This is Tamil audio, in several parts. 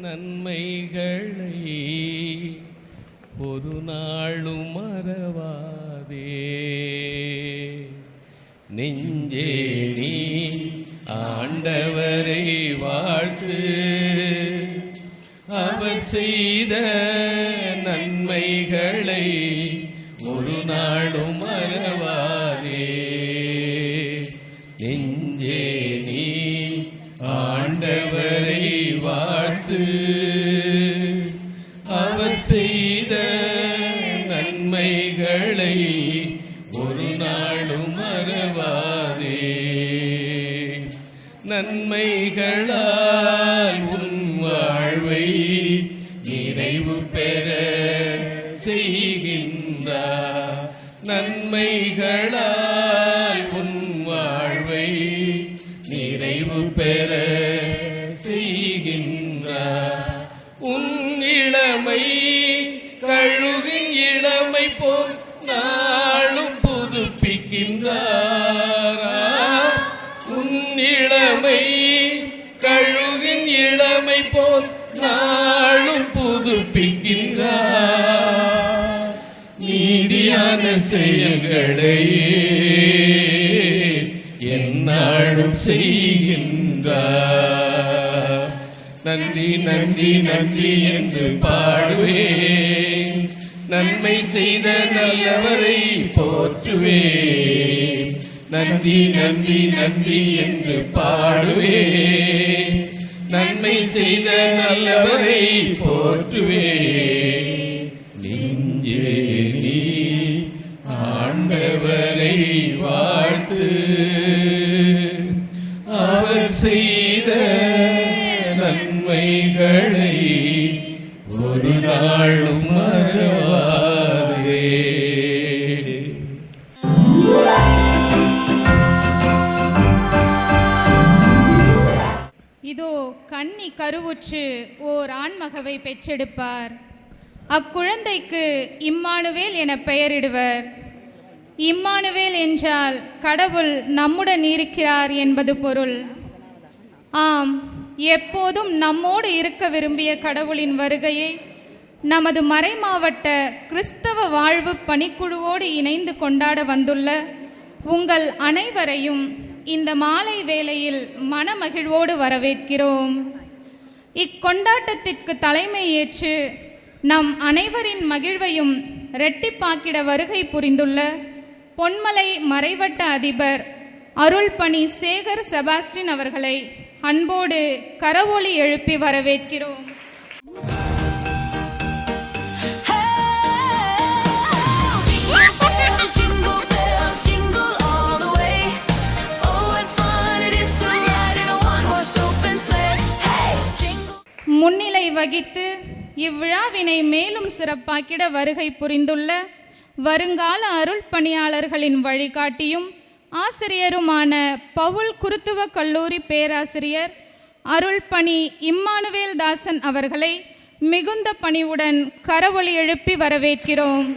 நன்மைகளை ஒரு நாளும் மறவாதே. நெஞ்சே நீ ஆண்டவரை வாழ்த்து, அவர் செய்த நன்மைகளை ஒரு நாளும் மறவாதே. நெஞ்சே நீ ஆண்டவரை வாழ்த்து, அவர் செய்த நன்மைகளை ஒரு நாளும் மறவாதே. நன்மைகளால் உன் வாழ்வை நிறைவு பெற செய்கின்றார். நன்மைகளால் உன் வாழ்வை நிறைவு பெற செய்கின்றார். உன் இளமை கழுகின் இளமை போல் நாளும் புதுப்பிக்கின்றார். உன் இளமை கழுகின் இளமை போல் நாளும் புதுப்பிக்கின்றார். நீதியான செயல்களையே எந்நாளும் செய்கின்றார். நன்றி நன்றி நன்றி என்று பாடுவேன், நன்மை செய்த நல்லவரை போற்றுவேன். நன்றி நன்றி நன்றி என்று பாடுவேன், நன்மை செய்த நல்லவரை போற்றுவேன். நெஞ்சே நீ ஆண்டவரை வாழ்த்து, அவர் செய்த நன்மைகளை ஒரு நாளும் மறவாதே. இதோ கன்னி கருவுற்று ஓர் ஆண்மகவை பெற்றெடுப்பார். அக்குழந்தைக்கு இம்மானுவேல் என பெயரிடுவர். இம்மானுவேல் என்றால் கடவுள் நம்முடன் இருக்கிறார் என்பது பொருள். ஆம், எப்போதும் நம்மோடு இருக்க விரும்பிய கடவுளின் வருகையை நமது மறைமாவட்ட கிறிஸ்தவ வாழ்வு பணிக்குழுவோடு இணைந்து கொண்டாட வந்துள்ள உங்கள் அனைவரையும் இந்த மாலை வேளையில் மனமகிழ்வோடு வரவேற்கிறோம். இக்கொண்டாட்டத்திற்கு தலைமை ஏற்று நம் அனைவரின் மகிழ்வையும் இரட்டிப்பாக்கிட வருகை புரிந்துள்ள பொன்மலை மறைவட்ட அதிபர் அருள்பணி சேகர் செபாஸ்டின் அவர்களை அன்போடு கரவொலி எழுப்பி வரவேற்கிறோம். முன்னிலை வகித்து இவ்விழாவினை மேலும் சிறப்பாக்கிட வருகை புரிந்துள்ள வருங்கால அருள் பணியாளர்களின் வழிகாட்டியும் ஆசிரியருமான பவுல் குருத்துவ கல்லூரி பேராசிரியர் அருள்பணி இம்மானுவேல் தாசன் அவர்களை மிகுந்த பணிவுடன் கரவொலி எழுப்பி வரவேற்கிறோம்.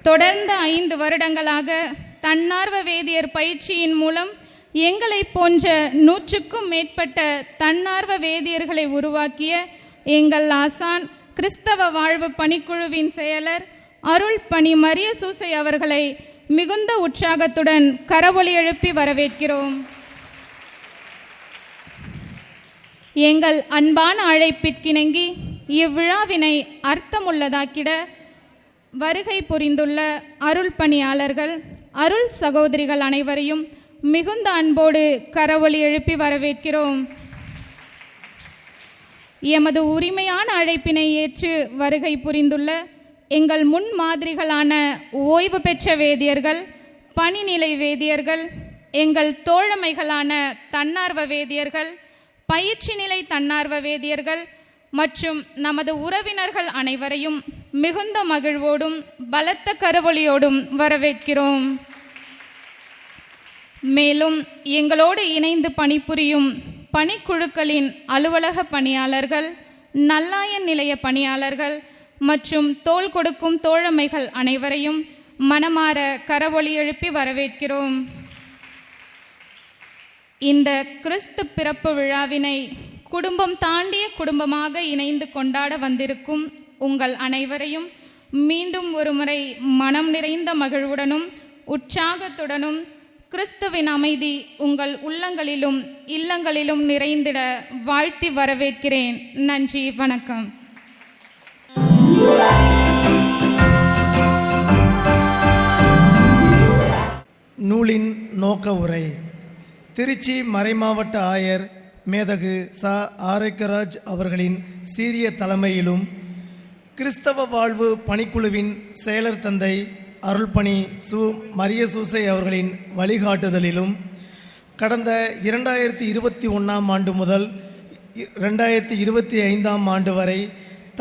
தொடர்ந்த 5 வருடங்களாக தன்னார்வ வேதியர் பயிற்சியின் மூலம் எங்களை போன்ற 100க்கும் மேற்பட்ட தன்னார்வ வேதியர்களை உருவாக்கிய எங்கள் ஆசான் கிறிஸ்தவ வாழ்வு பணிக்குழுவின் செயலர் அருள்பணி மரிய சூசை அவர்களை மிகுந்த உற்சாகத்துடன் கரவொலி எழுப்பி வரவேற்கிறோம். எங்கள் அன்பான அழைப்பிற்கிணங்கி இவ்விழாவினை அர்த்தமுள்ளதாக்கிட வருகை புரிந்துள்ள அருள் பணியாளர்கள் அருள் சகோதரிகள் அனைவரையும் மிகுந்த அன்போடு கரவொலி எழுப்பி வரவேற்கிறோம். எமது உரிமையான அழைப்பினை ஏற்று வருகை புரிந்துள்ள எங்கள் முன் மாதிரிகளான ஓய்வு பெற்ற வேதியர்கள், பணிநிலை வேதியர்கள், எங்கள் தோழமைகளான தன்னார்வ வேதியர்கள், பயிற்சி நிலை தன்னார்வ வேதியர்கள் மற்றும் நமது உறவினர்கள் அனைவரையும் மிகுந்த மகிழ்வோடும் பலத்த கரவொலியோடும் வரவேற்கிறோம். மேலும் எங்களோடு இணைந்து பணிபுரியும் பணிக்குழுக்களின் அலுவலக பணியாளர்கள், நல்லாயன் நிலைய பணியாளர்கள் மற்றும் தோள் கொடுக்கும் தோழமைகள் அனைவரையும் மனமார கரவொலி எழுப்பி வரவேற்கிறோம். இந்த கிறிஸ்து பிறப்பு விழாவினை குடும்பம் தாண்டிய குடும்பமாக இணைந்து கொண்டாட வந்திருக்கும் உங்கள் அனைவரையும் மீண்டும் ஒருமுறை மனம் நிறைந்த மகிழ்வுடனும் உற்சாகத்துடனும் கிறிஸ்துவின் அமைதி உங்கள் உள்ளங்களிலும் இல்லங்களிலும் நிறைந்திட வாழ்த்தி வரவேற்கிறேன். நன்றி, வணக்கம். நூலின் நோக்க உரை. திருச்சி மறைமாவட்ட ஆயர் மேதகு ச. ஆரோக்கியராஜ் அவர்களின் சீரிய தலைமையிலும் கிறிஸ்தவ வாழ்வு பணிக்குழுவின் செயலர் தந்தை அருள்பணி சு. மரியசூசை அவர்களின் வழிகாட்டுதலிலும் கடந்த 2021ஆம் ஆண்டு முதல் 2025ஆம் ஆண்டு வரை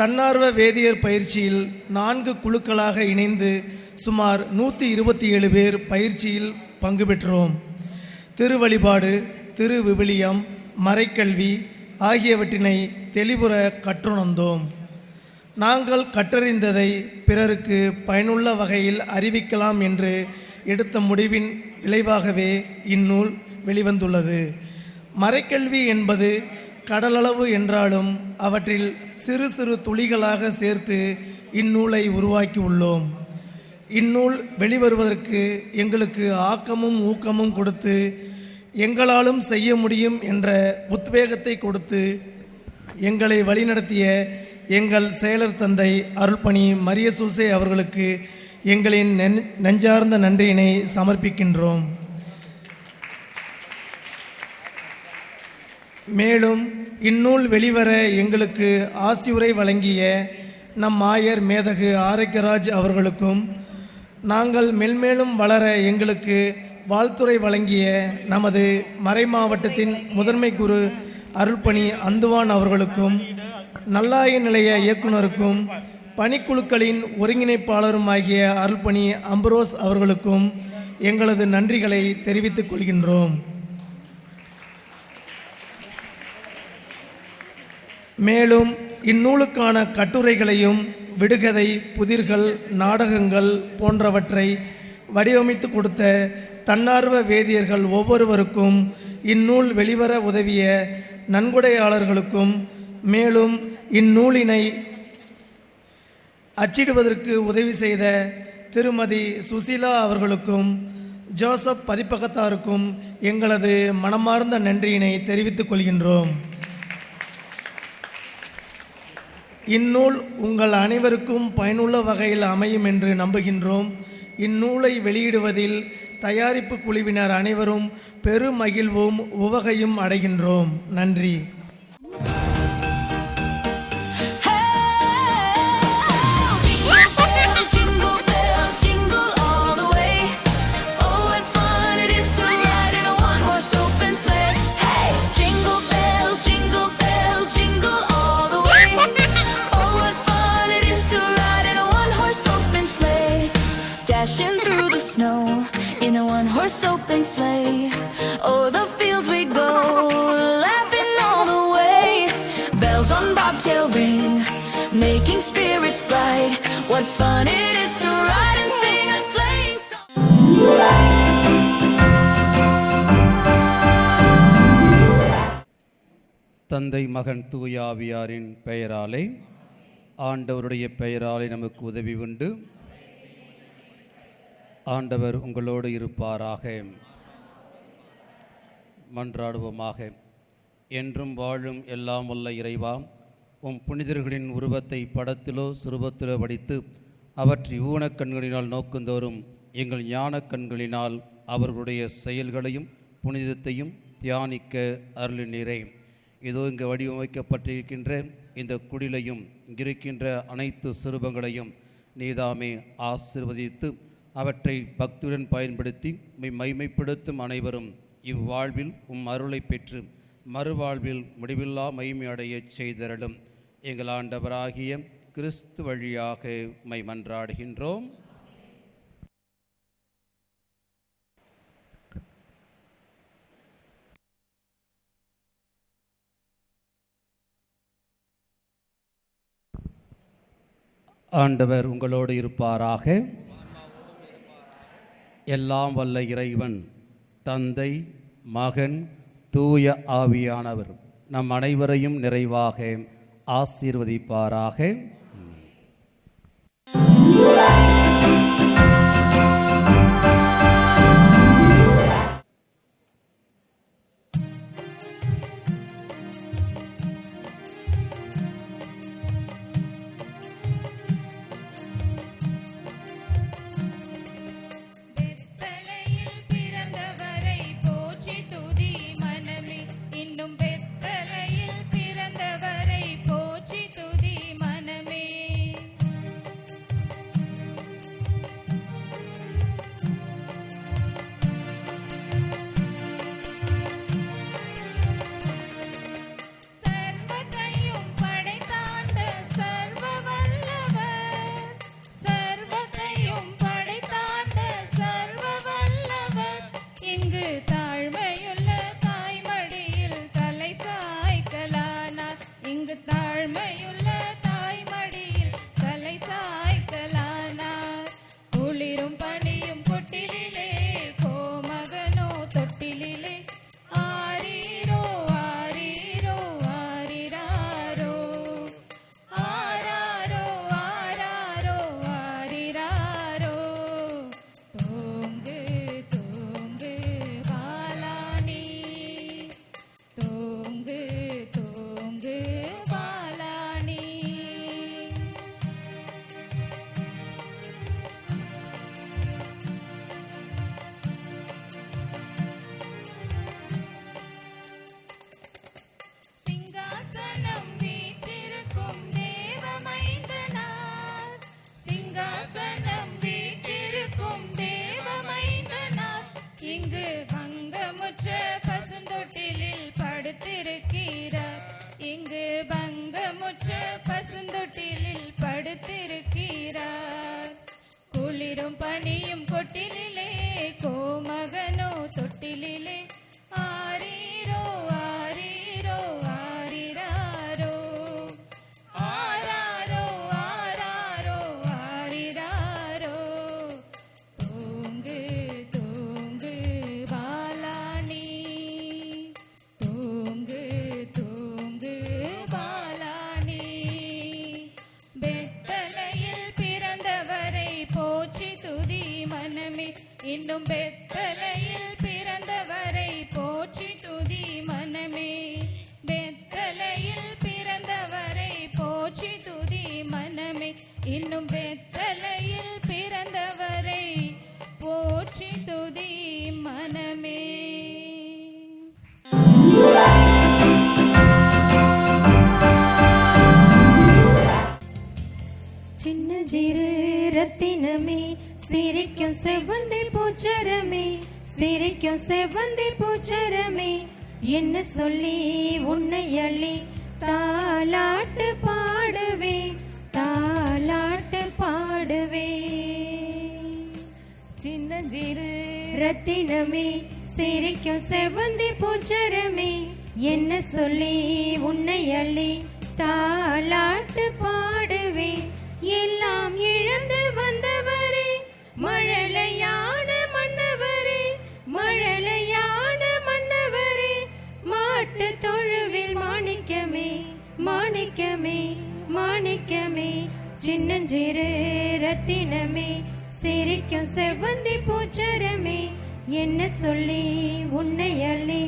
தன்னார்வ வேதியர் பயிற்சியில் 4 குழுக்களாக இணைந்து சுமார் 127 பேர் பயிற்சியில் பங்கு பெற்றோம். திருவழிபாடு, திருவிவிலியம், மறைக்கல்வி ஆகியவற்றினை தெளிவுற கற்றுணர்ந்தோம். நாங்கள் கற்றறிந்ததை பிறருக்கு பயனுள்ள வகையில் அறிவிக்கலாம் என்று எடுத்த முடிவின் விளைவாகவே இந்நூல் வெளிவந்துள்ளது. மறைக்கல்வி என்பது கடலளவு என்றாலும் அவற்றில் சிறு சிறு துளிகளாக சேர்த்து இந்நூலை உருவாக்கியுள்ளோம். இந்நூல் வெளிவருவதற்கு எங்களுக்கு ஆக்கமும் ஊக்கமும் கொடுத்து, எங்களாலும் செய்ய முடியும் என்ற உத்வேகத்தை கொடுத்து எங்களை வழிநடத்திய எங்கள் செயலர் தந்தை அருள்பணி மரியசூசை அவர்களுக்கு எங்களின் நெஞ்சார்ந்த நன்றியினை சமர்ப்பிக்கின்றோம். மேலும் இந்நூல் வெளிவர எங்களுக்கு ஆசியுரை வழங்கிய நம் ஆயர் மேதகு ஆரோக்கியராஜ் அவர்களுக்கும், நாங்கள் மென்மேலும் வளர எங்களுக்கு வாழ்த்துரை வழங்கிய நமது மறைமாவட்டத்தின் முதன்மை குரு அருள்பணி அந்துவான் அவர்களுக்கும், நல்லாய நிலைய இயக்குனருக்கும், பணிக்குழுக்களின் ஒருங்கிணைப்பாளரும் ஆகிய அருள்பணி அம்பரோஸ் அவர்களுக்கும் எங்களது நன்றிகளை தெரிவித்துக் கொள்கின்றோம். மேலும் இந்நூலுக்கான கட்டுரைகளையும் விடுகதை, புதிர்கள், நாடகங்கள் போன்றவற்றை வடிவமைத்து கொடுத்த தன்னார்வ வேதியர்கள் ஒவ்வொருவருக்கும், இந்நூல் வெளிவர உதவிய நன்கொடையாளர்களுக்கும், மேலும் இந்நூலினை அச்சிடுவதற்கு உதவி செய்த திருமதி சுசீலா அவர்களுக்கும், ஜோசப் பதிப்பகத்தாருக்கும் எங்களது மனமார்ந்த நன்றியினை தெரிவித்துக் கொள்கின்றோம். இந்நூல் உங்கள் அனைவருக்கும் பயனுள்ள வகையில் அமையும் என்று நம்புகின்றோம். இந்நூலை வெளியிடுவதில் தயாரிப்பு குழுவினர் அனைவரும் பெருமகிழ்வும் உவகையும் அடைகின்றோம். நன்றி. Dashing through the snow in a one-horse open sleigh. O'er the fields we go, laughing all the way. Bells on bobtail ring, making spirits bright. What fun it is to ride and sing a sleighing song. தந்தை, மகன், தூய ஆவியாரின் பெயராலே, ஆண்டவருடைய பெயராலே நமக்கு உதவி உண்டு. ஆண்டவர் உங்களோடு இருப்பாராக. மன்றாடுவோமாக. என்றும் வாழும் எல்லாம் வல்ல இறைவா, உம் புனிதர்களின் உருவத்தை படத்திலோ சுரூபத்திலோ வடித்து அவற்றை ஊனக்கண்களினால் நோக்குந்தோறும் எங்கள் ஞான கண்களினால் அவர்களுடைய செயல்களையும் புனிதத்தையும் தியானிக்க அருளினீரே. இதோ இங்கு வடிவமைக்கப்பட்டிருக்கின்ற இந்த குடிலையும் இங்கிருக்கின்ற அனைத்து சிறுபங்களையும் நீதாமே ஆசீர்வதித்து அவற்றை பக்தியுடன் பயன்படுத்தி மைமைப்படுத்தும் அனைவரும் இவ்வாழ்வில் உம் அருளை பெற்று மறுவாழ்வில் முடிவில்லா மகிமையடையச் செய்தருளும். எங்கள் ஆண்டவராகிய கிறிஸ்து வழியாக உம்மை மன்றாடுகின்றோம். ஆண்டவர் உங்களோடு இருப்பாராக. எல்லாம் வல்ல இறைவன் தந்தை, மகன், தூய ஆவியானவர் நம் அனைவரையும் நிறைவாக ஆசீர்வதிப்பாராக. இன்னும் பெத்தலையில் பிறந்தவரை போற்றி துதி மனமே. பெத்தலையில் பிறந்தவரை போற்றி துதி மனமே. இன்னும் பெத்தலையில் பிறந்தவரை போற்றி துதி மனமே. சின்ன சிறு ரத்தினமே, சிரிக்கும் செவ்வந்தி பூச்சரமே, சிரிக்கும் செவ்வந்தி பூச்சரமே, என்ன சொல்லி உன்னை அள்ளி தாலாட்டு பாடுவே, தாலாட்டு பாடுவே. சின்ன சிறு ரத்தினமே, சிரிக்கும் செவ்வந்தி பூச்சரமே, என்ன சொல்லி உன்னை அள்ளி தாலாட்டு பாடுவே. எல்லாம் இழந்து வந்தவரே, மழலையான மன்னவரே, மழலையான மன்னவரே, மாட்டு தொழுவில் மாணிக்கமே, மாணிக்கமே, மாணிக்கமே. சின்னஞ்சிறு ரத்தினமே, சிரிக்கும் செவ்வந்தி பூச்சரமே, என்ன சொல்லி உன்னை அள்ளி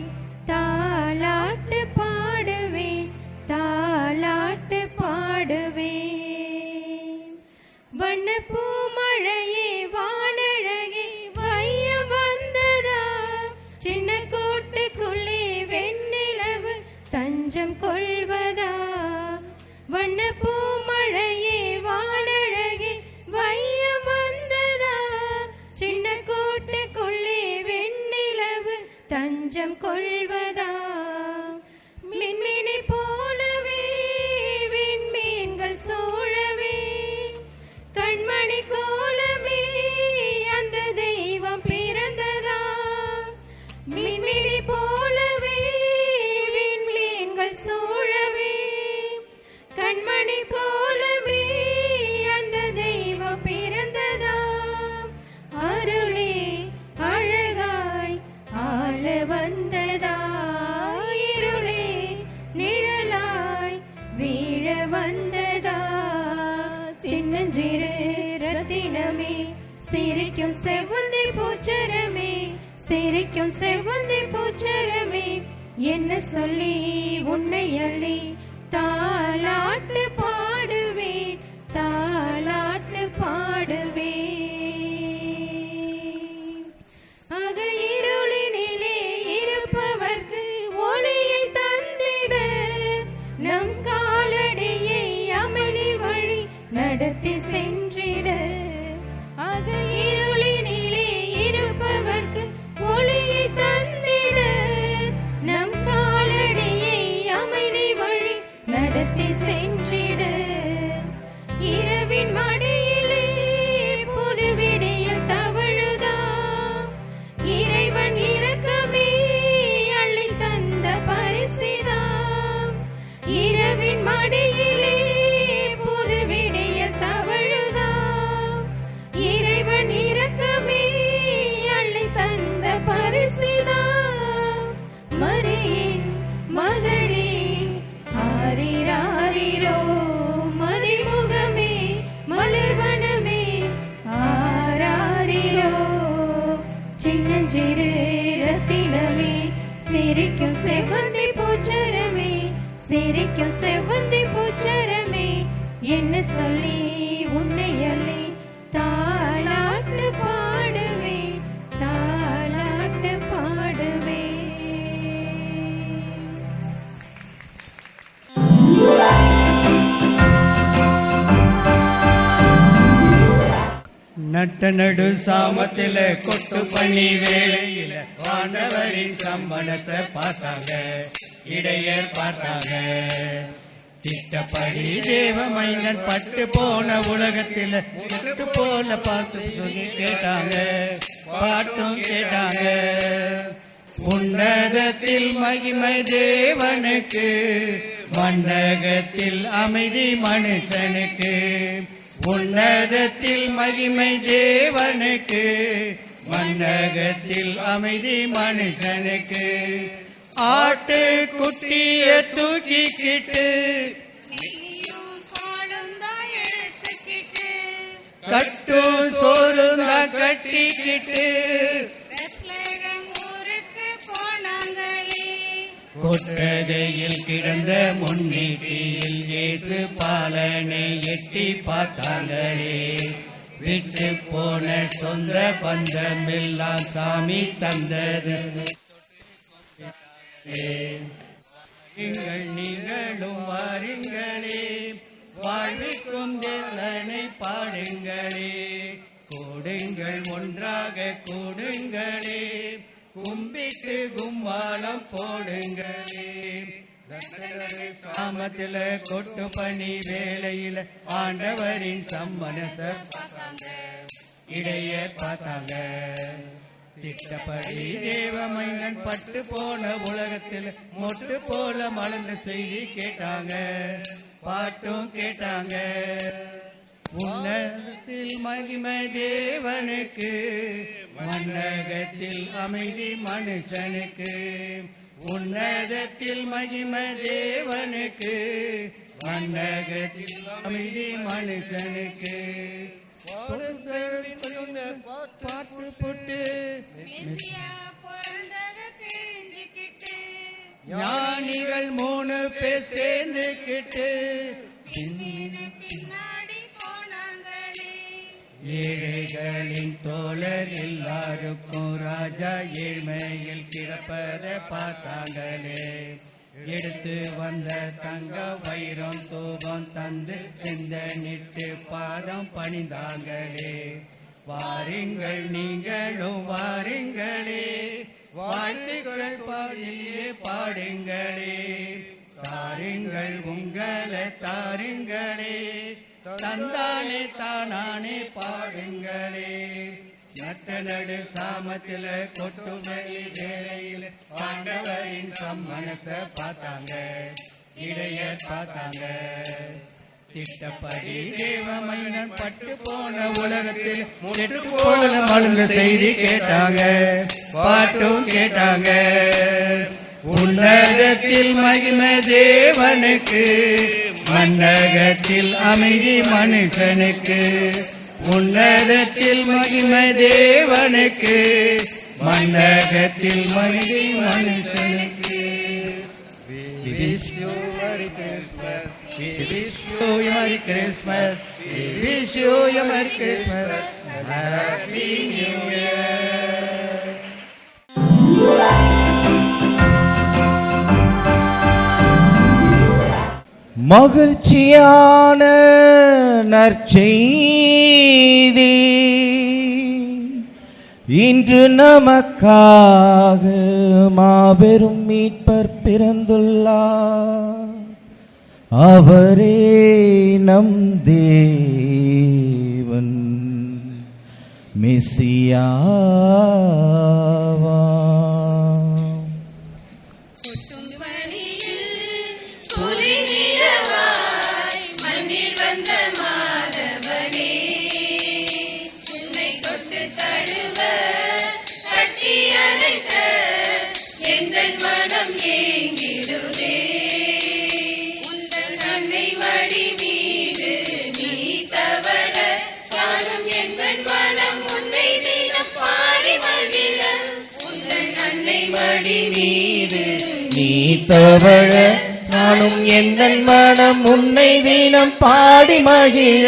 தாலாட்டு பாடுவே, தாலாட்டு பாடுவே. வண்ணப்பூ மழையே வானழகே வையம் வந்ததா, சின்ன கோட்டுக்குள்ளே வெண்ணிலவு தஞ்சம் கொள்வதா. வண்ணப்பூ மழையே வானழகே வையம் வந்ததா, சின்ன கோட்டுக்குள்ளே வெண்ணிலவு தஞ்சம் கொள்வதா. மின்மினி போலவே விண்மீன்கள் சூழவே, கண்மணி கோலமே அந்த தெய்வம் பிறந்ததா. மின்மினி போலவே விண்மீன்கள் சூழவே, கண்மணி கோலமே அந்த செவ்வந்தி பூச்சரமே சிரிக்கும் செவ்வந்தி பூச்சரமே என்ன சொல்லி உன்னை அள்ளி தாலாட்டு பாடுவேன் தாலாட்டு பாடுவேன் அக இருளினிலே இருப்பவர்க்கு ஒளியை தந்திட நம் காலடியை அமைதி வழி நடத்தி சென்றிட அக இருளினிலே இருப்பவர்க்கு ஒளியை தந்திட நம் காலடியை அமைதி வழி நடத்தி சென்றிட இரவின் மடியிலே புது விடியல் தவழுதா இறைவன் இரக்கமே அள்ளி தந்த பரிசிதா இரவின் மடியிலே புது விடியல் தவழுதா இறைவன் இரக்கமே அள்ளி தந்த பரிசிதா மரியின் மகளே ஆரிராரிரோ மதிமுகமே மலர்வனமே ஆராரிரோ சின்னஞ்சிறு ரத்தினமே சிரிக்கும் செவ்வந்தி பூச்சரமே சிரிக்கும் செவ்வந்தி பூச்சரமே என்ன சொல்லி உன்னை அள்ளி தாலாட்டு பாடுவேன் தாலாட்டு பாடுவேன். நட்ட நடு சாமத்தில கொட்டு பண்ணி வேளையில ஆண்டவரின் சம்மனத்தை பார்த்தாங்க இடையர் பார்த்தாங்க திட்டப்படி தேவ மைந்தன் பட்டு போன உலகத்தில முட்டு போல பார்த்து சொல்லி கேட்டாங்க பாட்டும் கேட்டாங்க உன்னதத்தில் மகிமை தேவனுக்கு மண்டகத்தில் அமைதி மனுஷனுக்கு உன்னதத்தில் மகிமை தேவனுக்கு மண்டகத்தில் அமைதி மனுஷனுக்கு ஆட்டு குட்டிய தூக்கிக்கிட்டு கட்டும் சோறுந்தா கட்டிக்கிட்டு கொட்டகையில் கிடந்த முன்னீட்டியில் இயேசு பாலனை எட்டி பார்த்தாங்களே விட்டு போன சொந்த பந்தமெல்லாம் சாமி தந்தது நீங்களும் வாருங்களே வாழ்விக்கும் தேவனை பாடுங்களே கூடுங்கள் ஒன்றாக கூடுங்களே கும்பிட்டு கும்மாளம் போடுங்களே சாமத்தில கொட்டு பணி வேளையில ஆண்டவரின் சம்மனச இடைய பார்த்தாங்க திட்டப்படி தேவமைந்தன் பட்டு போன உலகத்தில் மொட்டு போல மலர்ந்த செய்தி கேட்டாங்க பாட்டும் கேட்டாங்க உன்னதத்தில் மகிமை தேவனுக்கு மன்னகத்தில் அமைதி மனுஷனுக்கு உன்னதத்தில் மகிமை தேவனுக்கு மன்னகத்தில் அமைதி மனுஷனுக்கு பாட்டு போட்டு ஞானிகள் 3 பேர் சேர்ந்துக்கிட்டு ஏழைகளின் தோழர் எல்லாருக்கும் ராஜா ஏழ்மையில் கிடப்பதை பார்த்தாங்களே எடுத்து வந்த தங்க வைரம் தூபம் தந்து நிட்டு பாதம் பணிந்தாங்களே வாருங்கள் நீங்களும் வாருங்களே வாழ்த்துக்கள் பாடியே பாடுங்களே தாருங்கள் உங்களை தாருங்களே தந்தானே தானானே பாடுங்களே நட்ட நடு சாமத்தில கொட்டு வெளி வேளையில் ஆண்டவரின் சம்மனச பார்த்தாங்க இடைய பார்த்தாங்க திட்டப்படி தேவமையினர் பட்டு போன உலகத்தில் முட்டு போல மலர்ந்த செய்தி கேட்டாங்க பாட்டும் கேட்டாங்க உன்னதத்தில் மகிமை தேவனுக்கு மன்னகத்தில் அமைதி மனுஷனுக்கு உன்னதத்தில் மகிமை தேவனுக்கு, மன்னகத்தில் மகிமை மனுஷனுக்கு. We wish you Merry Christmas. We wish you Merry Christmas. We wish you Merry Christmas. Happy New Year. மகிழ்ச்சியான நற்செய்தி இன்று நமக்காக மாபெரும் மீட்பர் பிறந்துள்ளார். அவரே நம் தேவன் மெசியாவாம். தவழ நானும் என் மனம் உன்னை தினம் பாடி மகிழ.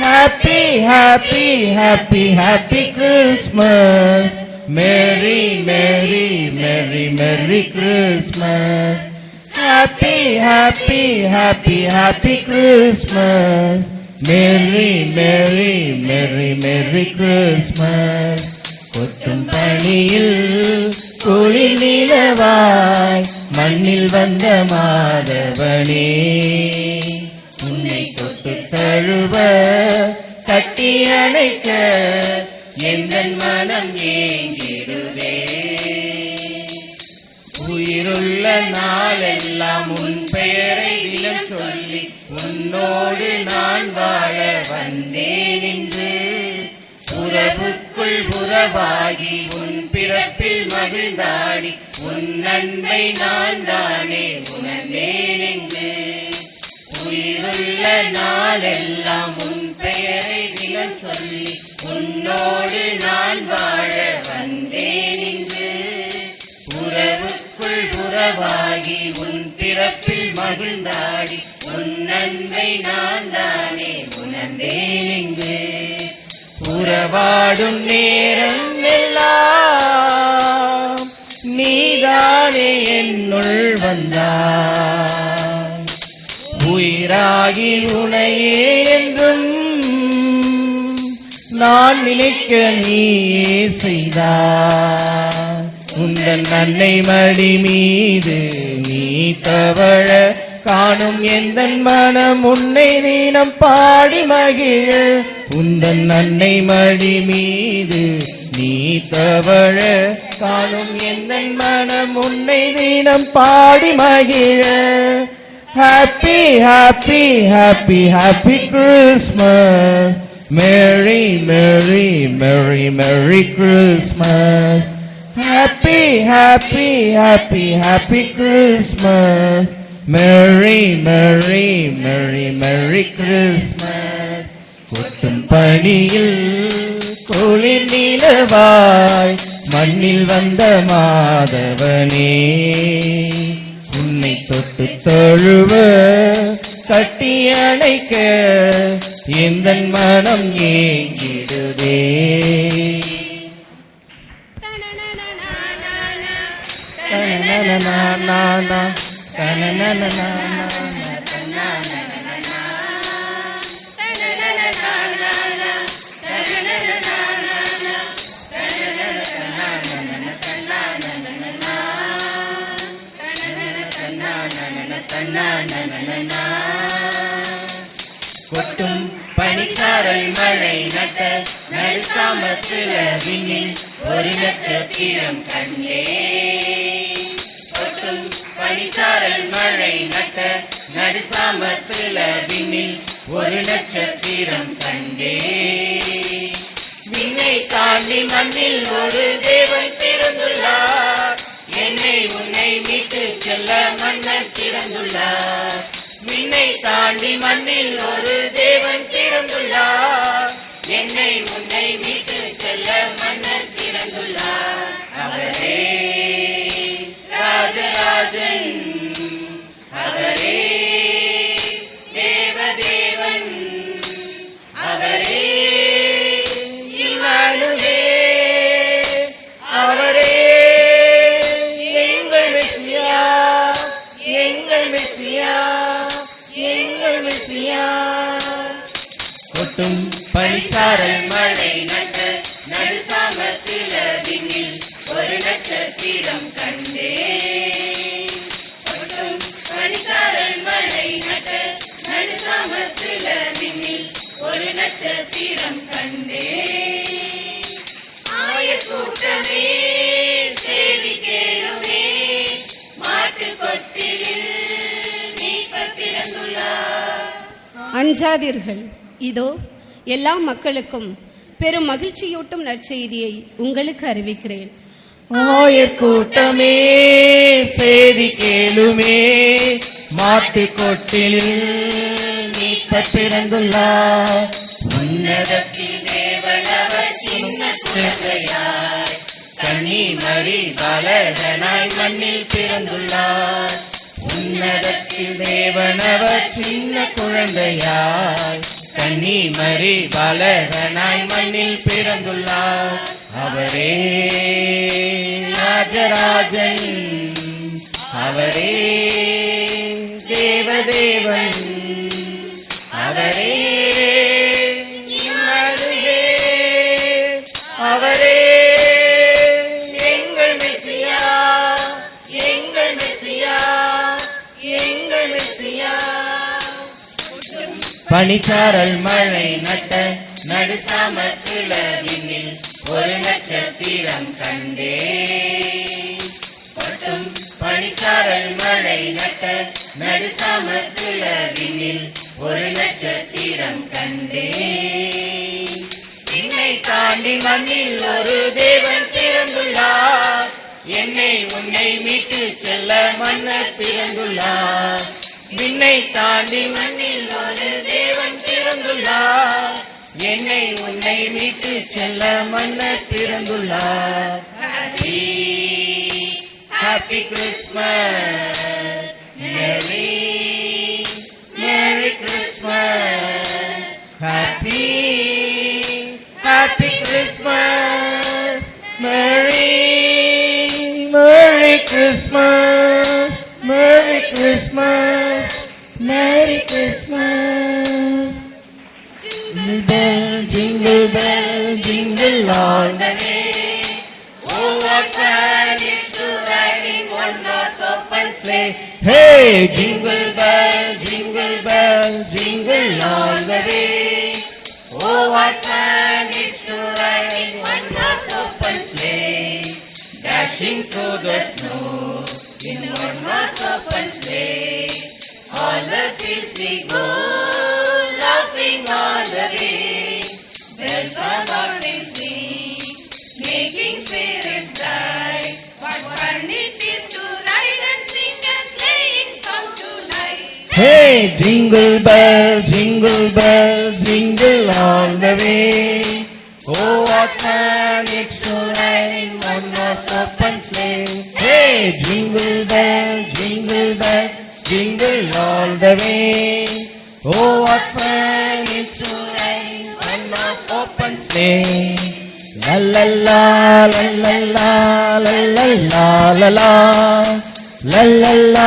Happy happy happy happy Christmas. Merry merry merry merry Christmas. Happy happy happy happy Christmas. Merry merry merry merry Christmas. கொட்டும் பணியில் குளிர் நிலவாய் மண்ணில் வந்த மாதவனே, உன்னை தொட்டு தழுவ கட்டி அணைக்க எந்தன் மனம் ஏங்கிடுதே. உயிருள்ள நாளெல்லாம் உன் பெயரை தினம் சொல்லி உன்னோடு நான் வாழ வந்தேன் என்று, உறவுக்குள் உறவாகி உன் பிறப்பில் மகிழ்ந்தாடி உன் அன்பை நான் தானே உணர்ந்தேன் என்று. உயிருள்ள நாளெல்லாம் உன் பெயரை தினம் சொல்லி உன்னோடு நான் வாழ வந்தேன் என்று, உறவுக்குள் உறவாகி உன் பிறப்பில் மகிழ்ந்தாடி உன் அன்பை நான் தானே உணர்ந்தேன் என்று. உறவாடும் நேரம் எல்லாம் நீதானே என்னுள் வந்தாய். உயிராகி உனையே என்றும் நான் நினைக்க நீயே செய்தாய். உந்தன் அன்னை மடி மீது நீ தவழ காணும் எந்தன் மனம் உன்னை தினம் பாடி மகிழ. உந்தன் அன்னை மடி மீது நீ தவழ காணும் எந்தன் மனம் உன்னை தினம் பாடி மகிழ. Happy happy happy happy Christmas. Merry merry merry merry Christmas. Happy happy happy happy Christmas. Merry merry merry merry Christmas. கொட்டும் பணியில் குளிர் நிலவாய் மண்ணில் வந்த மாதவனே, உன்னை தொட்டு தழுவ கட்டி அணைக்க எந்தன் மனம் ஏங்கிடுதே. கொட்டும் பனிச்சாரல் மழை நட்ட நடுசாமத்தில விண்ணில் ஒரு நட்சத்திரம் கண்டே. கொட்டும் பனிச்சாரல் மழை நட்ட நடுசாமத்தில விண்ணில் ஒரு நட்சத்திரம் கண்டே. விண்ணை தாண்டி மண்ணில் ஒரு தேவன் பிறந்துள்ளார். என்னை உன்னை மீட்டு செல்ல மன்னர் பிறந்துள்ளார். விண்ணை தாண்டி மண்ணில் ஒரு தேவன் பிறந்துள்ளார். என்னை உன்னை மீட்டு செல்ல மன்னர் பிறந்துள்ளார். அவரே ராஜராஜன், அவரே தேவதேவன், அவரே இம்மானுவேல், அவரே எங்கள் மெசியா, எங்கள் மெசியா, எங்கள் மெசியா. கொட்டும் பனிச்சாரல் மழை நட்ட நடுசாமத்தில விண்ணில் ஒரு நட்சத்திரம் கண்டேன். கொட்டும் பனிச்சாரல் மழை நட்ட நடுசாமத்தில விண்ணில் ஒரு நட்சத்திரம் கண்டேன். ஆயக்கூட்டமே சேதி கேளுமே, மாட்டு கொட்டிலில் மீட்பர் பிறந்துள்ளார். அஞ்சாதீர்கள், இதோ எல்லா மக்களுக்கும் பெரும் மகிழ்ச்சியூட்டும் நற்செய்தியை உங்களுக்கு அறிவிக்கிறேன். ஆயர்கூட்டமே சேதி கேளுமே, மாட்டு கொட்டிலில் மீட்பர் பிறந்துள்ளார். உன்னதத்தில் தேவனவர் சின்ன குழந்தையாய், கன்னி மரி பாலகனாய் மண்ணில் பிறந்துள்ளார். உன்னதத்தில் தேவனவர் சின்ன குழந்தையாய், கன்னி மரி பாலகனாய் மண்ணில் பிறந்துள்ளார். அவரே ராஜராஜன், அவரே தேவதேவன், அவரே இம்மானுவேல், அவரே எங்கள் மெசியா, எங்கள் மெசியா, எங்கள் மெசியா. பனிச்சாரல் மழை நட்ட நடுசாமத்தில விண்ணில் ஒரு நட்சத்திரம் கண்டேன். கொட்டும் பனிச்சாரல் மழை நட்ட நடுசாமத்தில விண்ணில் ஒரு நட்சத்திரம் கண்டேன். விண்ணை தாண்டி மண்ணில் ஒரு தேவன் பிறந்துள்ளார். என்னை உன்னை மீட்டு செல்ல மன்னர் பிறந்துள்ளார். விண்ணை தாண்டி மண்ணில் ஒரு தேவன் பிறந்துள்ளார். என்னை உன்னை மீட்டு செல்ல மன்னர் பிறந்துள்ளார். Happy Christmas, Merry Merry Christmas, Happy Happy Christmas, Merry Merry Christmas, Merry Christmas, Merry Christmas. Jingle bell, jingle bell, jingle all the way. Oh, what fun it is to ride in one horse open sleigh. Hey, jingle bell, jingle bell, jingle all the way. Oh, what fun it is to ride in one horse open sleigh. Dashing through the snow in one horse open sleigh. All the fields we go, laughing all the way. Bells on mountains ring, making spirits bright. What fun it is to ride and sing a sleighing song tonight. Hey, jingle bells, jingle bells, jingle all the way. Oh, what fun it's to ride in one horse open sleigh. Hey, jingle bells, jingle bells, jingle all the way. Oh, what fun it's to ride in one horse open sleigh. La la la la la la la la la la la la la la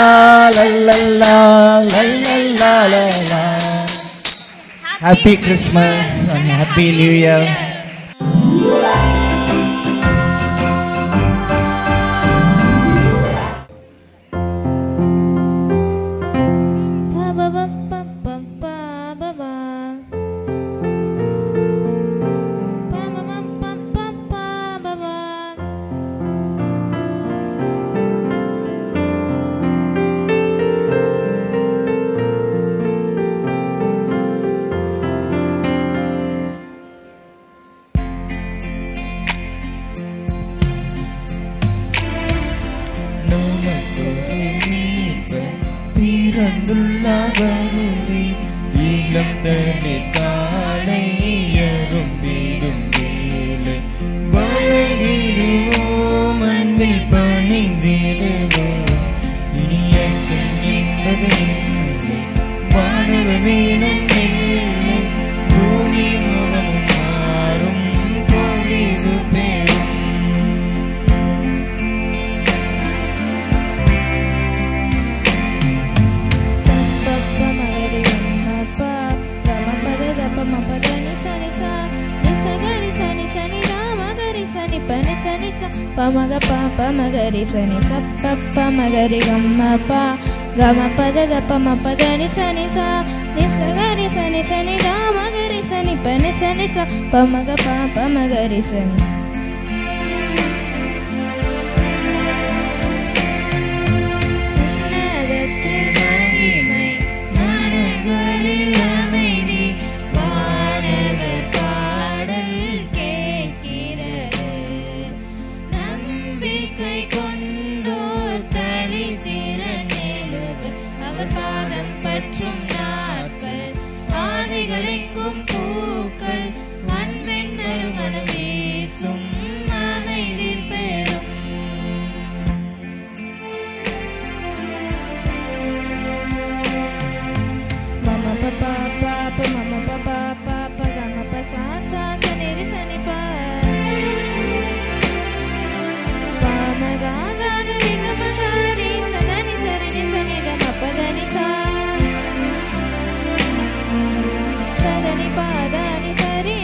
la la la la la la. Happy Christmas and Happy New Year. பிறந்துள்ளவரே இளம் தளிர் காலை அரும்பிடும் வேலை வணங்கிடுவோம் அன்பில் பணிந்திடுவோம் இனியச்சம் என்பது இல்லை வானக வேணும் இல்லை பூமி முகம் மாறும் பொழிவு பெறும் Pamaga pa pamagari sani sa pa pamagari gamma pa gamma pada da pamapadani sani sa nisagari sani sani damagari sani pani sani sa pamaga pa pamagari sani உன்னதத்தில் மகிமை மனங்களில் அமைதி வானவர் பாடல் கேட்கிறது நம்பிக்கை கொண்டோர் தலித்திரனேழுவர் அவர் பாதம் பற்றும் நாட்கள் ஆதிகளெங்கும் பூக்கள் அன்பின் நறுமணம் வீசும் அமைதி பெறும் Mama papa papa mama papa papa gama pa sa sa sa ni ri sa ni pa pa ma ga ga ga ri ga ma ga ri sa da ni sa ri ni sa ni da ma pa da ni sa da ni pa da ni sa ri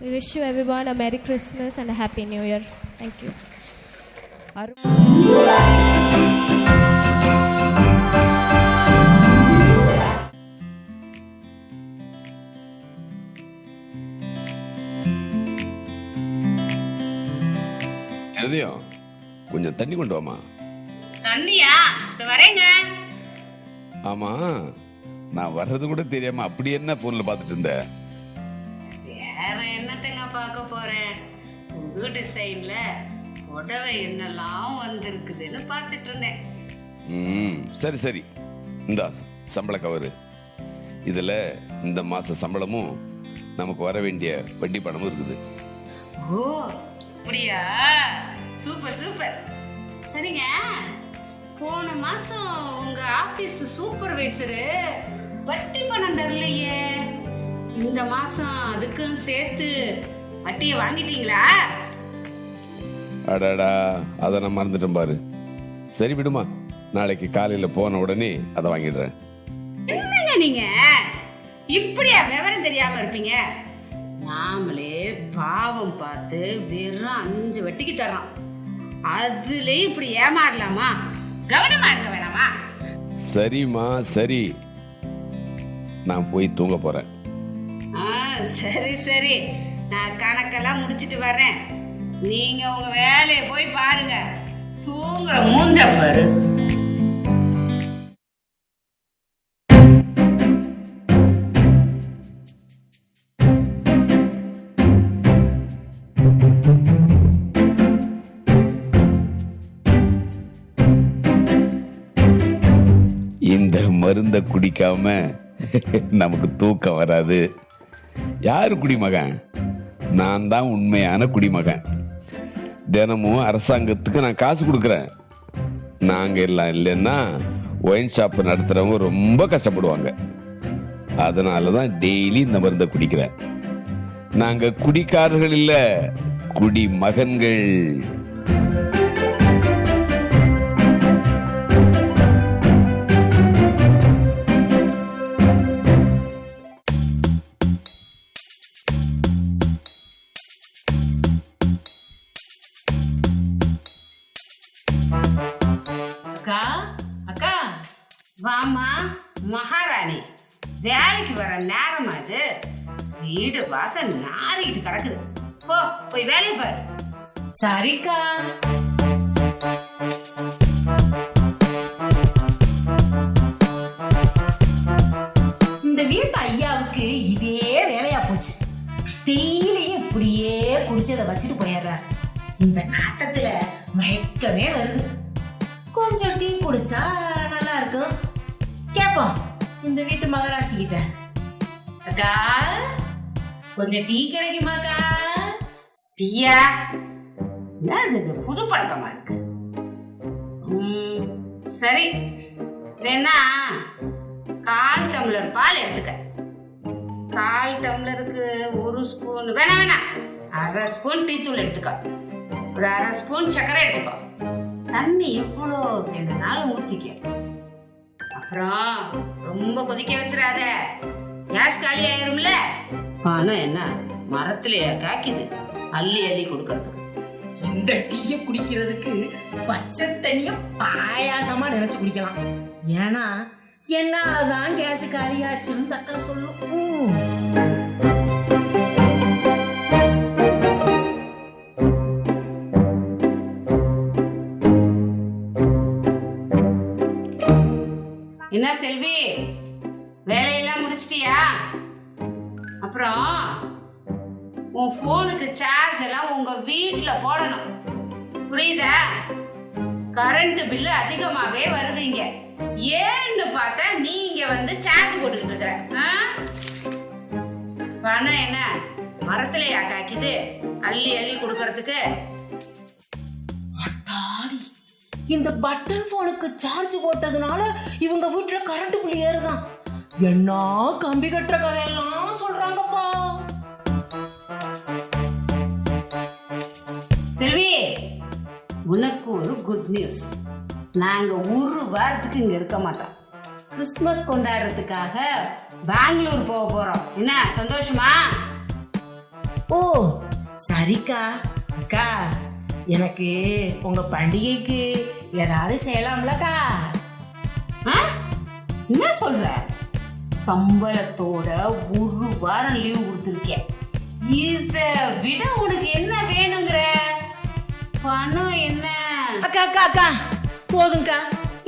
We wish you everyone a Merry Christmas and a Happy New Year. Thank you. ஹிருதயம், கொஞ்சம் தண்ணி கொண்டு வாமா. தண்ணியா? இது வரேங்க. ஆமா, நான் வர்றது கூட தெரியாம அப்படி என்ன பொருள் பார்த்துட்டு இருந்த? வேற என்னத்தங்க பார்க்க போறேன், புது டிசைன்ல புடவை என்னெல்லாம் வந்திருக்குதுன்னு பார்த்துட்டு இருந்தேன். சரி சரி, இந்த சம்பள கவரு. இதுல இந்த மாச சம்பளமும் நமக்கு வர வேண்டிய வட்டி பணமும் இருக்குது. ஓ அப்படியா? Super super. சரிங்க, போன மாசம் உங்க ஆபீஸ் சூப்பர்வைசரு வட்டி பணம் தரலையே, இந்த மாசம் அதுக்கும் சேர்த்து வட்டியை வாங்கிட்டீங்களா? அடாடா, அதை நான் மறந்துட்டேன் பாரு. சரி விடுமா, நாளைக்கு காலையில போன உடனே அதை வாங்கிடுறேன். என்னங்க நீங்க இப்படியா விவரம் தெரியாம இருப்பீங்க? நாமளே பாவம் பார்த்து வெறும் 5 வட்டிக்கு தர்றோம், அதுல இப்படி ஏமாறலாமா? கவனமா இருக்க வேணாமா? சரிம்மா சரி, நான் போய் தூங்க போறேன். சரி சரி, நான் கணக்கெல்லாம் முடிச்சிட்டு வரேன், நீங்க உங்க வேலையை போய் பாருங்க. தூங்குற மூஞ்ச பாரு. இந்த மருந்த குடிக்காம நமக்கு தூக்கம் வராது. யாரு குடிமகன்? நான் தான் உண்மையான குடிமகன். தினமும் அரசாங்கத்துக்கு நான் காசு கொடுக்குறேன். நாங்க எல்லாம் இல்லைன்னா ஒயின் ஷாப் நடத்துறவங்க ரொம்ப கஷ்டப்படுவாங்க. அதனாலதான் டெய்லி இந்த மருந்தை குடிக்கிறேன். நாங்க குடிக்காரர்கள் இல்ல, குடிமகன்கள். அக்கா அக்கா வாமா மகாராணி, வேலைக்கு வர நேரமா இது? வீடு வாசல் நாரிட்டு கிடக்குது, போ போய் வேலையை பாரு. சரிக்கா. இந்த வீட்டு ஐயாவுக்கு இதே வேலையா போச்சு. டெய்லியும் இப்படியே குடிச்சதை வச்சுட்டு போயிடுறாரு. இந்த நாட்டத்துல மயக்கமே வருது. கொஞ்சம் டீ குடிச்சா நல்லா இருக்கும். கேப்போம் இந்த வீட்டு மகராசி கிட்ட, அக்கா கொஞ்சம் டீ கிடைக்குமாக்கா? டீயா? என்னது புது பழக்கமா இருக்கு. சரி, வேணா 1/4 டம்ளர் பால் எடுத்துக்க. 1/4 டம்ளருக்கு 1 ஸ்பூன் வேணாம், 1/2 ஸ்பூன் டீ தூள் எடுத்துக்கோ. ஒரு 1/2 ஸ்பூன் சர்க்கரை எடுத்துக்கோ. தண்ணி எவ்வளோ வேணும்னாலும் ஊற்றிக்க. அப்புறம் ரொம்ப கொதிக்க வச்சிடாத, கேஸ் காலி ஆயிரும்ல. பணம் என்ன மரத்திலேயே காய்க்குது, அள்ளி அள்ளி கொடுக்கறதுக்கு. இந்த டீயை குடிக்கிறதுக்கு பச்சை தண்ணிய பாயாசமா நினைச்சு குடிக்கலாம். ஏன்னா என்னாலதான் கேஸ் காலியாச்சுன்னு தக்கா சொல்லும். என்ன செல்வி, வேலையெல்லாம் முடிச்சிட்டியா? அப்புறம் உன் போனுக்கு சார்ஜ் எல்லாம் உங்க வீட்டுல போடணும், புரியுதா? கரண்ட் பில்லு அதிகமாவே வருது இங்க. ஏன்னு பார்த்தா நீங்க வந்து சார்ஜ் போட்டுக்கிட்டு இருக்கிற. பணம் என்ன மரத்திலேயா காய்க்குது, அள்ளி அள்ளி கொடுக்கறதுக்கு? இந்த பட்டன் போனுக்கு சார்ஜ் போட்டதுனால இவங்க வீட்டுல கரண்ட் பில் ஏறுதான். என்ன கம்பி கட்டுற கதையெல்லாம் சொல்றாங்கப்பா. செல்வி, உனக்கு ஒரு குட் நியூஸ். நாங்க 1 வாரத்துக்கு இங்க இருக்க மாட்டோம். கிறிஸ்துமஸ் கொண்டாடுறதுக்காக பெங்களூர் போக போறோம். என்ன சந்தோஷமா? ஓ சரிக்கா. அக்கா எனக்கு உங்க பண்டிகைக்கு ஏதாவது செய்யலாம்லக்கா? என்ன சொல்ற? சம்பளத்தோட ஒரு வாரம் லீவ் கொடுத்துருக்கேன். இதை விட உனக்கு என்ன வேணுங்கிற? பணம் என்ன? அக்கா அக்கா அக்கா போதும்க்கா,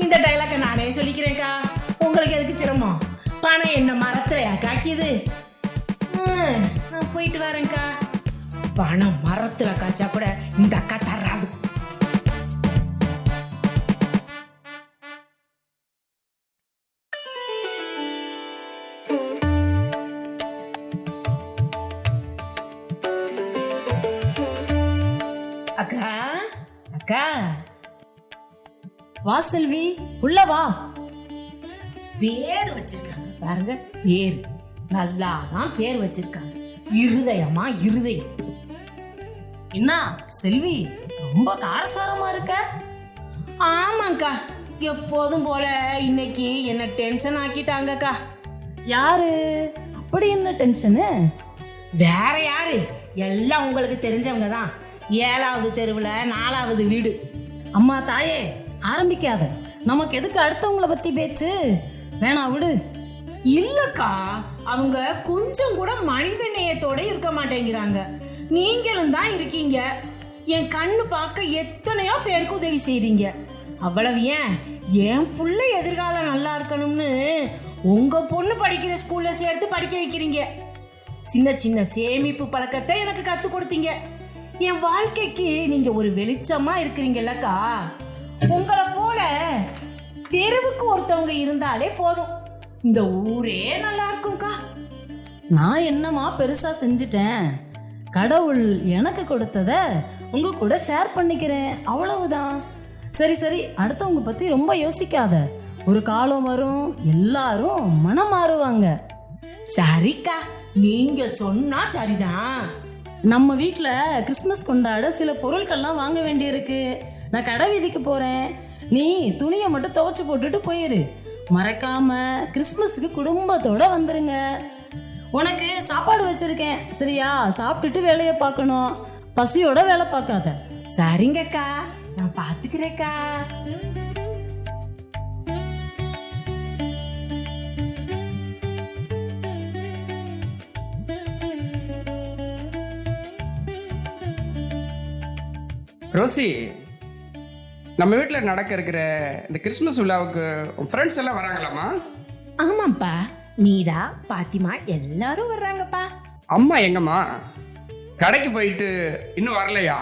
இந்த டைலாக்கை நானே சொல்லிக்கிறேன்க்கா. உங்களுக்கு எதுக்கு சிரமம்? பணம் என்ன மரத்துலயா காக்கியது? நான் போயிட்டு வரேன்க்கா. பணம் மரத்துல காய்ச்சா கூட இந்த அக்கா தர்றாது. அக்கா அக்கா வா செல்வி, உள்ள வா. பேர் வச்சிருக்காங்க பாருங்க, பேர் நல்லாதான் பேர் வச்சிருக்காங்க. இருதயமா இருதயம். என்ன செல்வி ரொம்ப காரசாரமா இருக்க? ஆமாக்கா, எப்போதும் போல இன்னைக்கு என்ன டென்ஷன் ஆக்கிட்டாங்கக்கா. யாரு? அப்படி என்ன டென்ஷனு? வேற யாரு, எல்லாம் உங்களுக்கு தெரிஞ்சவங்க தான். 7வது தெருவில் 4வது வீடு. அம்மா தாயே ஆரம்பிக்காத, நமக்கு எதுக்கு அடுத்தவங்கள பத்தி பேச்சு? வேணா விடு. இல்லக்கா, அவங்க கொஞ்சம் கூட மனித நேயத்தோட இருக்க மாட்டேங்கிறாங்க. நீங்களும் தான் இருக்கீங்க. என் கண்ணு பார்க்க எத்தனையோ பேருக்கு உதவி செய்றீங்க. அவ்வளவு ஏன் என் புள்ள எதிர்காலம் நல்லா இருக்கணும்னு உங்க பொண்ணு படிக்கிற ஸ்கூல்ல சேர்த்து படிக்க வைக்கிறீங்க. சின்ன சின்ன சேமிப்பு பழக்கத்தை எனக்கு கற்றுக் கொடுத்தீங்க. என் வாழ்க்கைக்கு நீங்க ஒரு வெளிச்சமா இருக்கிறீங்கல்லக்கா. உங்களை போல தெருவுக்கு ஒருத்தவங்க இருந்தாலே போதும், இந்த ஊரே நல்லா இருக்கும்க்கா. நான் என்னமா பெருசா செஞ்சிட்டேன்? கடவுள் எனக்கு கொடுத்தத உங்க கூட ஷேர் பண்ணிக்கிறேன், அவ்வளவுதான். சரி சரி, அடுத்தவங்க பத்தி ரொம்ப யோசிக்காத. ஒரு காலம் வரும் எல்லாரும் மனம் மாறுவாங்க. சரிக்கா, நீங்க சொன்னா சரிதான். நம்ம வீட்டில் கிறிஸ்மஸ் கொண்டாட சில பொருட்கள்லாம் வாங்க வேண்டியிருக்கு. நான் கடை வீதிக்கு போகிறேன். நீ துணியை மட்டும் துவைச்சு போட்டுட்டு போயிரு. மறக்காம கிறிஸ்மஸுக்கு குடும்பத்தோட வந்துருங்க. உனக்கு சாப்பாடு வச்சிருக்கேன், சரியா? சாப்பிட்டுட்டு வேலையை பார்க்கணும், பசியோட வேலை பார்க்காத. சரிங்கக்கா, நான் பார்த்துக்கிறேக்கா. ரோசி, நம்ம வீட்டில் இருக்கிற இந்த கிறிஸ்மஸ் விழாவுக்கு ஃப்ரெண்ட்ஸ் எல்லாம் வராங்களாம்மா? ஆமாப்பா, மீரா பாத்திமா எல்லாரும் வர்றாங்கப்பா. அம்மா எங்கம்மா? கடைக்கு போயிட்டு இன்னும் வரலையா?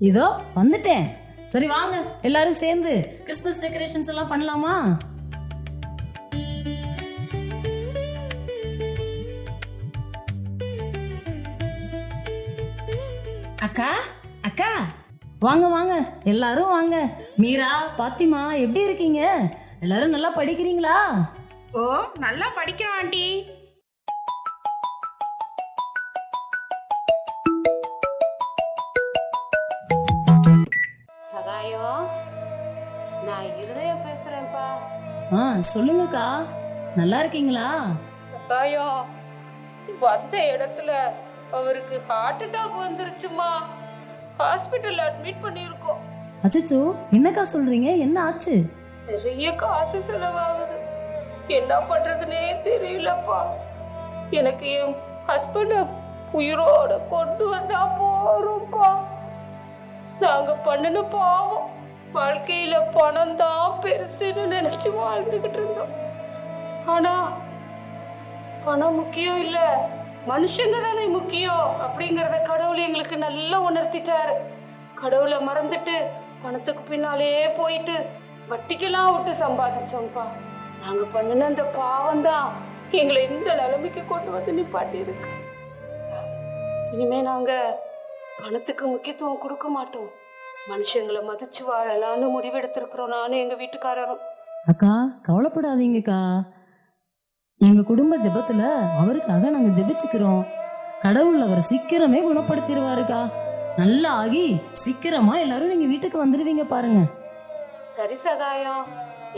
இதோ வந்துட்டேன். சரி வாங்க, எல்லாரும் சேர்ந்து கிறிஸ்மஸ் டெக்கரேஷன்ஸ் எல்லாம் பண்ணலாமா? அக்கா அக்கா வாங்க வாங்க, எல்லாரும் வாங்க. மீரா பாத்திமா எப்படி இருக்கீங்க? எல்லாரும் நல்லா படிக்கிறீங்களா? ஓ, நல்லா படிக்கிறோம் ஆண்டி. சகாயம், நான் இருதயம் பேசுறேன்ப்பா. சொல்லுங்கக்கா, நல்லா இருக்கீங்களா? சகாயம், வந்த இடத்துல அவருக்கு ஹார்ட் அட்டாக் வந்துருச்சுமா. ஹாஸ்பிட்டல்ல அட்மிட் பண்ணியிருக்கோம். அச்சச்சோ, என்னக்கா சொல்றீங்க? என்ன ஆச்சு? நிறைய காசு செலவாகுது, என்ன பண்றதுன்னே தெரியலப்பா. எனக்கு என் ஹஸ்பண்ட உயிரோட கொண்டு வந்தா போறோம்ப்பா. நாங்க பண்ணின பாவம், வாழ்க்கையில பணம் தான் பெருசுன்னு நினைச்சு வாழ்ந்துகிட்டு இருந்தோம். ஆனா பணம் முக்கியம் இல்ல, மனுஷங்க தானே முக்கியம் அப்படிங்கிறத கடவுள் எங்களுக்கு நல்லா உணர்த்திட்டாரு. கடவுளை மறந்துட்டு பணத்துக்கு பின்னாலே போயிட்டு வட்டிக்கெல்லாம் விட்டு சம்பாதிச்சோம்ப்பா. நாங்க பண்ணின அந்த பாவம் தான் எங்களை இந்த நிலைமைக்கு கொண்டு வந்து நிப்பாட்டி இருக்கு. இனிமே நாங்க பணத்துக்கு முக்கியத்துவம் கொடுக்க மாட்டோம், மனுஷங்களை மதிச்சு வாழலான்னு முடிவெடுத்திருக்கிறோம், நானும் எங்க வீட்டுக்காரரும். அக்கா கவலைப்படாதீங்கக்கா, எங்க குடும்ப ஜெபத்துல அவருக்காக நாங்க ஜெபிச்சுக்கிறோம். கடவுள் அவர் சீக்கிரமே குணப்படுத்திடுவாருக்கா. நல்லா ஆகி சீக்கிரமா எல்லாரும் நீங்க வீட்டுக்கு வந்துடுவீங்க பாருங்க. சரி சகாயம்,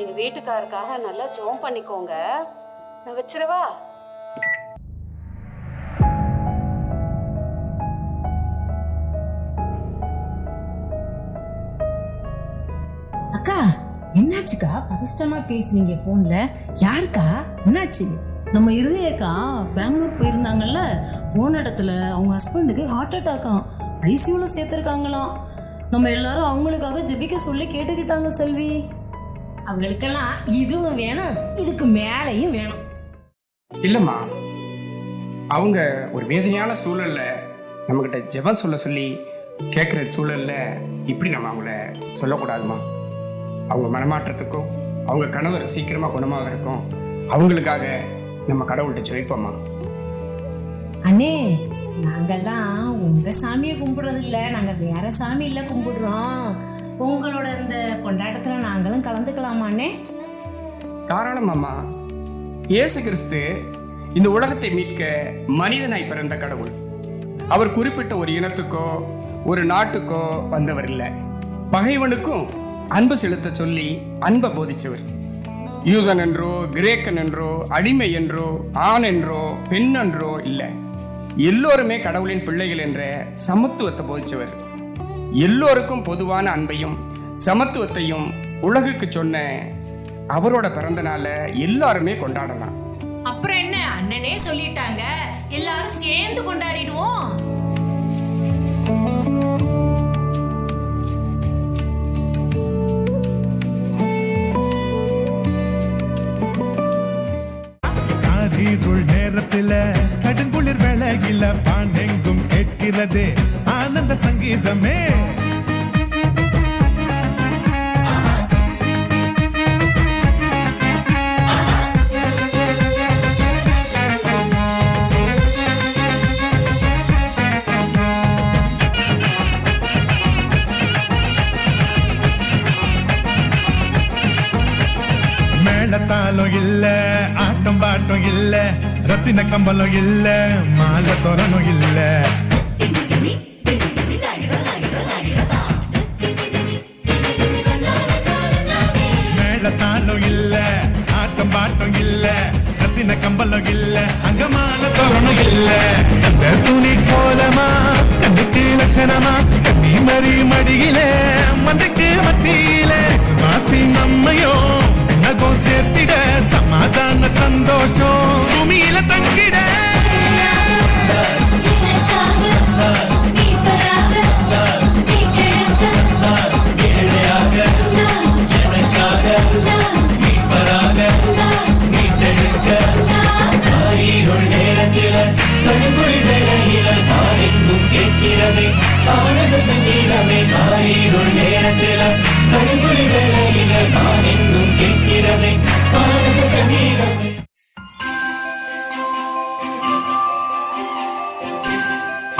எங்க வீட்டுக்காருக்காக நல்லா ஜெபம் பண்ணிக்கோங்க. நான் வச்சிரவா? அக்கா என்னாச்சுக்கா பதஷ்டமா பேசுனீங்க போன்ல? யாருக்கா என்னாச்சு? நம்ம இருதயக்கா பெங்களூர் போயிருந்தாங்கல்ல, போன இடத்துல அவங்க ஹஸ்பண்டுக்கு ஹார்ட் அட்டாக்காம், ஐசியூல சேர்த்திருக்காங்களாம். நம்ம எல்லாரும் அவங்களுக்காக ஜெபிக்க சொல்லி கேட்டுக்கிட்டாங்க செல்வி. அவங்களுக்கெல்லாம் இதுவும் வேணும், இதுக்கு மேலையும் வேணும். இல்லைம்மா, அவங்க ஒரு வேதனையான சூழல்ல நம்மக்கிட்ட ஜெபம் சொல்ல சொல்லி கேட்குற சூழல்ல இப்படி நம்ம அவங்கள சொல்லக்கூடாதுமா. அவங்க மனமாற்றத்துக்கும் அவங்க கணவர் சீக்கிரமாக குணமாகறதுக்கும் அவங்களுக்காக நம்ம கடவுள்கிட்ட ஜெயிப்போம்மா. அண்ணே, நாங்கெல்லாம் உங்க சாமியை கும்பிடுறது இல்லை, நாங்கள் வேற சாமி இல்லை கும்பிடுறோம். உங்களோட இந்த கொண்டாட்டத்தில் நாங்களும் கலந்துக்கலாமாண்ணே? தாராளமாம்மா. இயேசு கிறிஸ்து இந்த உலகத்தை மீட்க மனிதனாய் பிறந்த கடவுள். அவர் குறிப்பிட்ட ஒரு இனத்துக்கோ ஒரு நாட்டுக்கோ வந்தவர் இல்லை. பகைவனுக்கும் அன்பு செலுத்த சொல்லி அன்பை போதிச்சவர். யூதன் என்றோ கிரேக்கன் என்றோ அடிமை என்றோ ஆண் என்றோ பெண் என்றோ இல்லை, எல்லோருமே கடவுளின் பிள்ளைகள் என்ற சமத்துவத்தை போதிச்சவர். எல்லோருக்கும் பொதுவான அன்பையும் சமத்துவத்தையும் உலகுக்கு சொன்ன அவரோட பிறந்த நாளை எல்லாருமே கொண்டாடலாம். அப்புறம் என்ன, அண்ணனே சொல்லிட்டாங்க, எல்லாரும் சேர்ந்து கொண்டாடிடுவோம். நேரத்துல கடுங்குளிர் வேளையில பாண்டெங்கும் கேட்கிறது ஆனந்த சங்கீதமே. மேளத்தாலும் இல்ல, ஆட்டம் பாட்டம் இல்ல, ரத்தின கம்பலம் இல்ல, மாலை தோரணும் இல்ல. மேளத்தாலும் இல்ல, ஆட்டம் பாட்டம் இல்ல, ரத்தின கம்பலம் இல்ல, அங்க மாலை தோரணும் இல்ல. அந்த துணி கோலமா கண்ணுக்கு லட்சணமா கண்ணி மறி மடியில மந்தைக்கு மத்தியில சுவாசி நம்மையோ நகம் சேர்த்திட சமாதான சந்தோஷம் பூமியில தங்கிட.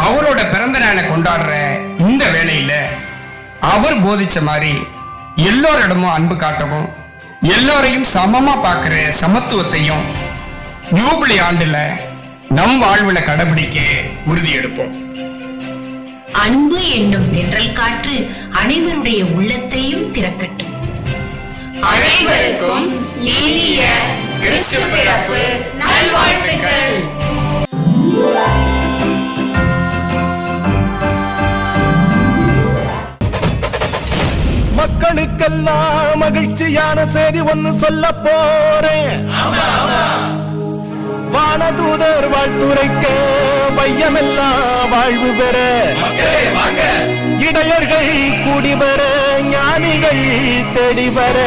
அவரோட பிறந்த நாளை கொண்டாடுற இந்த வேளையில அவர் போதிச்ச மாதிரி எல்லோரிடமும் அன்பு காட்டவும் எல்லோரையும் சமமா பார்க்கிற சமத்துவத்தையும் யூபிலி ஆண்டுல நம் வாழ்வுல கடைபிடிக்க உறுதி எடுப்போம். அன்பு என்னும் தென்றல் காற்று அனைவருடைய உள்ளத்தையும் திறக்கட்டும். அனைவருக்கும் இனிய கிறிஸ்து பிறப்பு நல்வாழ்த்துக்கள். மக்களுக்கெல்லாம் மகிழ்ச்சியான செய்தி ஒன்னு சொல்ல போறேன். வானதூதர் வாழ்த்துரைக்க வையமெல்லாம் வாழ்வு பெற, இடையர்கள் கூடி வர, ஞானிகள் தேடி வர,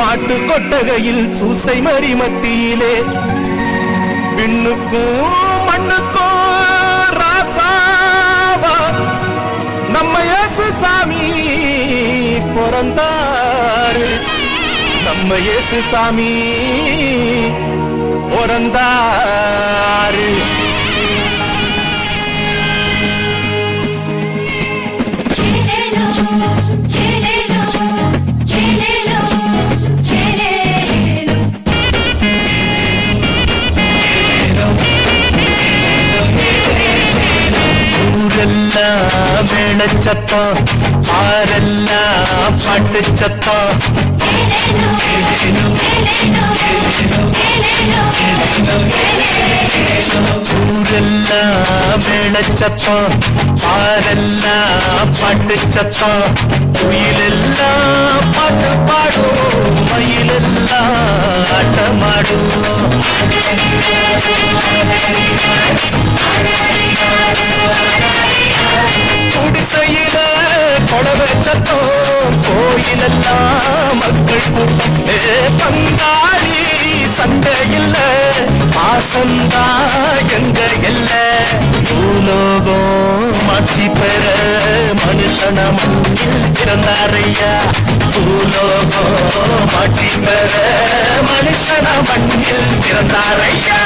மாட்டு கொட்டகையில் சூசை மறி மத்தியிலே விண்ணுக்கும் மண்ணுக்கும் ராசாவா நம்ம இயேசு சாமி பிறந்தாரு. நம்ம இயேசு சாமி பிறந்தாரு. ஊரெல்லாம் மேளச்சத்தம், ஆரெல்லாம் பாட்டு சத்தம், ஊரெல்லாம் மேளச்சத்தம், பாரெல்லாம் பாட்டு சத்தம், குயிலெல்லாம் பாட்டு பாடும், மயிலெல்லாம் ஆட்டமாடும். குடிசையில கொலவை சத்தம், கோயிலெல்லாம் மக்கள் கூட்டம். பங்காளி சண்டை இல்ல, பாசந்தா எங்க இல்ல. பூலோகம் மாற்றி பெற மனுஷன மண்ணில் பிறந்தாரையா. பூலோகம் மாற்றி பெற மனுஷன மண்ணில் பிறந்தாரையா.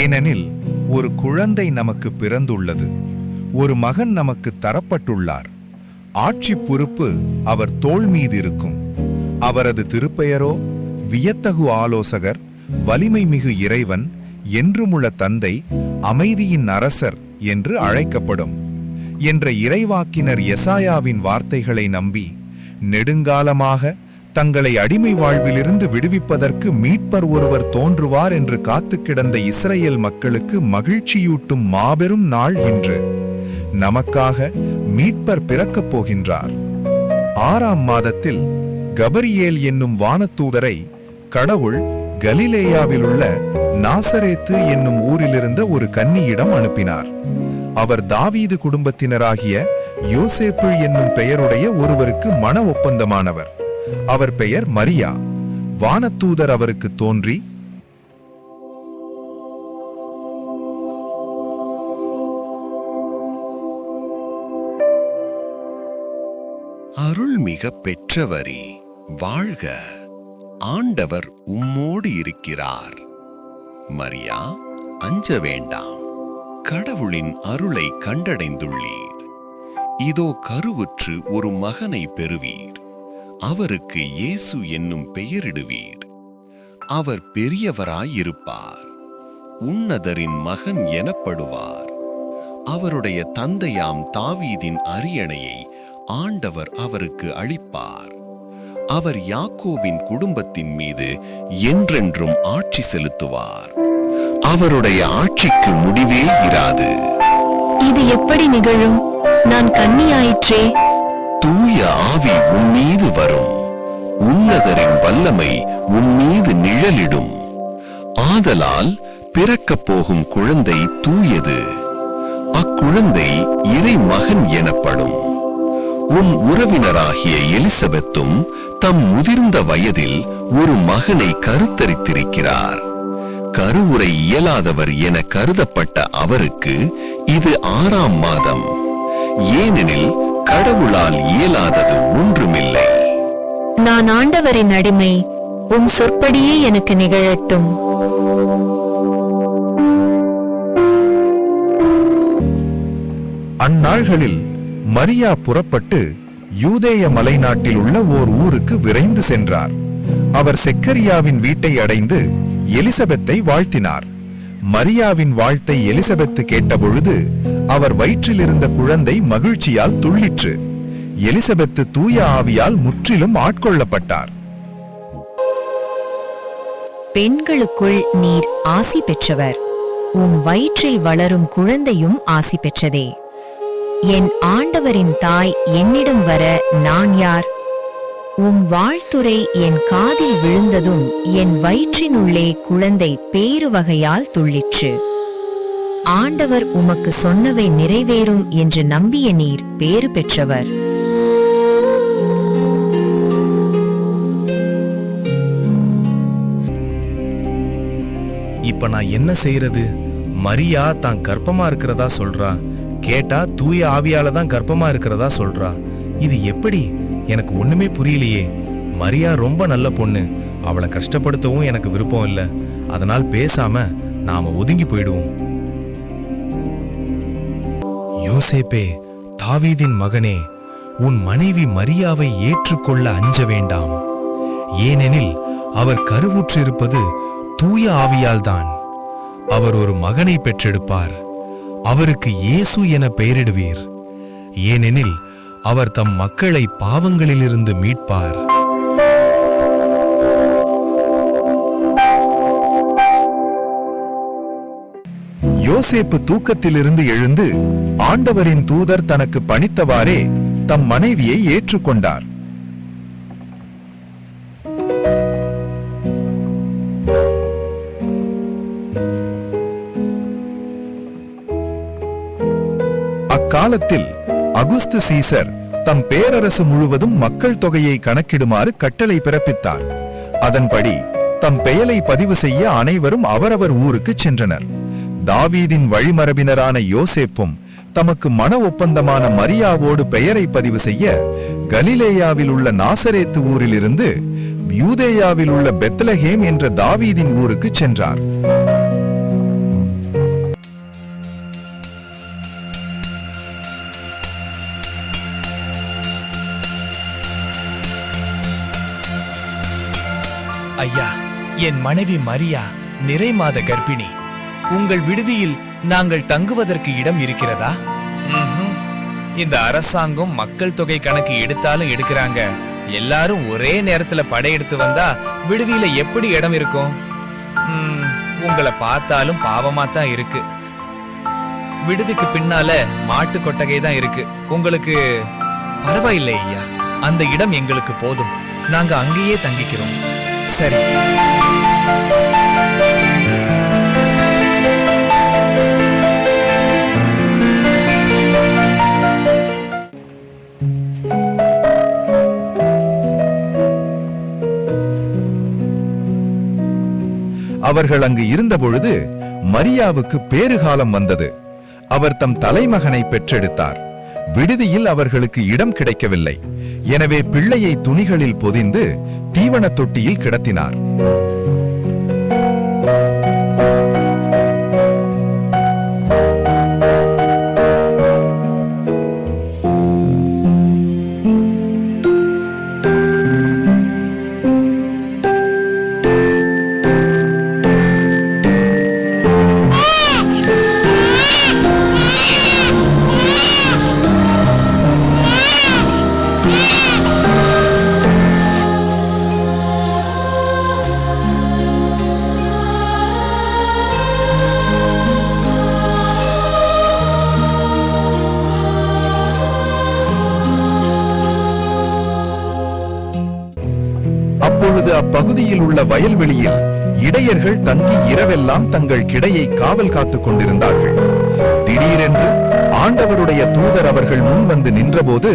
ஏனெனில் ஒரு குழந்தை நமக்கு பிறந்துள்ளது, ஒரு மகன் நமக்கு தரப்பட்டுள்ளார். ஆட்சி பொறுப்பு அவர் தோள் மீது இருக்கும். அவரது திருப்பெயரோ வியத்தகு ஆலோசகர், வலிமை மிகு இறைவன், என்றுமுள்ள தந்தை, அமைதியின் அரசர் என்று அழைக்கப்படும் என்ற இறைவாக்கினர் எசாயாவின் வார்த்தைகளை நம்பி நெடுங்காலமாக தங்களை அடிமை வாழ்விலிருந்து விடுவிப்பதற்கு மீட்பர் ஒருவர் தோன்றுவார் என்று காத்து கிடந்த இஸ்ரேல் மக்களுக்கு மகிழ்ச்சியூட்டும் மாபெரும் நாள் இன்று. நமக்காக மீட்பர் பிறக்கப் போகின்றார். 6ஆம் மாதத்தில் கபரியேல் என்னும் வானதூதரை கடவுள் கலிலேயாவிலுள்ள நாசரேத்து என்னும் ஊரிலிருந்த ஒரு கன்னியிடம் அனுப்பினார். அவர் தாவீது குடும்பத்தினராகிய யோசேப்பு என்னும் பெயருடைய ஒருவருக்கு மன ஒப்பந்தமானவர். அவர் பெயர் மரியா. வானதூதர் அவருக்கு தோன்றி, அருள்மிக பெற்றவரே வாழ்க, ஆண்டவர் உம்மோடு இருக்கிறார். மரியா, அஞ்ச வேண்டாம், கடவுளின் அருளை கண்டடைந்துள்ளீர். இதோ கருவுற்று ஒரு மகனை பெறுவீர். அவருக்கு இயேசு என்னும் பெயரிடுவீர். அவர் பெரியவராயிருப்பார், உன்னதரின் மகன் எனப்படுவார். அவருடைய தந்தையாம் தாவீதின் அரியணையை ஆண்டவர் அவருக்கு அளிப்பார். அவர் யாக்கோபின் குடும்பத்தின் மீது என்றென்றும் ஆட்சி செலுத்துவார். அவருடைய ஆட்சிக்கு முடிவே இராது. இது எப்படி நிகழும்? நான் கன்னியாயிற்றே. தூய ஆவி உன் மீது வரும். உன்னதரின் வல்லமை உன் மீது நிழலிடும். ஆதலால் பிறக்கப் போகும் குழந்தை தூயது. அக்குழந்தை இறை மகன் எனப்படும். உன் உறவினராகிய எலிசபெத்தும் தம் முதிர்ந்த வயதில் ஒரு மகனை கருத்தரித்திருக்கிறார். கருவுரை இயலாதவர் என கருதப்பட்ட அவருக்கு இது 6ஆம் மாதம். ஏனெனில் கடவுளால் இயலாதது ஒன்றுமில்லை. நான் ஆண்டவரின் அடிமை, உம் சொற்படியே எனக்கு நிகழட்டும். அந்நாள்களில் மரியா புறப்பட்டு யூதேய மலைநாட்டில் உள்ள ஓர் ஊருக்கு விரைந்து சென்றார். அவர் செக்கரியாவின் வீட்டை அடைந்து எலிசபெத்தை வாழ்த்தினார். மரியாவின் வாழ்த்தை எலிசபெத்து கேட்டபொழுது அவர் வயிற்றில் இருந்த குழந்தை மகிழ்ச்சியால் துள்ளிற்று. எலிசபெத்து தூய ஆவியால் முற்றிலும் ஆட்கொள்ளப்பட்டார். பெண்களுக்குள் நீர் ஆசி பெற்றவர், உம் வயிற்றில் வளரும் குழந்தையும் ஆசி பெற்றதே. என் ஆண்டவரின் தாய் என்னிடம் வர நான் யார்? உம் வாழ்த்துரை என் காதில் விழுந்ததும் என் வயிற்றினுள்ளே குழந்தை பேறு வகையால் துள்ளிற்று. ஆண்டவர் உமக்கு சொன்னவை நிறைவேறும் என்று நம்பிய நீர் பேறு பெற்றவர். இப்ப நான் என்ன செய்யறது? மரியா தான் கர்ப்பமா இருக்கிறதா சொல்றா, கேட்டா தூய ஆவியால தான் கர்ப்பமா இருக்கிறதா சொல்றா. இது எப்படி? எனக்கு ஒண்ணுமே புரியலையே. மரியா ரொம்ப நல்ல பொண்ணு, அவளை கஷ்டப்படுத்தவும் எனக்கு விருப்பம் இல்லை. அதனால் பேசாம நாம ஒதுங்கி போயிடுவோம். யோசேப்பே, தாவீதின் மகனே, உன் மனைவி மரியாவை ஏற்றுக்கொள்ள அஞ்ச வேண்டாம். ஏனெனில் அவர் கருவுற்றிருப்பது தூய ஆவியால்தான். அவர் ஒரு மகனை பெற்றெடுப்பார். அவருக்கு இயேசு என பெயரிடுவீர். ஏனெனில் அவர் தம் மக்களை பாவங்களிலிருந்து மீட்பார். யோசேப்பு தூக்கத்திலிருந்து எழுந்து ஆண்டவரின் தூதர் தனக்கு பணித்தவாறே தம் மனைவியை ஏற்றுக்கொண்டார். அக்காலத்தில் அகுஸ்து சீசர் தம் பேரரசு முழுவதும் மக்கள் தொகையை கணக்கிடுமாறு கட்டளை பிறப்பித்தார். அதன்படி தம் பெயரை பதிவு செய்ய அனைவரும் அவரவர் ஊருக்கு சென்றனர். தாவீதின் வழிமரபினரான யோசேப்பும் தமக்கு மன ஒப்பந்தமான மரியாவோடு பெயரை பதிவு செய்ய கலிலேயாவில் உள்ள நாசரேத்து ஊரிலிருந்து யூதேயாவில் உள்ள பெத்லஹேம் என்ற தாவீதின் ஊருக்கு சென்றார். ஐயா, என் மனைவி மரியா நிறை மாத கர்ப்பிணி. உங்கள் விடுதியில் நாங்கள் தங்குவதற்கு இடம் இருக்கிறதா? இந்த அரசாங்கம் மக்கள் தொகை கணக்கு எடுத்தாலும் எடுக்கிறாங்க. எல்லாரும் ஒரே நேரத்துல படையெடுத்து வந்தா விடுதியில எப்படி இடம் இருக்கும்? உங்களை பார்த்தாலும் பாவமா தான் இருக்கு. விடுதிக்கு பின்னால மாட்டு கொட்டகை தான் இருக்கு. உங்களுக்கு பரவாயில்லை ஐயா, அந்த இடம் எங்களுக்கு போதும். நாங்க அங்கேயே தங்கிக்கிறோம். சரி. அவர்கள் அங்கு இருந்தபொழுது மரியாவுக்கு பேறுகாலம் வந்தது. அவர் தம் தலைமகனை பெற்றெடுத்தார். விடுதியில் அவர்களுக்கு இடம் கிடைக்கவில்லை. எனவே பிள்ளையை துணிகளில் பொதிந்து தீவன தொட்டியில் கிடத்தினார். அப்பொழுது அப்பகுதியில் உள்ள வயல்வெளியில் இடையர்கள் தங்கி இரவெல்லாம் தங்கள் கிடையை காவல் காத்துக் கொண்டிருந்தார்கள். திடீரென்று ஆண்டவருடைய தூதர் அவர்கள் முன் வந்து நின்றபோது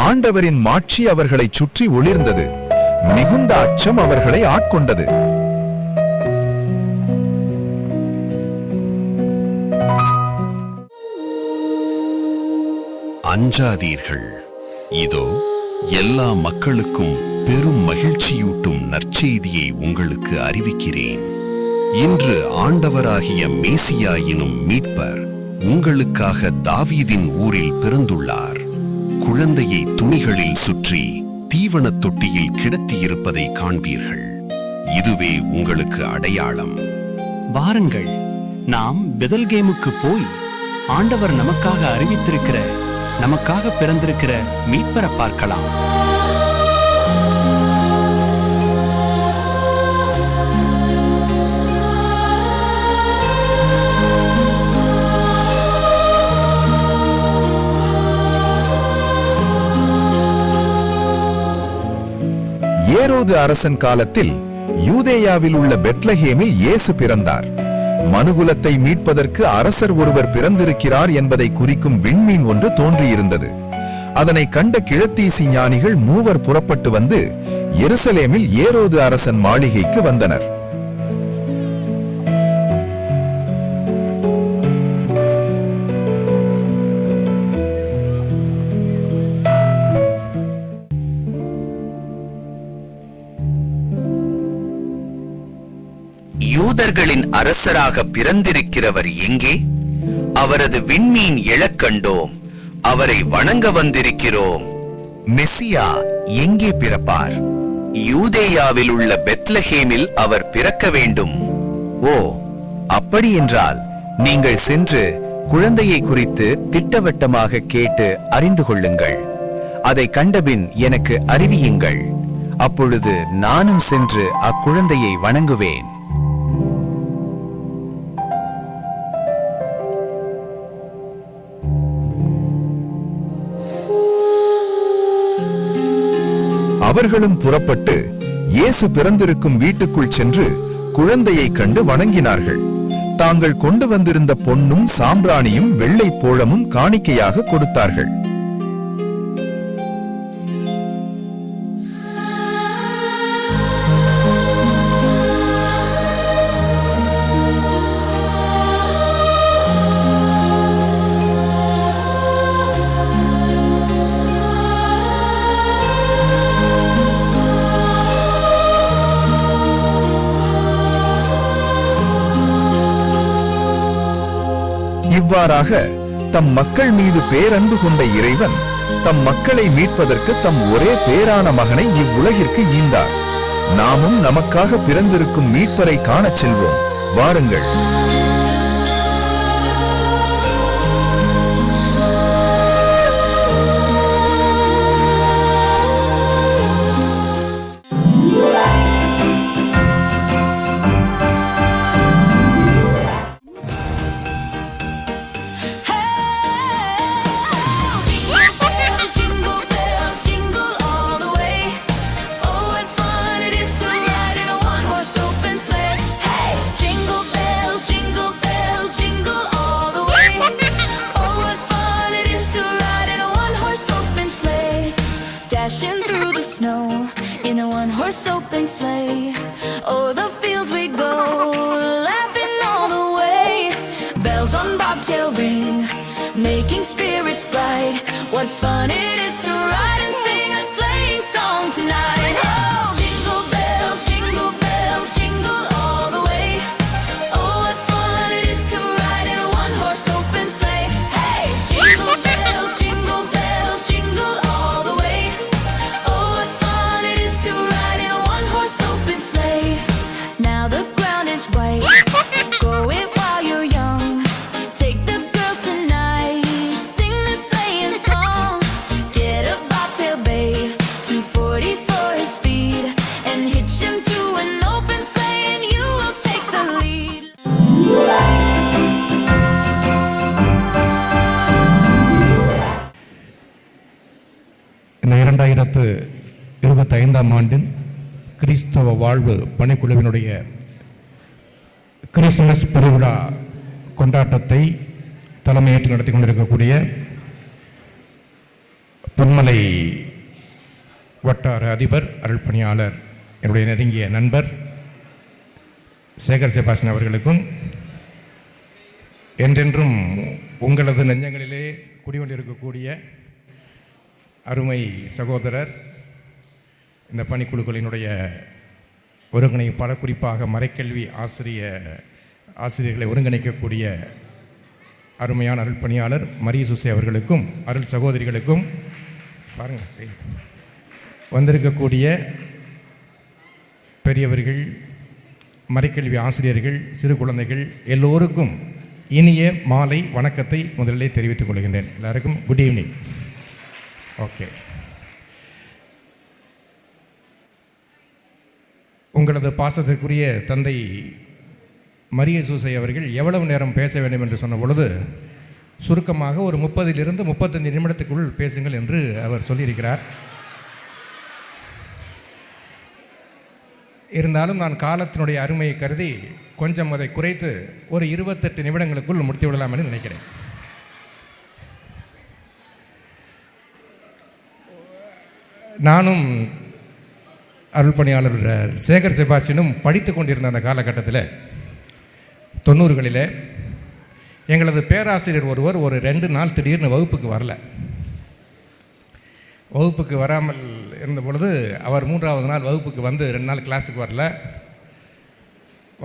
ஆண்டவரின் மாட்சி அவர்களை சுற்றி ஒளிர்ந்தது. மிகுந்த அச்சம் அவர்களை ஆட்கொண்டது. அஞ்சாதீர்கள், இதோ எல்லா மக்களுக்கும் பெரும் மகிழ்ச்சியூட்டும் நற்செய்தியை உங்களுக்கு அறிவிக்கிறேன். இன்று ஆண்டவராகிய மேசியா எனும் மீட்பர் உங்களுக்காக தாவீதின் ஊரில் பிறந்துள்ளார். குழந்தையை துணிகளில் சுற்றி தீவனத் தொட்டியில் கிடத்தியிருப்பதை காண்பீர்கள். இதுவே உங்களுக்கு அடையாளம். வாருங்கள், நாம் பெதல்கேமுக்கு போய் ஆண்டவர் நமக்காக பிறந்திருக்கிற மீட்பரை பார்க்கலாம். ஏரோது அரசன் காலத்தில் யூதேயாவில் உள்ள பெத்லஹேமில் இயேசு பிறந்தார். மனுகுலத்தை மீட்பதற்கு அரசர் ஒருவர் பிறந்திருக்கிறார் என்பதை குறிக்கும் விண்மீன் ஒன்று தோன்றியிருந்தது. அதனை கண்ட கிழத்தீசி ஞானிகள் மூவர் புறப்பட்டு வந்து எருசலேமில் ஏரோது அரசன் மாளிகைக்கு வந்தனர். யூதர்களின் அரசராக பிறந்திருக்கிறவர் எங்கே? அவரது விண்மீன் எழக் கண்டோம், அவரை வணங்க வந்திருக்கிறோம். மெசியா எங்கே பிறப்பார்? யூதேயாவில் உள்ள பெத்லஹேமில் அவர் பிறக்க வேண்டும். ஓ, அப்படி என்றால் நீங்கள் சென்று குழந்தையை குறித்து திட்டவட்டமாக கேட்டு அறிந்து கொள்ளுங்கள். அதை கண்டபின் எனக்கு அறிவியுங்கள். அப்பொழுது நானும் சென்று அக்குழந்தையை வணங்குவேன். அவர்களும் புறப்பட்டு இயேசு பிறந்திருக்கும் வீட்டுக்குள் சென்று குழந்தையை கண்டு வணங்கினார்கள். தாங்கள் கொண்டு வந்திருந்த பொன்னும் சாம்பிராணியும் வெள்ளை போளமும் காணிக்கையாக கொடுத்தார்கள். இவ்வாறாக தம் மக்கள் மீது பேரன்பு கொண்ட இறைவன் தம் மக்களை மீட்பதற்கு தம் ஒரே பேரான மகனை இவ்வுலகிற்கு ஈந்தார். நாமும் நமக்காக பிறந்திருக்கும் மீட்பரை காணச் செல்வோம். வாருங்கள். Dashing through the snow in a one-horse open sleigh. O'er the fields we go, laughing all the way. Bells on bobtail ring, making spirits bright. What fun it is to ride and sing a sleighing song tonight. Oh, jingle bells, jingle all the way. Oh, what fun it is to ride in a one-horse open sleigh. Hey, jingle bells, jingle all the way. Oh, what fun it is to ride in a one-horse open sleigh. Now the ground is white, go it while you're young. Take the girls tonight, sing the sleighing song. Get a bobtail babe, 240 for his speed, and hitch him to an open sleigh, and you will take the lead. இந்த 2025ஆம் ஆண்டின் கிறிஸ்தவ வாழ்வு பணிக்குழுவினுடைய கிறிஸ்துமஸ் பெருவிழா கொண்டாட்டத்தை தலைமையேற்று நடத்தி கொண்டிருக்கக்கூடிய பொன்மலை வட்டார அதிபர் அருள்பணியாளர் என்னுடைய நெருங்கிய நண்பர் சேகர் செபாஸ்டியன் அவர்களுக்கும் என்றென்றும் உங்களது நெஞ்சங்களிலே குடிகொண்டிருக்கக்கூடிய அருமை சகோதரர், இந்த பணிக்குழுக்களினுடைய ஒருங்கிணைப்பாளர், குறிப்பாக மறைக்கல்வி ஆசிரியர்களை ஒருங்கிணைக்கக்கூடிய அருமையான அருள் பணியாளர் மரிய சுசே அவர்களுக்கும் அருள் சகோதரிகளுக்கும், பாருங்கள் வந்திருக்கக்கூடிய பெரியவர்கள், மறைக்கல்வி ஆசிரியர்கள், சிறு குழந்தைகள் எல்லோருக்கும் இனிய மாலை வணக்கத்தை முதலிலே தெரிவித்துக் கொள்கின்றேன். எல்லாருக்கும் குட் ஈவினிங். ஓகே, உங்களது பாசத்திற்குரிய தந்தை மரிய சூசை அவர்கள் எவ்வளவு நேரம் பேச வேண்டும் என்று சொன்ன பொழுது சுருக்கமாக ஒரு 30லிருந்து 35 நிமிடத்துக்குள் பேசுங்கள் என்று அவர் சொல்லியிருக்கிறார். இருந்தாலும் நான் காலத்தினுடைய அருமையை கருதி கொஞ்சம் அதை குறைத்து ஒரு 28 நிமிடங்களுக்குள் முடித்து விடலாம் என்று நினைக்கிறேன். நானும் அருள் பணியாளர் சேகர் செபாஸ்டியனும் படித்து கொண்டிருந்த அந்த காலகட்டத்தில் 90களில் எங்களது பேராசிரியர் ஒருவர் ஒரு 2 நாள் திடீர்னு வகுப்புக்கு வரல. வகுப்புக்கு வராமல் இருந்த பொழுது அவர் 3வது நாள் வகுப்புக்கு வந்து 2 நாள் கிளாஸுக்கு வரல.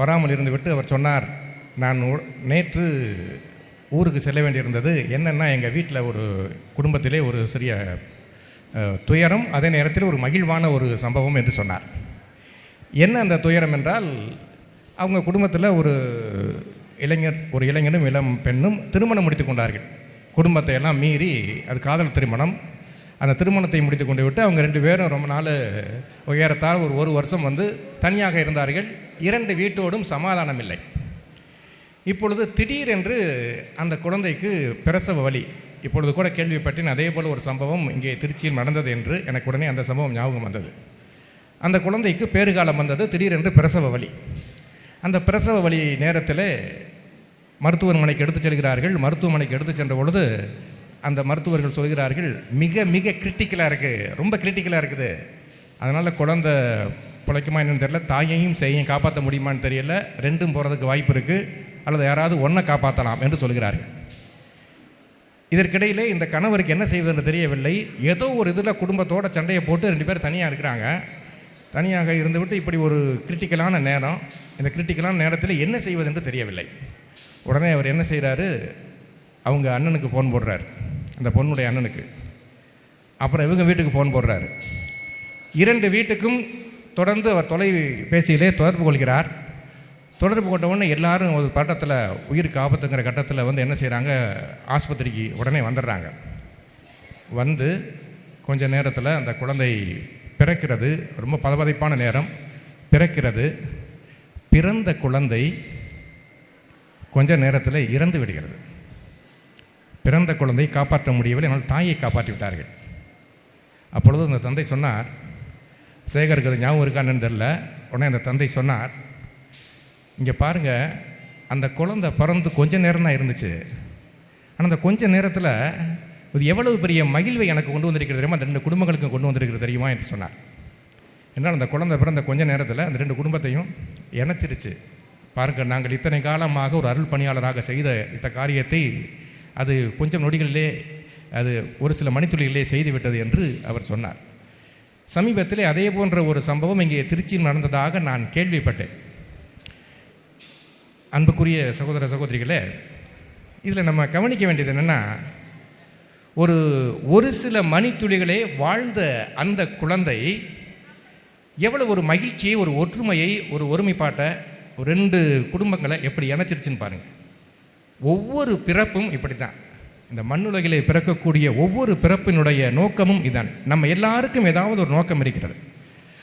வராமல் இருந்து விட்டு அவர் சொன்னார், நான் நேற்று ஊருக்கு செல்ல வேண்டியிருந்தது. என்னென்னா எங்கள் வீட்டில் ஒரு குடும்பத்திலே ஒரு சிறிய துயரம், அதே நேரத்தில் ஒரு மகிழ்வான ஒரு சம்பவம் என்று சொன்னார். என்ன அந்த துயரம் என்றால், அவங்க குடும்பத்தில் ஒரு இளைஞனும் இளம் பெண்ணும் திருமணம் முடித்து கொண்டார்கள். குடும்பத்தை எல்லாம் மீறி அது காதல் திருமணம். அந்த திருமணத்தை முடித்து கொண்டு விட்டு அவங்க 2 பேரும் ரொம்ப நாள் உயரத்தால் ஒரு வருஷம் வந்து தனியாக இருந்தார்கள். 2 வீட்டோடும் சமாதானம் இல்லை. இப்பொழுது திடீரென்று அந்த குழந்தைக்கு பிரசவ வலி. இப்பொழுது கூட கேள்விப்பட்டேன், அதே போல் ஒரு சம்பவம் இங்கே திருச்சியில் நடந்தது என்று எனக்கு உடனே அந்த சம்பவம் ஞாபகம் வந்தது. அந்த குழந்தைக்கு பேறுகாலம் வந்தது, திடீரென்று பிரசவ வலி. அந்த பிரசவ வலி நேரத்தில் மருத்துவமனைக்கு எடுத்து செல்கிறார்கள். மருத்துவமனைக்கு எடுத்து சென்ற பொழுது அந்த மருத்துவர்கள் சொல்கிறார்கள், மிக மிக கிரிட்டிக்கலாக இருக்குது, ரொம்ப கிரிட்டிக்கலாக இருக்குது. அதனால் குழந்தை பிழைக்குமா என்னன்னு தெரியல, தாயையும் சேயையும் காப்பாற்ற முடியுமான்னு தெரியல, 2ம் போகிறதுக்கு வாய்ப்பு இருக்குது, அல்லது யாராவது ஒன்றை காப்பாற்றலாம் என்று சொல்கிறார்கள். இதற்கிடையிலே இந்த கணவருக்கு என்ன செய்வதுன்னு தெரியவில்லை. ஏதோ ஒரு இதில் குடும்பத்தோட சண்டையை போட்டு 2 பேர் தனியாக இருக்கிறாங்க. தனியாக இருந்துவிட்டு இப்படி ஒரு கிரிட்டிக்கலான நேரம், இந்த கிரிட்டிக்கலான நேரத்தில் என்ன செய்வது என்று தெரியவில்லை. உடனே அவர் என்ன செய்கிறாரு, அவங்க அண்ணனுக்கு ஃபோன் போடுறார், அந்த பொண்ணுடைய அண்ணனுக்கு. அப்புறம் இவங்க வீட்டுக்கு ஃபோன் போடுறாரு. 2 வீட்டுக்கும் தொடர்ந்து அவர் தொலைபேசியிலே தொடர்பு கொள்கிறார். தொடர்பு கொண்ட உடனே எல்லாரும் ஒரு பட்டத்தில் உயிருக்கு ஆபத்துங்கிற கட்டத்தில் வந்து என்ன செய்கிறாங்க, ஆஸ்பத்திரிக்கு உடனே வந்துடுறாங்க. வந்து கொஞ்ச நேரத்தில் அந்த குழந்தை பிறக்கிறது. ரொம்ப பதபதைப்பான நேரம். பிறக்கிறது. பிறந்த குழந்தை கொஞ்ச நேரத்தில் இறந்து விடுகிறது. பிறந்த குழந்தை காப்பாற்ற முடியவில்லை, ஆனால் தாயை காப்பாற்றி விட்டார்கள். அப்பொழுது அந்த தந்தை சொன்னார், சேகருக்கு அது ஞாபகம் இருக்கான்னு தெரில. உடனே அந்த தந்தை சொன்னார், இங்கே பாருங்கள், அந்த குழந்தை பிறந்து கொஞ்ச நேரம் தான் இருந்துச்சு, ஆனால் அந்த கொஞ்ச நேரத்தில் இது எவ்வளவு பெரிய மகிழ்வை எனக்கு கொண்டு வந்திருக்கிறது தெரியுமா, அந்த 2 குடும்பங்களுக்கும் கொண்டு வந்திருக்கிறது தெரியுமா என்று சொன்னார். என்றால் அந்த குழந்தை பிறந்த கொஞ்ச நேரத்தில் அந்த 2 குடும்பத்தையும் இணைச்சிருச்சு. பாருங்கள், நாங்கள் இத்தனை காலமாக ஒரு அருள் பணியாளராக செய்த இந்த காரியத்தை அது கொஞ்சம் நொடிகளிலே, அது ஒரு சில மணித்துளிகளிலே செய்துவிட்டது என்று அவர் சொன்னார். சமீபத்திலே அதே போன்ற ஒரு சம்பவம் இங்கே திருச்சியில் நடந்ததாக நான் கேள்விப்பட்டேன். அன்புக்குரிய சகோதர சகோதரிகளே, இதில் நம்ம கவனிக்க வேண்டியது என்னென்னா, ஒரு சில மணித்துளிகளே வாழ்ந்த அந்த குழந்தை எவ்வளோ ஒரு மகிழ்ச்சியை, ஒரு ஒற்றுமையை, ஒரு ஒருமைப்பாட்டை, ஒரு 2 குடும்பங்களை எப்படி இணைச்சிருச்சுன்னு பாருங்கள். ஒவ்வொரு பிறப்பும் இப்படி தான். இந்த மண்ணுலகிலே பிறக்கக்கூடிய ஒவ்வொரு பிறப்பினுடைய நோக்கமும் இதான். நம்ம எல்லாருக்கும் ஏதாவது ஒரு நோக்கம் இருக்கிறது.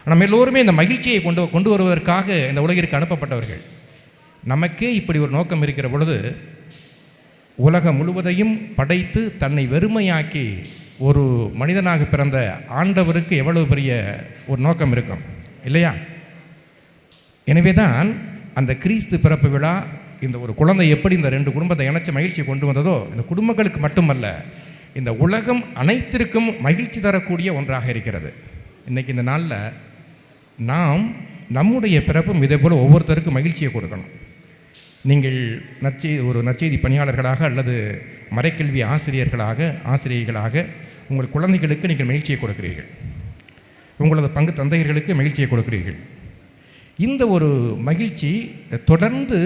நம்ம எல்லோருமே இந்த மகிழ்ச்சியை கொண்டு வருவதற்காக இந்த உலகிற்கு அனுப்பப்பட்டவர்கள். நமக்கே இப்படி ஒரு நோக்கம் இருக்கிற பொழுது, உலகம் முழுவதையும் படைத்து தன்னை வெறுமையாக்கி ஒரு மனிதனாக பிறந்த ஆண்டவருக்கு எவ்வளவு பெரிய ஒரு நோக்கம் இருக்கும் இல்லையா? எனவே தான் அந்த கிறிஸ்து பிறப்பு விழா, இந்த ஒரு குழந்தை எப்படி இந்த 2 குடும்பத்தை இணைச்சி மகிழ்ச்சியை கொண்டு வந்ததோ, இந்த குடும்பங்களுக்கு மட்டுமல்ல, இந்த உலகம் அனைத்திற்கும் மகிழ்ச்சி தரக்கூடிய ஒன்றாக இருக்கிறது. இன்றைக்கி இந்த நாளில் நாம் நம்முடைய பிறப்பும் இதே போல் ஒவ்வொருத்தருக்கும் மகிழ்ச்சியை கொடுக்கணும். நீங்கள் ஒரு நற்செய்தி பணியாளர்களாக அல்லது மறைக்கல்வி ஆசிரியர்களாக உங்கள் குழந்தைகளுக்கு நீங்கள் மகிழ்ச்சியை கொடுக்கிறீர்கள். உங்களது பங்கு தந்தையர்களுக்கு மகிழ்ச்சியை கொடுக்கிறீர்கள். இந்த ஒரு மகிழ்ச்சி தொடர்ந்து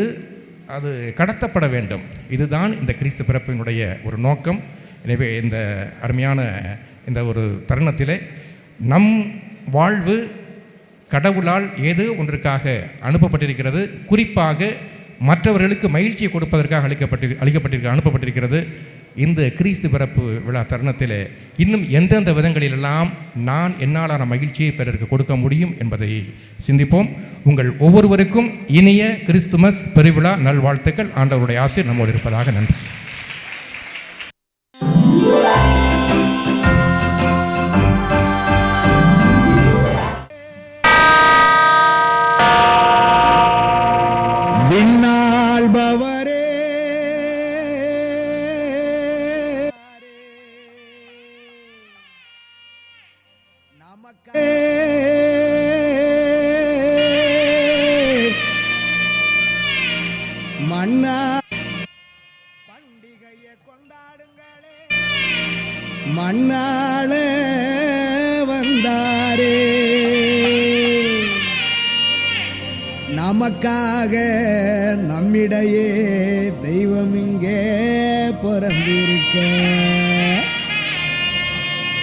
அது கடத்தப்பட வேண்டும். இதுதான் இந்த கிறிஸ்து பிறப்பினுடைய ஒரு நோக்கம். எனவே இந்த அருமையான இந்த ஒரு தருணத்திலே நம் வாழ்வு கடவுளால் ஏதோ ஒன்றுக்காக அனுப்பப்பட்டிருக்கிறது. குறிப்பாக மற்றவர்களுக்கு மகிழ்ச்சியை கொடுப்பதற்காக அனுப்பப்பட்டிருக்கிறது. இந்த கிறிஸ்து பிறப்பு விழா தருணத்தில் இன்னும் எந்தெந்த விதங்களிலெல்லாம் நான் என்னாலான மகிழ்ச்சியை பிறருக்கு கொடுக்க முடியும் என்பதை சிந்திப்போம். உங்கள் ஒவ்வொருவருக்கும் இனிய கிறிஸ்துமஸ் பெருவிழா நல்வாழ்த்துக்கள். ஆண்டவருடைய ஆசீர் நம்மோடு இருப்பதாக. நன்றி. மண்ணாள வந்தாரே, நமக்காக நம்மிடையே தெய்வம் இங்கே பிறந்திருக்க,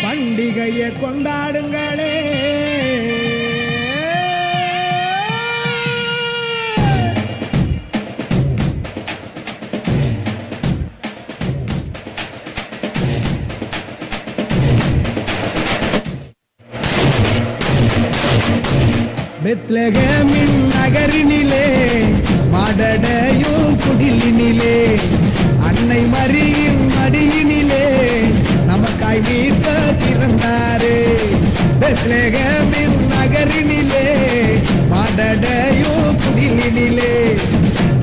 பண்டிகையை கொண்டாடுங்களே. பெத்லகேமின் நகரினிலே மாடடையும் குடிலினிலே அன்னை மரியின் மடியினிலே நமக்காய் மீட்க பிறந்தாரே. பெத்லகேமின் நகரினிலே மாடடையும் குடிலினிலே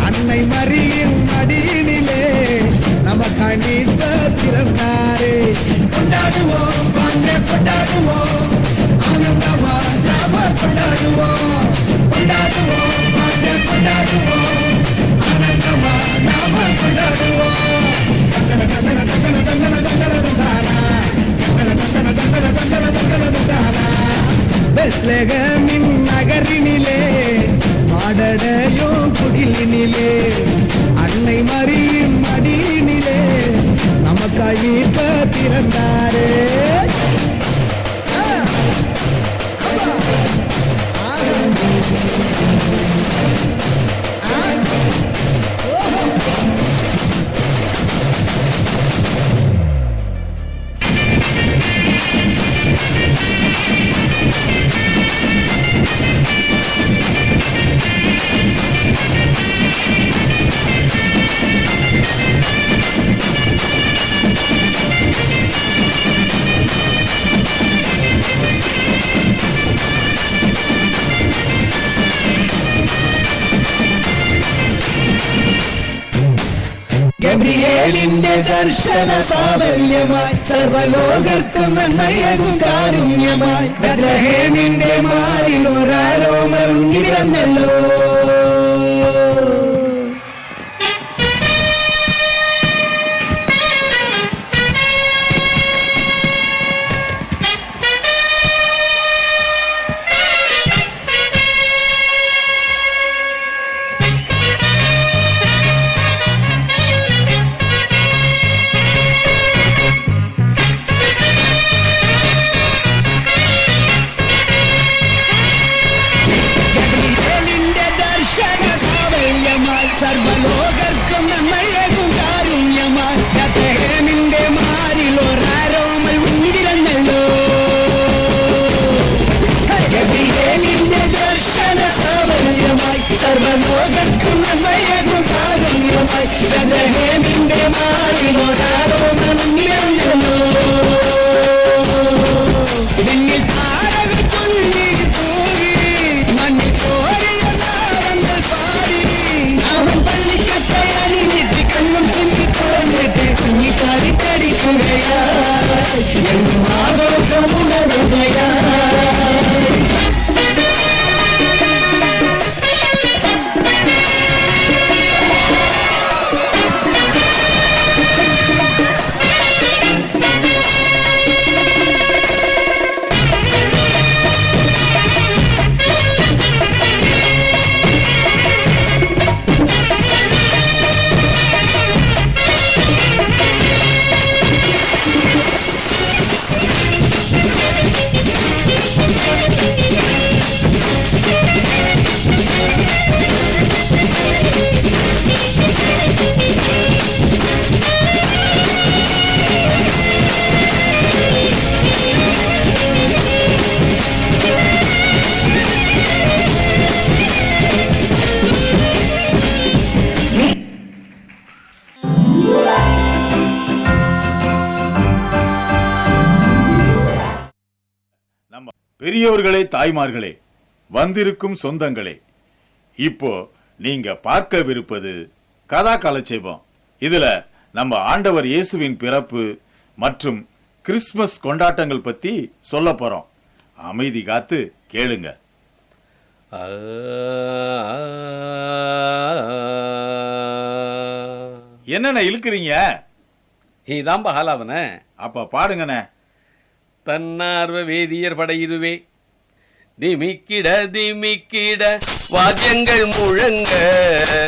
அன்னை மரியின் மடியினிலே நமக்காய் மீட்க பிறந்தாரே. கொண்டாடுவோம், வாங்க கொண்டாடுவோம், ஆனந்தமா நாம கொண்டாடுவோம், கொண்டாடுவோம், வாங்க கொண்டாடுவோம், ஆனந்தமா நாம கொண்டாடுவோம். தந்தன தந்தன தந்தன தந்தன தந்தன தந்தானா, தந்தன தந்தன தந்தன தந்தன தந்தன தந்தானா. பெத்லகேமின் நகரினிலே மாடடையும் குடிலினிலே அன்னை மரியின் மடியினிலே நமக்காய் மீட்க பிறந்தாரே. ഗബ്രിയേലിന്റെ ദർശന സാഫല്യമായി സർവലോകർക്കും നന്മയേകും കാരുണ്യമായി ബെത്ലഹേമിന്റെ മാറിൽ ഒരാരോമൽ പിറന്നല്ലോ. സർവലോകർക്കും നന്മയേകും കാരുണ്യമായി ബെത്ലഹേമിന്റെ മാറിൽ ഒരാരോമൽ ഉണ്ണിപിറന്നല്ലോ. ഗബ്രിയേലിന്റെ ദർശന സാഫല്യമായി സർവലോകർക്കും നന്മയേകും കാരുണ്യമായി ബെത്ലഹേമിന്റെ മാറിൽ ഒരാരോമൽ ഉണ്ണിപിറന്നല്ലോ. നിന്നിൽ താരകൾ തുള്ളി തൂകി മണ്ണിൽ കോരിയ നാദങ്ങൾ പാടി അവൻ പള്ളിക്കട്ട അണിഞ്ഞിട്ട് കണ്ണും ചിന്തി തുറന്നിട്ട് കുഞ്ഞി പാടിക്കടിക്കുകയായി എന്നും ആഘോഷമുണരുകയായി. பெரியோர்களே, தாய்மார்களே, வந்திருக்கும் சொந்தங்களே, இப்போ நீங்க பார்க்கவிருப்பது கதா கலட்சேபம். இதுல நம்ம ஆண்டவர் இயேசுவின் பிறப்பு மற்றும் கிறிஸ்துமஸ் கொண்டாட்டங்கள் பத்தி சொல்ல போறோம். அமைதி காத்து கேளுங்க. என்னண்ணே இழுக்கிறீங்க? இதான் பகலாவன. அப்ப பாடுங்கண்ணே. தன்னார்வ வேதியர் படை இதுவே, திமிக்கிட திமிக்கிட வாத்தியங்கள் முழங்க,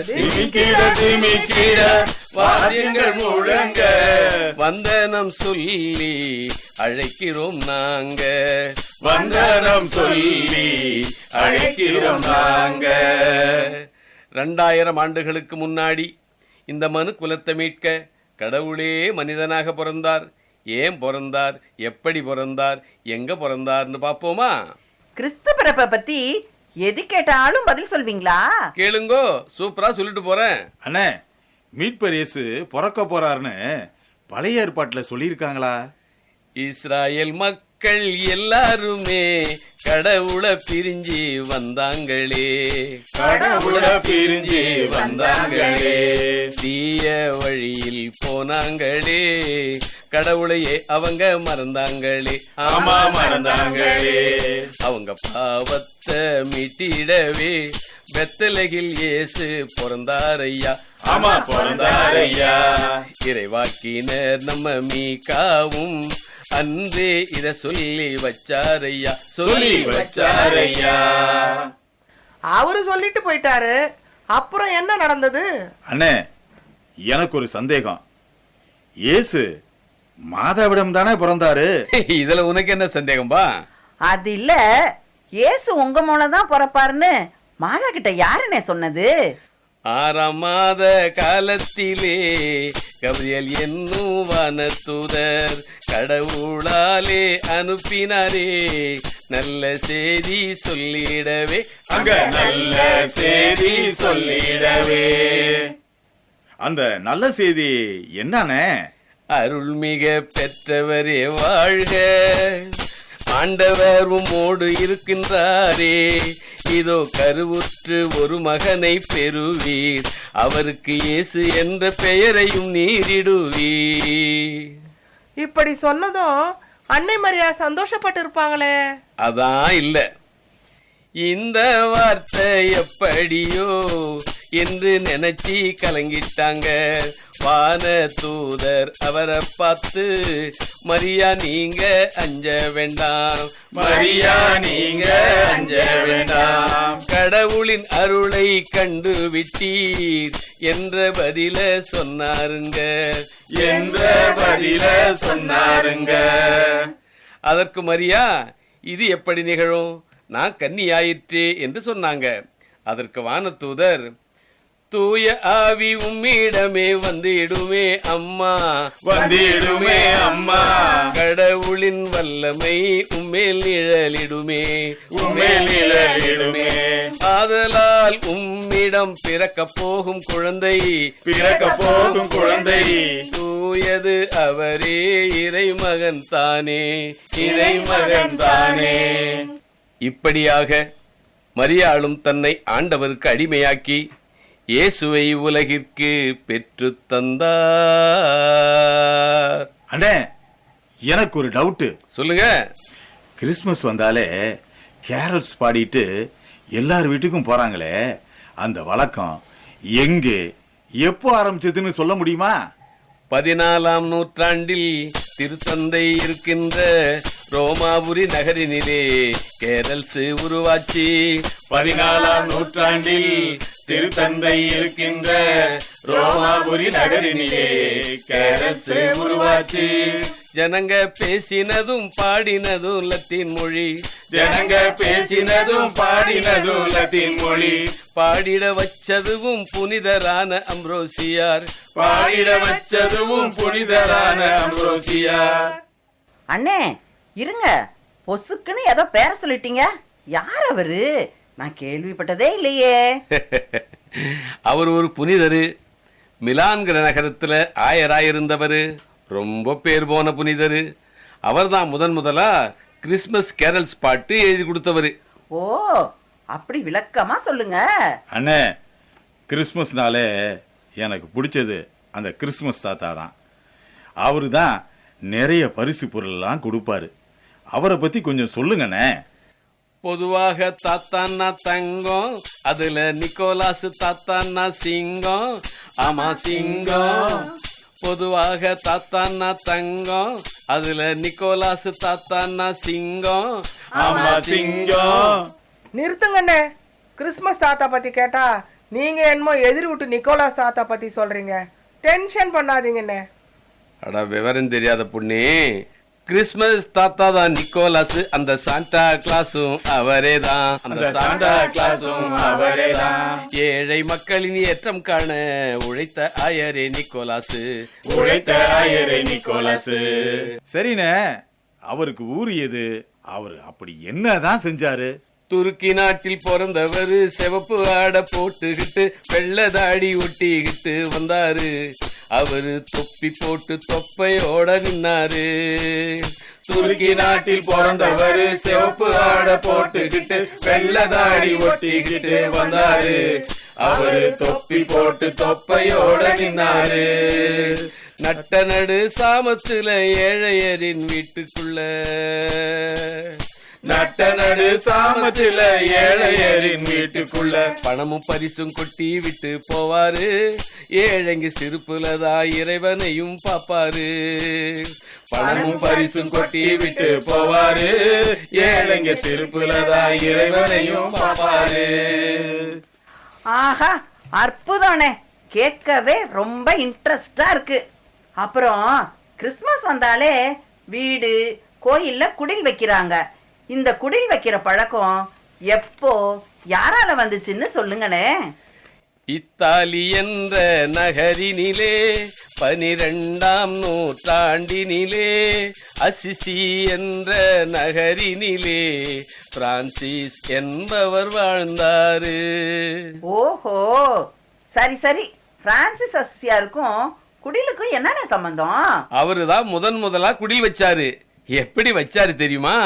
திமிக்கிட திமிக்கிட வாத்தியங்கள் முழங்க, வந்தனம் சொல்லி அழைக்கிறோம் நாங்க, வந்தனம் சொல்லி அழைக்கிறோம் நாங்க. 2000 ஆண்டுகளுக்கு முன்னாடி இந்த மனு குலத்தை மீட்க கடவுளே மனிதனாக பிறந்தார். ஏன் பிறந்தார், எப்படி பிறந்தார், எங்க பிறந்தார்னு பாப்போமா? கிறிஸ்து பிறப்பை பத்தி எது கேட்டாலும் பதில் சொல்வீங்களா? கேளுங்கோ, சூப்பரா சொல்லிட்டு போறேன். அண்ணே, மீட்பர் இயேசு பிறக்க போறாருன்னு பழைய ஏற்பாட்டுல சொல்லியிருக்காங்களா? இஸ்ராயேல் மக்கள் எல்லாருமே கடவுளை பிரிஞ்சு வந்தாங்களே, கடவுளை பிரிஞ்சு வந்தாங்களே, தீய வழியில் போனாங்களே, கடவுளையே அவங்க மறந்தாங்களே, ஆமா மறந்தாங்களே. அவங்க பாவத்தை மீட்டிடவே பெத்லகேமில் இயேசு பிறந்தாரையா, ஆமா பிறந்தாரையா. இறைவாக்கினர் நம்ம மீகாவும் அன்றே இத சொல்லி வச்சாரையா, சொல்லி வச்சாரையா. அவரு சொல்லிட்டு போயிட்டாரு, அப்புறம் என்ன நடந்தது? அண்ணே, எனக்கு ஒரு சந்தேகம். இயேசு மாதாவிடம் தானே பிறந்தாரு. இதுல உனக்கு என்ன சந்தேகம்பா? அது இல்ல, இயேசு உங்க மூலம் தான் பிறப்பாருன்னு மாதா கிட்ட யாருன்னே சொன்னது? 6ஆம் மாத காலத்திலே கபிரியேல் என்னும் வானதூதர் கடவுளாலே அனுப்பினாரே, நல்ல செய்தி சொல்லிடவே, அங்க நல்ல செய்தி சொல்லிடவே. அந்த நல்ல செய்தி என்னன்னு? அருள்மிக பெற்றவரே வாழ்க, ஆண்டவர் உம்மோடு இருக்கின்றாரே, இதோ கருவுற்று ஒரு மகனை பெறுவீர், அவருக்கு இயேசு என்ற பெயரையும் நீரிடுவீர். இப்படி சொன்னதும் அன்னை மரியா சந்தோஷப்பட்டு இருப்பாங்களே. அதான் இல்ல, இந்த வார்த்தை எப்படியோ என்று நினைச்சி கலங்கிட்டாங்க. வான தூதர் அவரை பார்த்து, மரியா நீங்க அஞ்ச வேண்டாம், மரியா நீங்க அஞ்ச வேண்டாம், கடவுளின் அருளை கண்டு விட்டீர் என்ற பதில சொன்னாருங்க, என்ற பதில சொன்னாருங்க. அதற்கு மரியா, இது எப்படி நிகழும், நான் கன்னியாயிற்றே என்று சொன்னாங்க. அதற்கு வானதூதர், தூய ஆவி உம்மிடமே வந்திடுமே அம்மா, வந்திடுமே அம்மா, கடவுளின் வல்லமை உம்மேல் நிழலிடுமே, உம்மேல் நிழலிடுமே, ஆதலால் உம்மிடம் பிறக்க போகும் குழந்தை, பிறக்க போகும் குழந்தை தூயது அவரே, இறைமகன் தானே, இறைமகன் தானே. இப்படியாக மரியாளும் தன்னை ஆண்டவருக்கு அடிமையாக்கி இயேசுவை உலகிற்கு பெற்று தந்தார். அண்ணே, எனக்கு ஒரு டவுட்டு. சொல்லுங்க. கிறிஸ்மஸ் வந்தாலே கேரல்ஸ் பாடிட்டு எல்லார் வீட்டுக்கும் போறாங்களே, அந்த வழக்கம் எங்கே எப்போ ஆரம்பிச்சதுன்னு சொல்ல முடியுமா? 14ஆம் நூற்றாண்டில் திருத்தந்தை இருக்கின்ற ரோமாபுரி நகரினிலே கேரல்ஸ் உருவாச்சு. 14ஆம் நூற்றாண்டில் திருத்தந்தை இருக்கின்ற ரோமாபுரி நகரினிலே கேரல்ஸ் உருவாச்சு. ஜனங்க பேசினதும் பாடினதும் லத்தீன் மொழி, ஜனங்க பேசினதும் பாடினதும் லத்தீன் மொழி, பாடிட வச்சதுவும் புனிதரான அம்ரோசியார், பாடிட வச்சதுவும் புனிதரான அம்ரோசியார். அண்ணே இருங்க, பொசுக்குன்னு ஏதோ பேர சொல்லிட்டீங்க. யார் அவரு? நான் கேள்விப்பட்டதே இல்லையே. அவர் ஒரு புனிதரு, மிலான்கிற நகரத்துல ஆயராயிருந்தவர், ரொம்ப பேர் போன புனிதரு. அவர் தான் முதலா கிறிஸ்மஸ் கேரல்ஸ் பாட்டு எழுதி கொடுத்தவர். ஓ, அப்படி விளக்கமா சொல்லுங்க அண்ணே. கிறிஸ்மஸ்னாலே எனக்கு பிடிச்சது அந்த கிறிஸ்மஸ் தாத்தா தான். அவரு தான் நிறைய பரிசு பொருள்லாம் கொடுப்பாரு. அவரை பத்தி கொஞ்சம் சொல்லுங்கண்ணே. பொதுவாக தாத்தான்னா தங்கம், அதுல நிக்கோலாஸ் தாத்தான்னா சிங்கம். ஆமா சிங்கம். பொதுவாக தாத்தான்னா தங்கம், அதுல நிக்கோலாஸ் தாத்தான்னா சிங்கம். ஆமா சிங்கம். நிறுத்துங்கண்ணே. கிறிஸ்மஸ் தாத்தா பத்தி கேட்டா நீங்க என்னமோ எதிர் விட்டு நிக்கோலாஸ் தாத்தா பத்தி சொல்றீங்க. டென்ஷன் பண்ணாதீங்கண்ணே. அடா, விவரம் தெரியாத பொண்ணே. கிறிஸ்மஸ் தாத்தா தான் நிக்கோலாஸ், அந்த சாண்டா கிளாஸும் அவரே தான், அந்த சாண்டா கிளாஸும் அவரே தான். ஏழை மக்களின் ஏற்றம் காண உழைத்த ஆயரே நிக்கோலாஸ், உழைத்த ஆயரே நிக்கோலாஸ். சரிண்ணே, அவருக்கு ஊர் எது? அவரு அப்படி என்னதான் செஞ்சாரு? துருக்கி நாட்டில் பிறந்தவர், சிவப்பு ஆடை போட்டுக்கிட்டு வெள்ள தாடி ஒட்டிக்கிட்டு வந்தாரு. அவரு தொப்பி போட்டு தொப்பையோட நின்னாரு. துருக்கி நாட்டில் பிறந்தவர், சிவப்பு ஆடை போட்டுக்கிட்டு வெள்ள தாடி ஒட்டிக்கிட்டு வந்தாரு. அவரு தொப்பி போட்டு தொப்பையோட நின்னாரு. நட்ட நடு சாமத்துல ஏழையரின் வீட்டுக்குள்ள, நட்ட நடு சாமத்துல ஏழையரின் வீட்டுக்குள்ள பணமும் பரிசும் கொட்டி விட்டு போவாரு. ஏழைங்க சிரிப்புலதா இறைவனையும் பாப்பாரு. பணமும் பரிசும் கொட்டி விட்டு போவாரு. ஏழைங்க சிரிப்புலதா இறைவனையும் பாப்பாரு. ஆஹா, அற்புதம்ண்ணே. கேட்கவே ரொம்ப இன்ட்ரெஸ்டா இருக்கு. அப்புறம் கிறிஸ்மஸ் வந்தாலே வீடு கோயில்ல குடில் வைக்கிறாங்க. இந்த குடில் வைக்கிற பழக்கம் எப்போ யாரால வந்துச்சுன்னு சொல்லுங்கண்ணே. இத்தாலி என்ற நகரினிலே 12ஆம் நூற்றாண்டினிலே, அசிசி என்ற நகரினிலே பிரான்சிஸ் என்பவர் வாழ்ந்தாரு. ஓஹோ, சரி சரி. பிரான்சிஸ் அசிசியாருக்கும் குடிலுக்கும் என்னென்ன சம்பந்தம்? அவரு தான் முதலா குடில் வச்சாரு. எப்படி வச்சாரு தெரியுமா?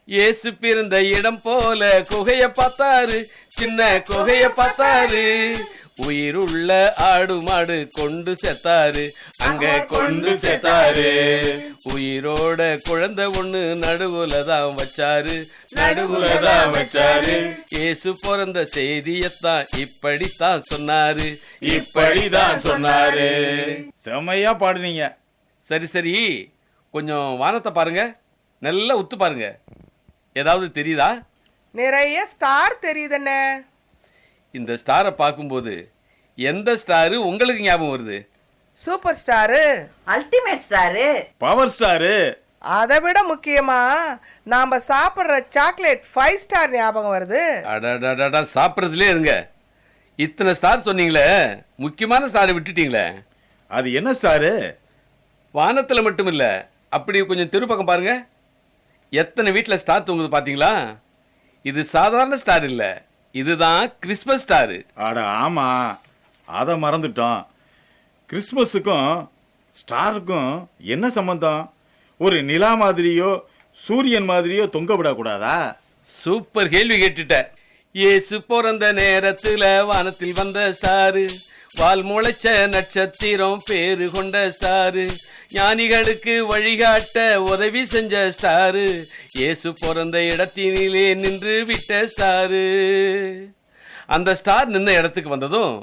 இயேசு பிறந்த இடம் போல குகைய பார்த்தாரு, சின்ன குகைய பார்த்தாரு. உயிருள்ள ஆடு மாடு கொண்டு சேர்த்தாரு, அங்க கொண்டு சேர்த்தாரு. உயிரோட குழந்தை ஒண்ணு நடுவுலதான் வச்சாரு, நடுவுலதான் வச்சாரு. இயேசு பிறந்த செய்தியத்தான் இப்படித்தான் சொன்னாரு, இப்படிதான் சொன்னாரு. செம்மையா பாடுனீங்க. சரி சரி, கொஞ்சம் வானத்தை பாருங்க, நல்லா உத்து பாருங்க. ஏதாவது தெரியுதா? நிறைய ஸ்டார் தெரியுதுண்ணே. இந்த ஸ்டாரை பார்க்கும்போது எந்த ஸ்டாரு உங்களுக்கு ஞாபகம் வருது? Super star, ultimate star, power star. அதை விட முக்கியமா நாம சாப்பிடுற சாக்லேட் 5 ஸ்டார் ஞாபகம் வருது. அடடடடா, சாப்பிட்றதுலே இருங்க. இத்தனை ஸ்டார் சொன்னீங்களே, முக்கியமான ஸ்டாரை விட்டுட்டீங்களே. அது என்ன ஸ்டாரு? வானத்தில் மட்டும் இல்லை, அப்படி கொஞ்சம் தெரு பக்கம் பாருங்க. எத்தனை வீட்டில் ஸ்டார் தூங்குது பார்த்தீங்களா? இது சாதாரண ஸ்டார் இல்லை, இதுதான் கிறிஸ்மஸ் ஸ்டாரு. அட ஆமா, அதை மறந்துட்டோம். கிறிஸ்மஸுக்கும் ஸ்டாருக்கும் என்ன சம்பந்தம்? ஒரு நிலா மாதிரியோ சூரியன் மாதிரியோ தொங்க விடக்கூடாதா? சூப்பர் கேள்வி கேட்டுட்ட. இயேசு பிறந்த நேரத்துல வானத்தில் வந்த ஸ்டாரு, வால் முளைச்ச நட்சத்திரம் பேரு கொண்ட ஸ்டாரு, ஞானிகளுக்கு வழிகாட்ட உதவி செஞ்ச ஸ்டாரு, இயேசு பிறந்த இடத்தினிலே நின்று விட்ட ஸ்டாரு. அந்த ஸ்டார் நின்ன இடத்துக்கு வந்ததும்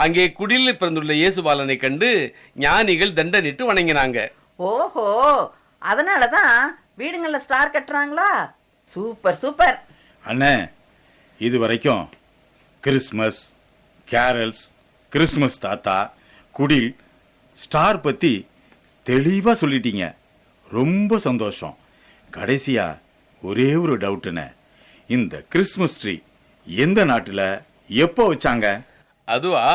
அங்கே குடிலில் பிறந்துள்ள இயேசு பாலனை கண்டு ஞானிகள் தண்டனிட்டு வணங்கினாங்க. ஓஹோ, அதனாலதான் வீடுங்கள்ல ஸ்டார் கட்டுறாங்களா? Super super. அண்ணே, இது வரைக்கும் கிறிஸ்மஸ், கேரல்ஸ், கிறிஸ்மஸ் தாத்தா, குடில், ஸ்டார் பற்றி தெளிவாக சொல்லிட்டீங்க. ரொம்ப சந்தோஷம். கடைசியா ஒரே ஒரு டவுட்டுண்ணே, இந்த கிறிஸ்மஸ் ட்ரீ எந்த நாட்டில் எப்போ வச்சாங்க? அதுவா,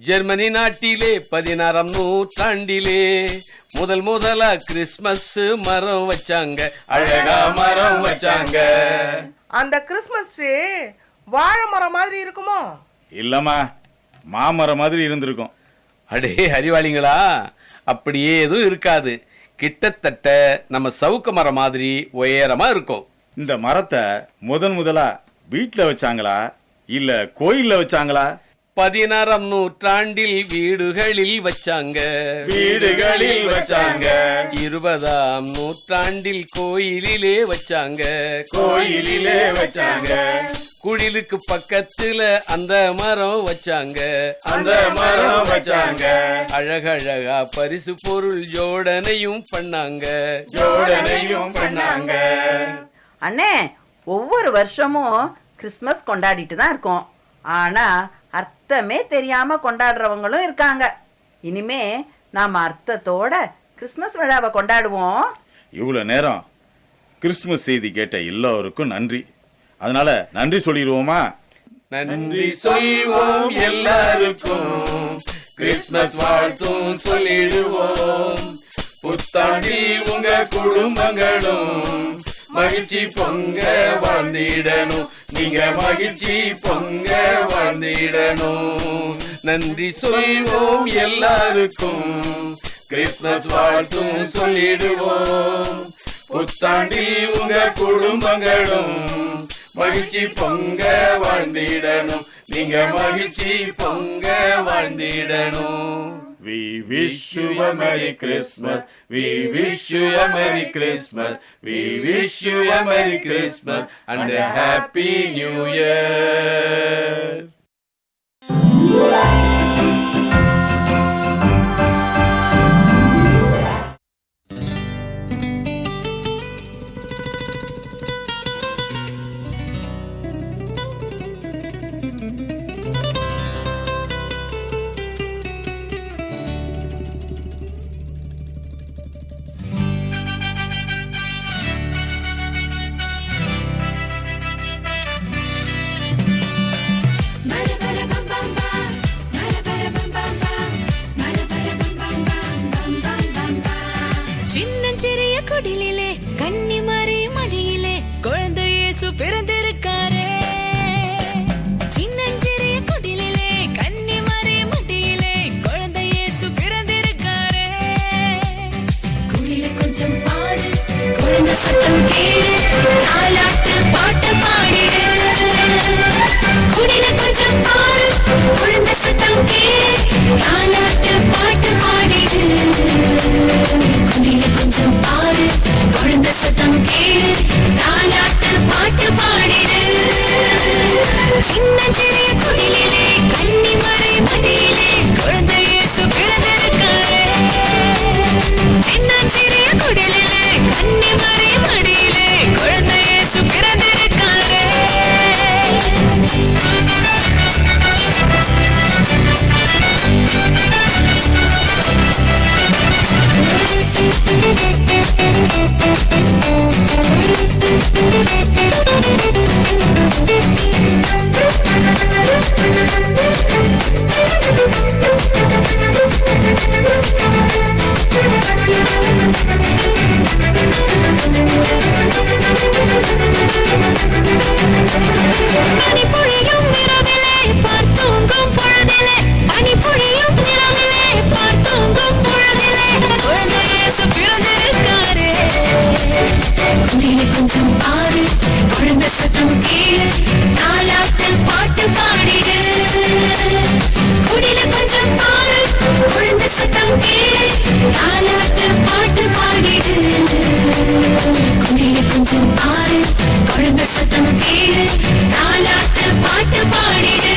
ஜெர்மனி நாட்டிலே 16ஆம் நூற்றாண்டிலே முதலா கிறிஸ்மஸ் மரம் வச்சாங்க, அழகா மரம் வச்சாங்க. அந்த கிறிஸ்மஸ் ட்ரீ வாழை மரம் மாதிரி இருக்குமோ? இல்லம்மா, மாமரம் மாதிரி இருந்திருக்கும். அடே அறிவாளிங்களா, அப்படியே எதுவும் இருக்காது. கிட்டத்தட்ட நம்ம சவுக்க மரம் மாதிரி உயரமா இருக்கும். இந்த மரத்தை முதலா வீட்டில் வச்சாங்களா இல்ல கோயில்ல வச்சாங்களா? 16ஆம் நூற்றாண்டில் வீடுகளில் வச்சாங்க, வீடுகளில் வச்சாங்க. 20ஆம் நூற்றாண்டில் கோயிலிலே வச்சாங்க, கோயிலிலே வச்சாங்க. குடிலுக்கு பக்கத்துல அந்த மரம் வச்சாங்க, அந்த மரம் வச்சாங்க. அழகழகா பரிசு பொருள் ஜோடனையும் பண்ணாங்க, ஜோடனையும் பண்ணாங்க. அண்ணே, ஒவ்வொரு வருஷமும் கிறிஸ்மஸ் கொண்டாடிட்டு தான் இருக்கோம். ஆனா அர்த்தமே தெரியாம கொண்டாடுறவங்களும் இருக்காங்க. இனிமே நாம அர்த்தத்தோட கிறிஸ்மஸ் விழாவை கொண்டாடுவோம். இவ்வளவு நேரம் கிறிஸ்மஸ் செய்தி கேட்ட எல்லோருக்கும் நன்றி. அதனால நன்றி சொல்லிடுவோமா? நன்றி சொல்வோம் எல்லாருக்கும், கிறிஸ்மஸ் வாழ்த்தும் சொல்லிடுவோம். புத்தாண்டி உங்க குடும்பங்களும் மகிழ்ச்சி பொங்க வாழ்ந்திடணும், நீங்க மகிழ்ச்சி பொங்க வாழ்ந்திடணும். நன்றி சொல்வோம் எல்லாருக்கும், கிறிஸ்மஸ் வாழ்த்தும் சொல்லிடுவோம். புத்தாண்டி உங்க குடும்பங்களும் மகிழ்ச்சி பொங்க வாழ்ந்திடணும், நீங்க மகிழ்ச்சி பொங்க வாழ்ந்திடணும். We wish you a Merry Christmas. We wish you a Merry Christmas. We wish you a Merry Christmas and a Happy New Year. சின்னஞ்சிறிய குடிலிலே கன்னிமரி மடியிலே குழந்தை இயேசு பிறந்திருக்காரே. சின்னஞ்சிறிய குடிலிலே கன்னிமரி மடியிலே குழந்தை இயேசு பிறந்திருக்காரே. குடில கொஞ்சம் பாரு, குழந்தை சத்தம் கேளு, தாலாட்டு கொஞ்சம் பாரு குழந்தை சத்தம் கேளு தாலாட்டு பாட்டு பாடிடு குடில கொஞ்சம் பாரு குழந்தை சத்தம் கேளு தாலாட்டு பாட்டு பாடிடு குடில கொஞ்சம் பாரு குழந்தை சத்தம் கேளு தாலாட்டு பாட்டு பாடிடு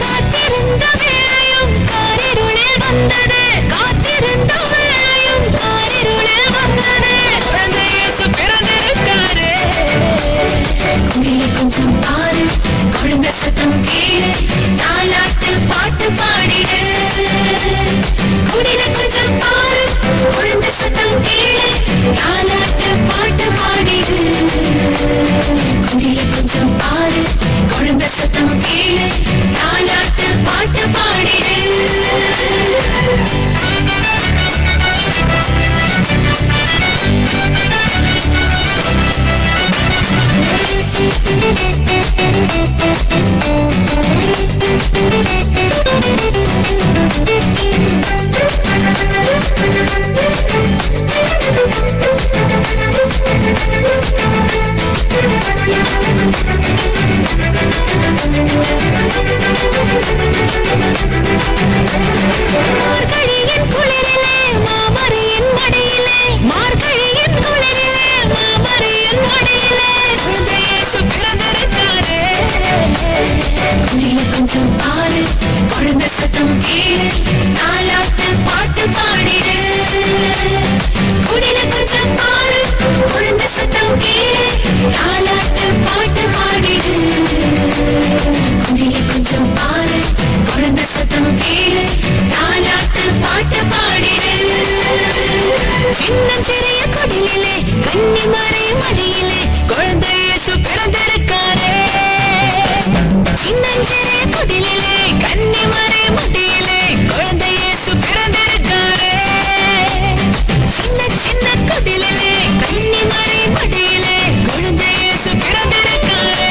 காத்திருந்த வேளையும் காரிருளில் வந்தது காத்திருந்த வேளையும் காரிருளில் வந்தது குழந்தை இயேசு பிறந்திருக்காரே குடில கொஞ்சம் பாரு குழந்தை சத்தம் கேளு தாலாட்டு பாட்டு பாடிடு குடில கொஞ்சம் பாரு குழந்தை சத்தம் கேளு தாலாட்டு பாட்டு பாடிடு குடில கொஞ்சம் பாரு குழந்தை சத்தம் கேளு தாலாட்டு பாட்டு பாடிடு மார்கழியின் குளிரிலே மாமரியின் மடியிலே மார்கழியின் குளிரிலே மாமரியின் மடியிலே குழந்தை இயேசு பிறந்திருக்காரே குடில கொஞ்சம் பாரு குழந்தை சத்தம் கேளு தாலாட்டு பாட்டு பாடிடு குடில கொஞ்சம் பாரு குழந்தை சத்தம் கேளு தாலாட்டு பாட்டு பாடிடு குடில கொஞ்சம் பாரு குழந்தை சத்தம் கேளு தாலாட்டு பாட்டு பாடிடு சின்ன சிறிய குடிலே கன்னிமாரி மடியிலே குழந்தை இயேசு பிறந்திருக்காரே சின்னஞ்சிறிய குடிலே கன்னிமாரி மடியிலே குழந்தை இயேசு பிறந்திருக்காரே சின்ன சின்ன குடிலே கன்னிமாரி மடியிலே குழந்தை இயேசு பிறந்திருக்காரே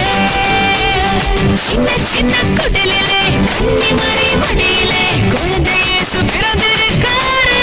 சின்ன சின்ன குடிலே கன்னிமாரி மடியிலே குழந்தை இயேசு பிறந்திருக்காரே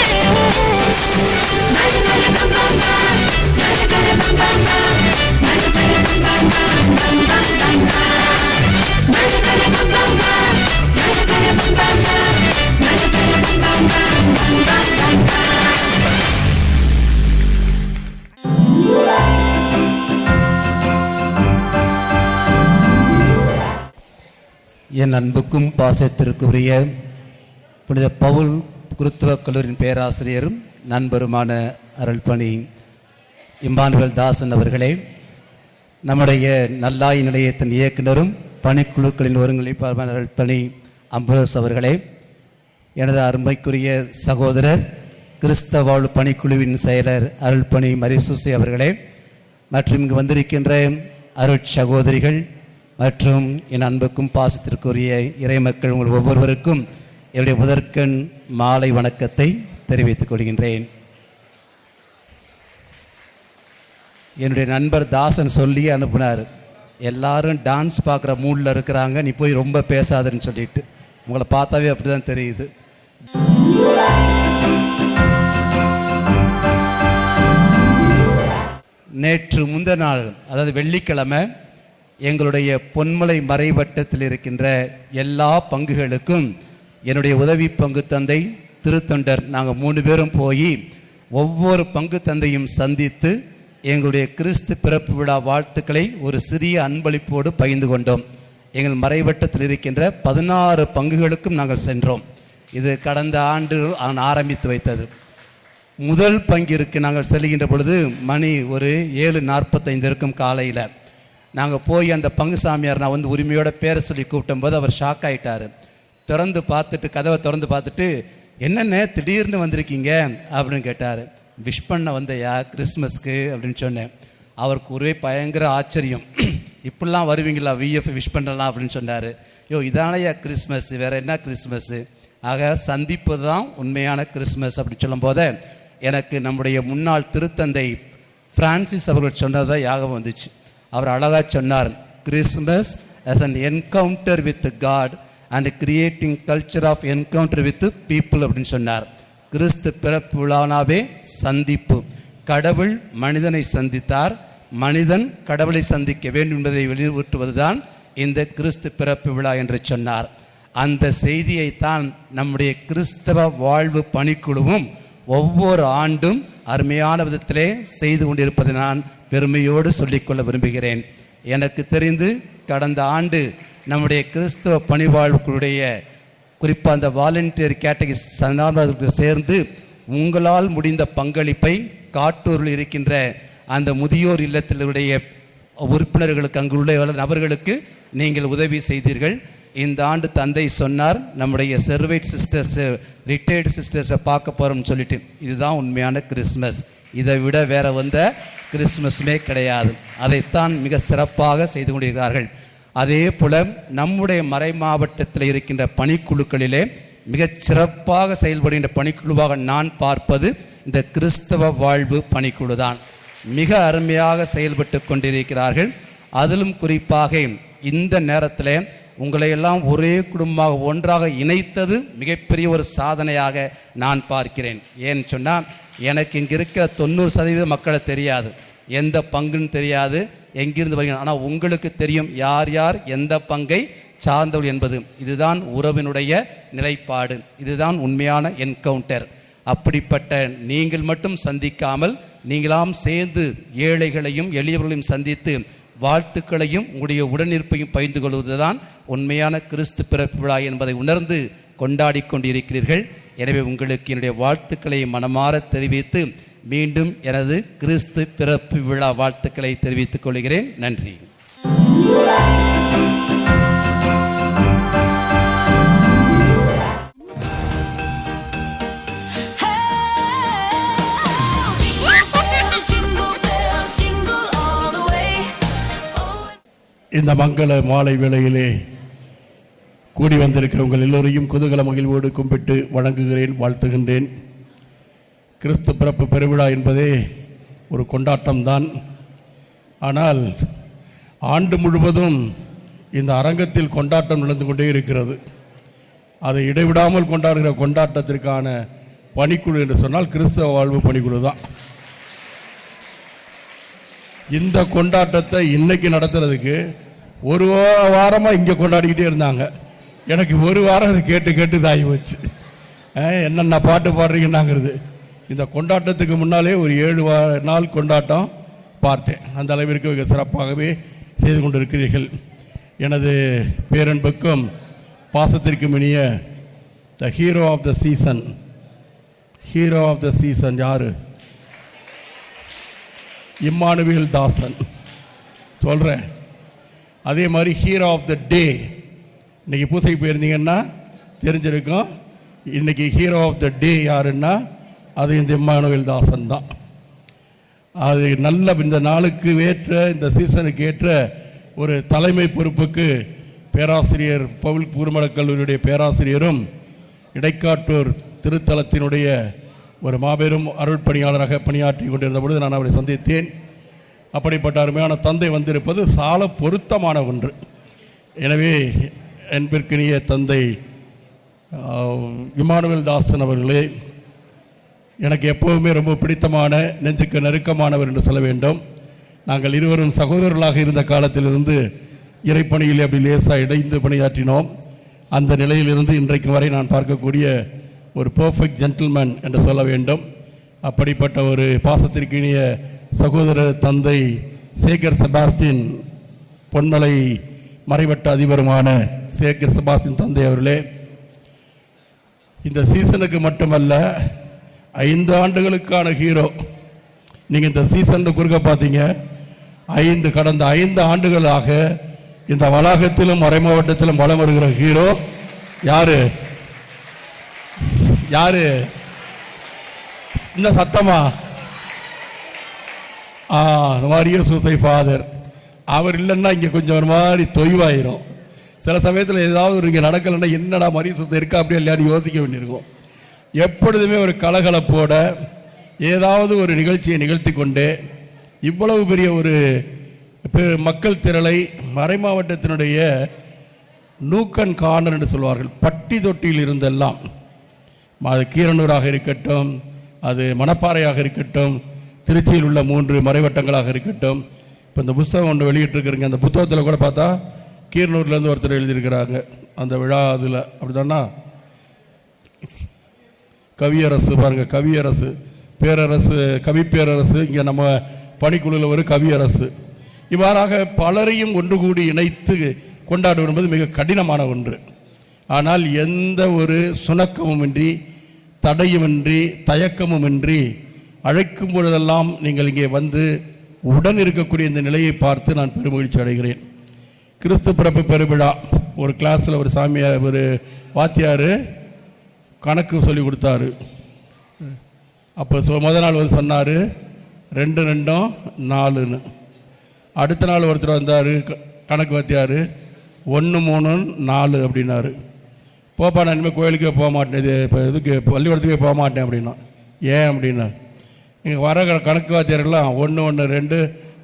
என் அன்புக்கும் பாசத்திற்குரிய புனித பவுல் குருத்துவ கல்லூரியின் பேராசிரியரும் நண்பருமான அருள்பணி இம்மானுவேல் தாசன் அவர்களே, நம்முடைய நல்லாய் நிலையத்தின் இயக்குனரும் பணிக்குழுக்களின் ஒருங்கிணைப்பாளர் அருள்பணி அம்புரோஸ் அவர்களே, எனது அருமைக்குரிய சகோதரர் கிறிஸ்தவாழ் பணிக்குழுவின் செயலர் அருள்பணி மரிசூசி அவர்களே, மற்றும் இங்கு வந்திருக்கின்ற அருட்சகோதரிகள் மற்றும் என் அன்புக்கும் பாசத்திற்குரிய இறைமக்கள் உங்கள் ஒவ்வொருவருக்கும் என்னுடைய முதற்கண் மாலை வணக்கத்தை தெரிவித்துக் கொள்கின்றேன். என்னுடைய நண்பர் தாசன் சொல்லி அனுப்புனார், எல்லாரும் டான்ஸ் பார்க்குற மூடில் இருக்கிறாங்க, நீ போய் ரொம்ப பேசாதுன்னு சொல்லிட்டு. உங்களை பார்த்தாவே அப்படி தான் தெரியுது. நேற்று முந்தின நாள், அதாவது வெள்ளிக்கிழமை, எங்களுடைய பொன்மலை மறைவட்டத்தில் இருக்கின்ற எல்லா பங்குகளுக்கும் என்னுடைய உதவி பங்கு தந்தை திருத்தொண்டர் நாங்கள் 3 பேரும் போய் ஒவ்வொரு பங்கு தந்தையும் சந்தித்து எங்களுடைய கிறிஸ்து பிறப்பு விழா வாழ்த்துக்களை ஒரு சிறிய அன்பளிப்போடு பகிர்ந்து கொண்டோம். எங்கள் மறைவட்டத்தில் இருக்கின்ற 16 பங்குகளுக்கும் நாங்கள் சென்றோம். இது கடந்த ஆண்டு ஆரம்பித்து வைத்தது. முதல் பங்கிற்கு நாங்கள் செல்கின்ற பொழுது மணி ஒரு 7:45 இருக்கும் காலையில். நாங்கள் போய் அந்த பங்கு சாமியார் நான் வந்து உரிமையோட பேரை சொல்லி கூப்பிட்டும்போது அவர் ஷாக் ஆகிட்டார். திறந்து பார்த்துட்டு, கதவை திறந்து பார்த்துட்டு, என்னென்ன திடீர்னு வந்திருக்கீங்க அப்படின்னு கேட்டார். விஷ் பண்ண வந்தையா கிறிஸ்மஸ்க்கு அப்படின்னு சொன்னேன். அவருக்கு ஒரே பயங்கர ஆச்சரியம். இப்படிலாம் வருவீங்களா, விஎஃப் விஷ் பண்ணலாம் அப்படின்னு சொன்னார். இதானையா கிறிஸ்மஸ், வேறு என்ன கிறிஸ்மஸ்ஸு? ஆக சந்திப்பு தான் உண்மையான கிறிஸ்மஸ் அப்படின்னு சொல்லும் போதே எனக்கு நம்முடைய முன்னாள் திருத்தந்தை பிரான்சிஸ் அவர்கள் சொன்னதை யாகம் வந்துச்சு. அவர் அழகாக சொன்னார், Christmas as an encounter with God and creating culture of encounter with people அப்படின்னு சொன்னார். கிறிஸ்து பிறப்பு விழானாவே சந்திப்பு. கடவுள் மனிதனை சந்தித்தார், மனிதன் கடவுளை சந்திக்க வேண்டும் என்பதை வலியுறுத்துவதுதான் இந்த கிறிஸ்து பிறப்பு விழா என்று சொன்னார். அந்த செய்தியைத்தான் நம்முடைய கிறிஸ்தவ வாழ்வு பணிக்குழுவும் ஒவ்வொரு ஆண்டும் அருமையான விதத்திலே செய்து கொண்டிருப்பதை நான் பெருமையோடு சொல்லிக்கொள்ள விரும்புகிறேன். எனக்கு தெரிந்து கடந்த ஆண்டு நம்முடைய கிறிஸ்தவ பணிவாழ்வுகளுடைய குறிப்பாக அந்த வாலண்டியர் கேட்டகரி சேர்ந்து உங்களால் முடிந்த பங்களிப்பை காட்டூரில் இருக்கின்ற அந்த முதியோர் இல்லத்தினுடைய உறுப்பினர்களுக்கு, அங்குள்ள நபர்களுக்கு நீங்கள் உதவி செய்தீர்கள். இந்த ஆண்டு தந்தை சொன்னார், நம்முடைய செர்வைட் சிஸ்டர்ஸ், ரிட்டையர்டு சிஸ்டர்ஸை பார்க்க போகிறோம்னு சொல்லிட்டு. இதுதான் உண்மையான கிறிஸ்மஸ். இதை விட வேற வந்த கிறிஸ்மஸுமே கிடையாது. அதைத்தான் மிக சிறப்பாக செய்து கொண்டிருக்கிறார்கள். அதே போல் நம்முடைய மறை மாவட்டத்தில் இருக்கின்ற பணிக்குழுக்களிலே மிகச் சிறப்பாக செயல்படுகின்ற பணிக்குழுவாக நான் பார்ப்பது இந்த கிறிஸ்தவ வாழ்வு பணிக்குழு தான். மிக அருமையாக செயல்பட்டு கொண்டிருக்கிறார்கள். அதிலும் குறிப்பாக இந்த நேரத்தில் உங்களையெல்லாம் ஒரே குடும்பமாக ஒன்றாக இணைத்தது மிகப்பெரிய ஒரு சாதனையாக நான் பார்க்கிறேன். ஏன்னு சொன்னால் எனக்கு இங்கே இருக்கிற 90% மக்களை தெரியாது, எந்த பங்குன்னு தெரியாது, எங்கிருந்து வருகிறேன். ஆனால் உங்களுக்கு தெரியும் யார் யார் எந்த பங்கை சார்ந்தவள் என்பது. இதுதான் உறவினுடைய நிலைப்பாடு, இதுதான் உண்மையான என்கவுண்டர். அப்படிப்பட்ட நீங்கள் மட்டும் சந்திக்காமல் நீங்களாம் சேர்ந்து ஏழைகளையும் எளியவர்களையும் சந்தித்து வாழ்த்துக்களையும் உங்களுடைய உடனிருப்பையும் பகிர்ந்து கொள்வதுதான் உண்மையான கிறிஸ்து பிறப்பு விழா என்பதை உணர்ந்து கொண்டாடி கொண்டிருக்கிறீர்கள். எனவே உங்களுக்கு என்னுடைய வாழ்த்துக்களை மனமாற தெரிவித்து மீண்டும் எனது கிறிஸ்து பிறப்பு விழா வாழ்த்துக்களை தெரிவித்துக் கொள்கிறேன். நன்றி. இந்த மங்கள மாலை வேளையிலே கூடி வந்திருக்கிற உங்கள் எல்லோரையும் குதூகல மகிழ்வோடு கும்பிட்டு வணங்குகிறேன், வாழ்த்துகின்றேன். கிறிஸ்து பிறப்பு பெருவிழா என்பதே ஒரு கொண்டாட்டம்தான். ஆனால் ஆண்டு முழுவதும் இந்த அரங்கத்தில் கொண்டாட்டம் நடந்து கொண்டே இருக்கிறது. அதை இடைவிடாமல் கொண்டாடுகிற கொண்டாட்டத்திற்கான பணிக்குழு என்று சொன்னால் கிறிஸ்தவ வாழ்வு பணிக்குழு தான். இந்த கொண்டாட்டத்தை இன்னைக்கு நடத்துறதுக்கு ஒரு வாரமாக இங்கே கொண்டாடிக்கிட்டே இருந்தாங்க. எனக்கு ஒரு வாரம் அது கேட்டு கேட்டு தாகி போச்சு. என்னென்ன பாட்டு பாடுறீங்கன்னாங்கிறது. இந்த கொண்டாட்டத்துக்கு முன்னாலே ஒரு 7 நாள் கொண்டாட்டம் பார்த்தேன். அந்த அளவிற்கு மிக சிறப்பாகவே செய்து கொண்டிருக்கிறீர்கள். எனது பேரன்புக்கும் பாசத்திற்கும் இனிய the hero of the season, hero of the season யாரு? இம்மானுவேல் தாசன் சொல்கிறேன். அதே மாதிரி ஹீரோ ஆஃப் த டே, இன்றைக்கி பூசைக்கு போயிருந்தீங்கன்னா தெரிஞ்சிருக்கும். இன்றைக்கி ஹீரோ ஆஃப் த டே யாருன்னா அது இந்த இம்மானுவேல் தாசன் தான். அது நல்ல இந்த நாளுக்கு ஏற்ற, இந்த சீசனுக்கு ஏற்ற ஒரு தலைமை பொறுப்புக்கு பேராசிரியர் பவுல் பூர்மடக் கல்லூரியுடைய பேராசிரியரும் இடைக்காட்டூர் திருத்தலத்தினுடைய ஒரு மாபெரும் அருள் பணியாளராக பணியாற்றி கொண்டிருந்த பொழுது நான் அவரை சந்தித்தேன். அப்படிப்பட்ட அருமையான தந்தை வந்திருப்பது சால பொருத்தமான ஒன்று. எனவே என்பதற்கினிய தந்தை இம்மானுவேல் தாசன் அவர்களே, எனக்கு எப்போவுமே ரொம்ப பிடித்தமான, நெஞ்சுக்கு நெருக்கமானவர் என்று சொல்ல வேண்டும். நாங்கள் இருவரும் சகோதரர்களாக இருந்த காலத்திலிருந்து இறைப்பணியில் அப்படி லேசாக இணைந்து பணியாற்றினோம். அந்த நிலையிலிருந்து இன்றைக்கு வரை நான் பார்க்கக்கூடிய ஒரு பர்ஃபெக்ட் ஜென்டில்மேன் என்று சொல்ல வேண்டும். அப்படிப்பட்ட ஒரு பாசத்திற்கினிய சகோதர தந்தை சேகர் செபாஸ்டின், பொன்மலை மறைவட்ட அதிபருமான சேகர் செபாஸ்டின் தந்தை அவர்களே, இந்த சீசனுக்கு மட்டுமல்ல 5 ஆண்டுகளுக்கான ஹீரோ. நீங்கள் இந்த சீசனில் குறுக்க பார்த்தீங்க, கடந்த 5 ஆண்டுகளாக இந்த வளாகத்திலும் மறை மாவட்டத்திலும் வலம் வருகிற ஹீரோ யாரு? யாரு? இன்னும் சத்தமா? மரிய சூசை ஃபாதர் அவர் இல்லைன்னா இங்கே கொஞ்சம் ஒரு மாதிரி தொய்வாயிரும். சில சமயத்தில் ஏதாவது ஒரு இங்கே நடக்கலைன்னா என்னடா மரிய சூசை இருக்கா அப்படியே இல்லையான்னு யோசிக்க வேண்டியிருக்கும். எப்பொழுதுமே ஒரு கலகலப்போட ஏதாவது ஒரு நிகழ்ச்சியை நிகழ்த்தி கொண்டு இவ்வளவு பெரிய ஒரு மக்கள் திரளை மறை மாவட்டத்தினுடைய நூக்கன் கார்னர் என்று சொல்வார்கள், பட்டி தொட்டியில் இருந்தெல்லாம், அது கீரனூராக இருக்கட்டும், அது மணப்பாறையாக இருக்கட்டும், திருச்சியில் உள்ள 3 மறைவட்டங்களாக இருக்கட்டும். இப்போ இந்த புத்தகம் ஒன்று வெளியிட்டிருக்கிறீங்க, அந்த புத்தகத்தில் கூட பார்த்தா கீரனூர்லேருந்து ஒருத்தர் எழுதியிருக்கிறாங்க அந்த விழா. அதில் அப்படிதானா கவியரசு பாருங்கள், கவியரசு பேரரசு, கவிப்பேரரசு, இங்கே நம்ம பணிக்குழுவில் ஒரு கவியரசு. இவ்வாறாக பலரையும் ஒன்று கூடி இணைத்து கொண்டாடுவது என்பது மிக கடினமான ஒன்று. ஆனால் எந்த ஒரு சுணக்கமுமின்றி, தடையுமின்றி, தயக்கமுமின்றி அழைக்கும் பொழுதெல்லாம் நீங்கள் இங்கே வந்து உடன் இருக்கக்கூடிய இந்த நிலையை பார்த்து நான் பெருமகிழ்ச்சி அடைகிறேன். கிறிஸ்து பிறப்பு பெருவிழா ஒரு கிளாஸில் ஒரு சாமியார், ஒரு வாத்தியார் கணக்கு சொல்லி கொடுத்தாரு. அப்போ முதல் நாள் வந்து சொன்னார் 2 2 4ன்னு. அடுத்த நாள் ஒருத்தர் வந்தார் கணக்கு வாத்தியார் 1 3 4 அப்படின்னாரு. போப்பா நான் இனிமேல் கோயிலுக்கே போக மாட்டேன், இது இப்போ இதுக்கு பள்ளிக்கூடத்துக்கே போக மாட்டேன் அப்படின்னா. ஏன் அப்படின்னா, எங்கள் வர கணக்கு வாத்தியார்கள்லாம் 1 1 2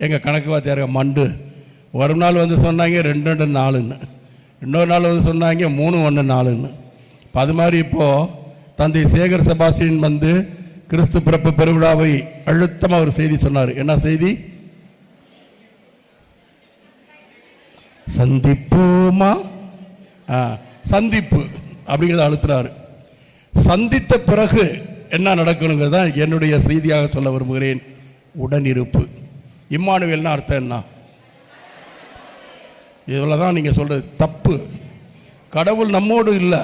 எங்கள் கணக்கு வாத்தியார்கள் மண்டு. ஒரு நாள் வந்து சொன்னாங்க 2 2 4ன்னு, இன்னொரு நாள் வந்து சொன்னாங்க 3 1 4ன்னு. இப்போ அது மாதிரி இப்போது தந்தை சேகர் செபாஸ்டியன் வந்து கிறிஸ்து பிறப்பு பெருவிழாவை அழுத்தமாக ஒரு செய்தி சொன்னார். என்ன செய்தி? சந்திப்போமா, சந்திப்பு அப்படிங்கிறத அழுத்துறாரு. சந்தித்த பிறகு என்ன நடக்கணுங்கிறது தான் என்னுடைய செய்தியாக சொல்ல விரும்புகிறேன். உடனிருப்பு. இம்மானுவேல்னா அர்த்தம் என்ன? இதில் தான் நீங்கள் சொல்கிறது தப்பு. கடவுள் நம்மோடு இல்லை.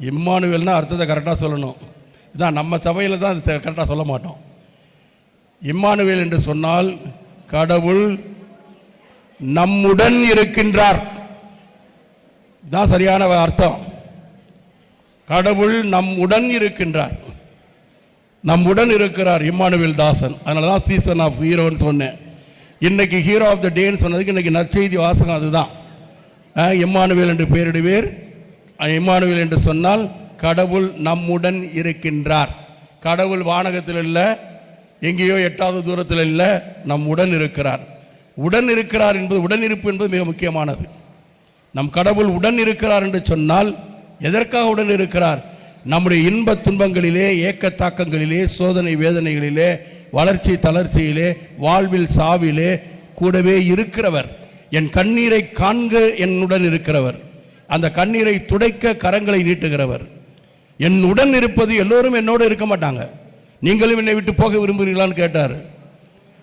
இம்மானுவேல்னா அர்த்தத்தை கரெக்டாக சொல்லணும். இதான் நம்ம சபையில் தான் கரெக்டாக சொல்ல மாட்டோம். இம்மானுவேல் என்று சொன்னால் கடவுள் நம்முடன் இருக்கின்றார், தான் சரியான அர்த்தம். கடவுள் நம்முடன் இருக்கின்றார், நம்முடன் இருக்கிறார் இம்மானுவேல் தாசன். அதனால தான் சீசன் ஆஃப் ஹீரோன்னு சொன்னேன். இன்னைக்கு ஹீரோ ஆஃப் த டேன்னு சொன்னதுக்கு இன்னைக்கு நற்செய்தி வாசகம் அதுதான். இம்மானுவேல் என்று பெயரிடுவேர். இம்மானுவேல் என்று சொன்னால் கடவுள் நம்முடன் இருக்கின்றார். கடவுள் வானகத்தில் இல்லை, எங்கேயோ 8வது தூரத்தில் இல்லை, நம்முடன் இருக்கிறார். உடன் இருக்கிறார் என்பது, உடனிருப்பு என்பது மிக முக்கியமானது. நம் கடவுள் உடன் இருக்கிறார் என்று சொன்னால் எதற்காக உடன் இருக்கிறார்? நம்முடைய இன்ப துன்பங்களிலே, ஏக்க தாக்கங்களிலே, சோதனை வேதனைகளிலே, வளர்ச்சி தளர்ச்சியிலே, வாழ்வில் சாவிலே கூடவே இருக்கிறவர். என் கண்ணீரை காண்க என்னுடன் இருக்கிறவர். அந்த கண்ணீரை துடைக்க கரங்களை நீட்டுகிறவர். என்னுடன் இருப்பது, எல்லோரும் என்னோடு இருக்க மாட்டாங்க. நீங்களும் என்னை விட்டு போக விரும்புகிறீர்களான்னு கேட்டார்.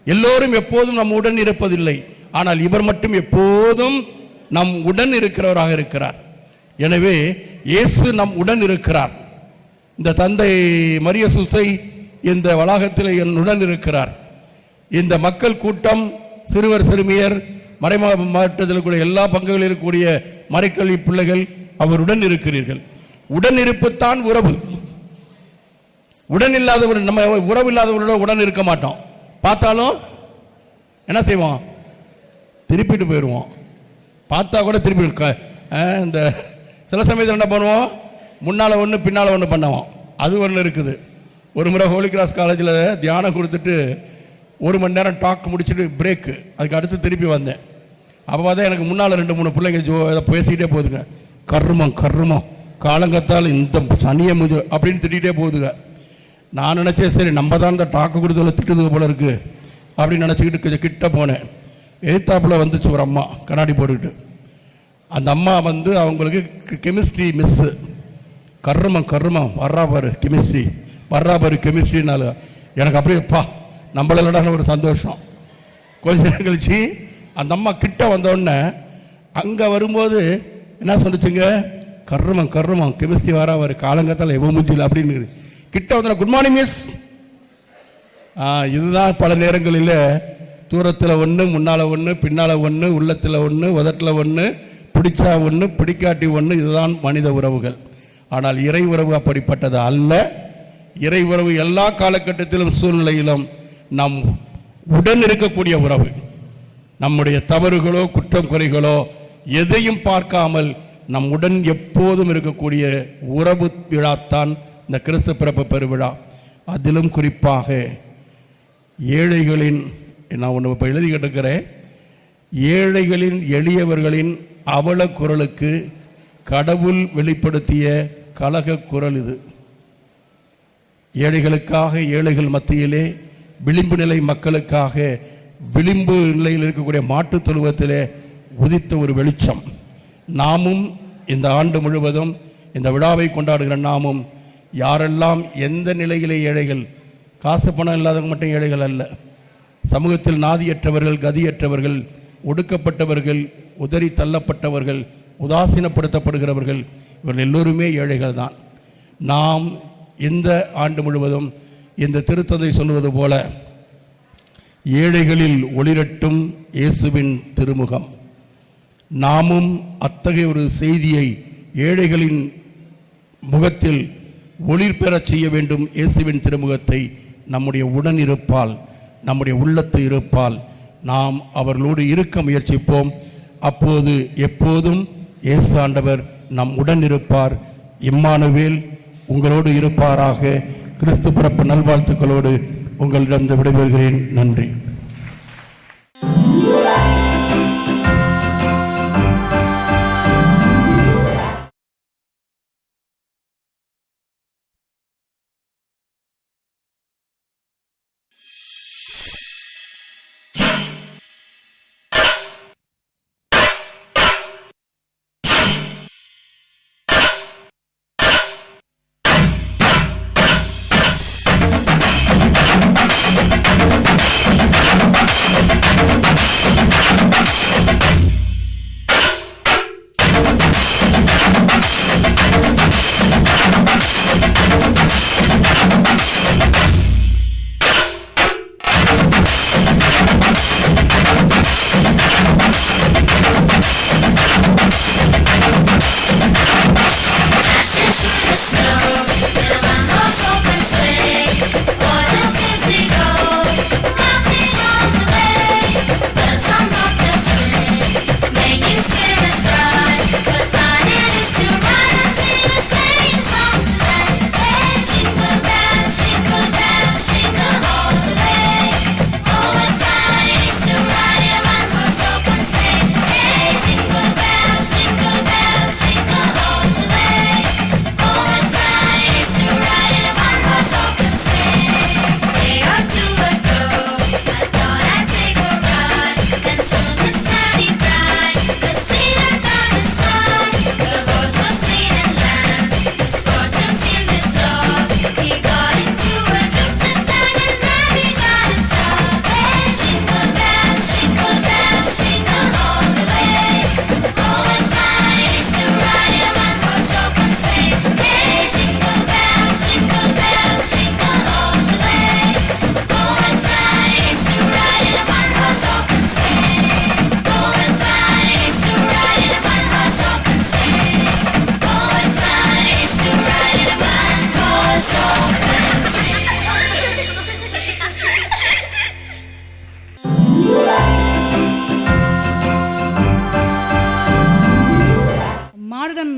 எல்லோரும் எப்போதும் நம் உடன் இருப்பதில்லை, ஆனால் இவர் மட்டும் எப்போதும் நம் உடன் இருக்கிறவராக இருக்கிறார். எனவே இயேசு நம் உடன் இருக்கிறார். இந்த தந்தை மரிய சூசை இந்த வளாகத்தில் என்னுடன் இருக்கிறார். இந்த மக்கள் கூட்டம், சிறுவர் சிறுமியர், மறைமாவட்டத்தில் கூட எல்லா பங்குகளில் இருக்கக்கூடிய மறைக்கல்வி பிள்ளைகள் அவருடன் இருக்கிறீர்கள். உடன் இருப்புத்தான் உறவு. உடன் இல்லாதவர், நம்ம உறவு இல்லாதவர்களோட உடன் இருக்க மாட்டோம். பார்த்தாலும் என்ன செய்வோம்? திருப்பிட்டு போயிடுவோம். பார்த்தா கூட திருப்பி இந்த சில சமயத்தில் என்ன பண்ணுவோம்? முன்னால் ஒன்று பின்னால் ஒன்று பண்ணுவோம். அது ஒன்று இருக்குது. ஒரு முறை ஹோலி கிராஸ் காலேஜில் தியானம் கொடுத்துட்டு 1 மணி நேரம் டாக் முடிச்சுட்டு பிரேக்கு, அதுக்கு அடுத்து திருப்பி வந்தேன். அப்போ பார்த்தா எனக்கு முன்னால் 2 3 பிள்ளைங்க பேசிக்கிட்டே போகுதுங்க. கர்மம் கர்மம், காலங்கத்தால் இந்த சனியை முஜு அப்படின்னு திட்டிகிட்டே போகுதுங்க. நான் நினச்சேன், சரி நம்ம தான் இந்த டாக்கு கொடுத்தவளை திட்டுதுக்கு போல இருக்குது அப்படின்னு நினச்சிக்கிட்டு கொஞ்சம் கிட்ட போனேன். எதிர்த்தாப்பில் வந்துச்சு ஒரு அம்மா கண்ணாடி போட்டுக்கிட்டு. அந்த அம்மா வந்து அவங்களுக்கு கெமிஸ்ட்ரி மிஸ்ஸு. கர்மம் கர்மம் வர்றாபாரு கெமிஸ்ட்ரி, வர்றாபாரு கெமிஸ்ட்ரினால எனக்கு அப்படியே பா நம்மளோட ஒரு சந்தோஷம். கொஞ்ச நேரம் கழிச்சு அந்த அம்மா கிட்ட வந்தோடனே அங்கே வரும்போது என்ன சொன்னிச்சுங்க? கர்மம் கர்மம் கெமிஸ்ட்ரி வராபாரு காலங்கத்தால் எவ்வளோ மூஞ்சில் அப்படின்னு கிட்ட வந்து குட் மார்னிங் மிஸ். இதுதான் பல நேரங்களில் தூரத்தில் ஒன்று, முன்னால் ஒன்று, பின்னால் ஒன்று, உள்ளத்தில் ஒன்று, உதட்டில் ஒன்று, பிடிச்சா ஒன்று, பிடிக்காட்டி ஒன்று. இதுதான் மனித உறவுகள். ஆனால் இறை உறவு அப்படிப்பட்டது அல்ல. இறை உறவு எல்லா காலகட்டத்திலும் சூழ்நிலையிலும் நம் உடன் இருக்கக்கூடிய உறவு. நம்முடைய தவறுகளோ குற்றம் குறைகளோ எதையும் பார்க்காமல் நம்முடன் எப்போதும் இருக்கக்கூடிய உறவு விழாத்தான் இந்த கிறிஸ்து பிறப்பு பெருவிழா. அதிலும் குறிப்பாக ஏழைகளின், நான் ஒன்று இப்போ எழுதிக்கிட்டு இருக்கிறேன், ஏழைகளின் எளியவர்களின் அவல குரலுக்கு கடவுள் வெளிப்படுத்திய கலக குரல் இது. ஏழைகளுக்காக, ஏழைகள் மத்தியிலே, விளிம்பு நிலை மக்களுக்காக, விளிம்பு நிலையில் இருக்கக்கூடிய மாட்டுத் தொழுவத்திலே உதித்த ஒரு வெளிச்சம். நாமும் இந்த ஆண்டு முழுவதும் இந்த விழாவை கொண்டாடுகிற நாமும் யாரெல்லாம் எந்த நிலையிலே ஏழைகள், காசு பணம் இல்லாதவங்க மட்டும் ஏழைகள் அல்ல, சமூகத்தில் நாதியற்றவர்கள், கதியற்றவர்கள், ஒடுக்கப்பட்டவர்கள், உதறி தள்ளப்பட்டவர்கள், உதாசீனப்படுத்தப்படுகிறவர்கள், இவர்கள் எல்லோருமே ஏழைகள் தான். நாம் இந்த ஆண்டு முழுவதும் இந்த திருத்தந்தை சொல்வது போல ஏழைகளில் ஒளிரட்டும் இயேசுவின் திருமுகம். நாமும் அத்தகைய ஒரு செய்தியை ஏழைகளின் முகத்தில் ஒளிர் பெறச் செய்ய வேண்டும். இயேசுவின் திருமுகத்தை நம்முடைய உடன் இருப்பால், நம்முடைய உள்ளத்து இருப்பால் நாம் அவர்களோடு இருக்க முயற்சிப்போம். அப்போது எப்போதும் இயேசு ஆண்டவர் நம் உடன் இருப்பார். இம்மானுவேல் உங்களோடு இருப்பாராக. கிறிஸ்து பிறப்பு நல்வாழ்த்துக்களோடு உங்களிடம் விடைபெறுகிறேன். நன்றி.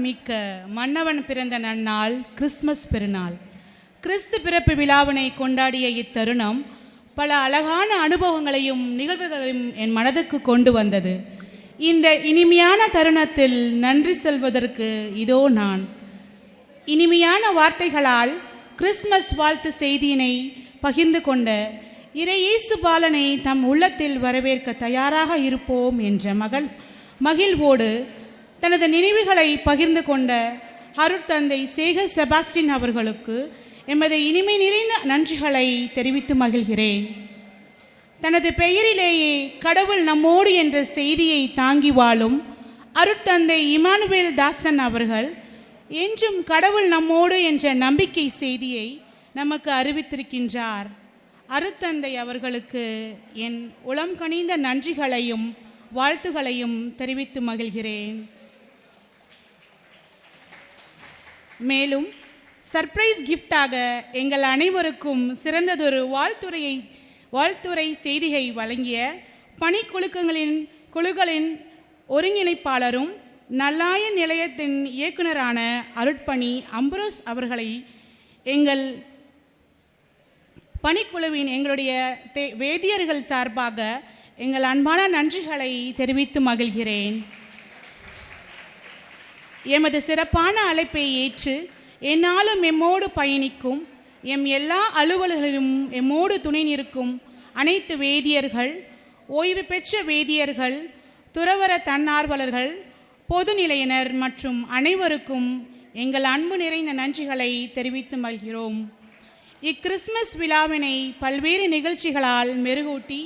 மிக்க மன்னவன் பிறந்த நன்னாள் கிறிஸ்மஸ் பெருநாள். கிறிஸ்து பிறப்பு விழாவினை கொண்டாடிய இத்தருணம் பல அழகான அனுபவங்களையும் நிகழ்வுகளையும் என் மனதுக்கு கொண்டு வந்தது. இந்த இனிமையான தருணத்தில் நன்றி சொல்வதற்கு இதோ நான். இனிமையான வார்த்தைகளால் கிறிஸ்மஸ் வாழ்த்து செய்தியினை பகிர்ந்து கொண்ட இறையேசு பாலனை தம் உள்ளத்தில் வரவேற்க தயாராக இருப்போம் என்ற மகிழ்வோடு தனது நினைவுகளை பகிர்ந்து கொண்ட அருட்தந்தை சேகர் செபாஸ்டின் அவர்களுக்கு எமது இனிமை நிறைந்த நன்றிகளை தெரிவித்து மகிழ்கிறேன். தனது பெயரிலேயே கடவுள் நம்மோடு என்ற செய்தியை தாங்கி வாழும் அருட்தந்தை இமானுவேல் தாசன் அவர்கள் என்றும் கடவுள் நம்மோடு என்ற நம்பிக்கை செய்தியை நமக்கு அறிவித்திருக்கின்றார். அருட்தந்தை அவர்களுக்கு என் உளம் கனிந்த நன்றிகளையும் வாழ்த்துகளையும் தெரிவித்து மகிழ்கிறேன். மேலும் சர்ப்ரைஸ் கிஃப்டாக எங்கள் அனைவருக்கும் சிறந்ததொரு வாழ்த்துரை செய்தியை வழங்கிய குழுக்களின் ஒருங்கிணைப்பாளரும் நல்லாய நிலையத்தின் இயக்குனரான அருட்பணி அம்புரோஸ் அவர்களை எங்கள் பணிக்குழுவின் எங்களுடைய வேதியர்கள் சார்பாக எங்கள் அன்பான நன்றிகளை தெரிவித்து மகிழ்கிறேன். எமது சிறப்பான அழைப்பை ஏற்று என்னாலும் எம்மோடு பயணிக்கும் எல்லா அலுவலர்களும் எம்மோடு துணை நிற்கும் அனைத்து வேதியர்கள், ஓய்வு பெற்ற வேதியர்கள், துறவற தன்னார்வலர்கள், பொதுநிலையினர் மற்றும் அனைவருக்கும் எங்கள் அன்பு நிறைந்த நன்றிகளை தெரிவித்து மகிழ்கிறோம். இக்கிறிஸ்மஸ் விழாவினை பல்வேறு நிகழ்ச்சிகளால் மெருகூட்டி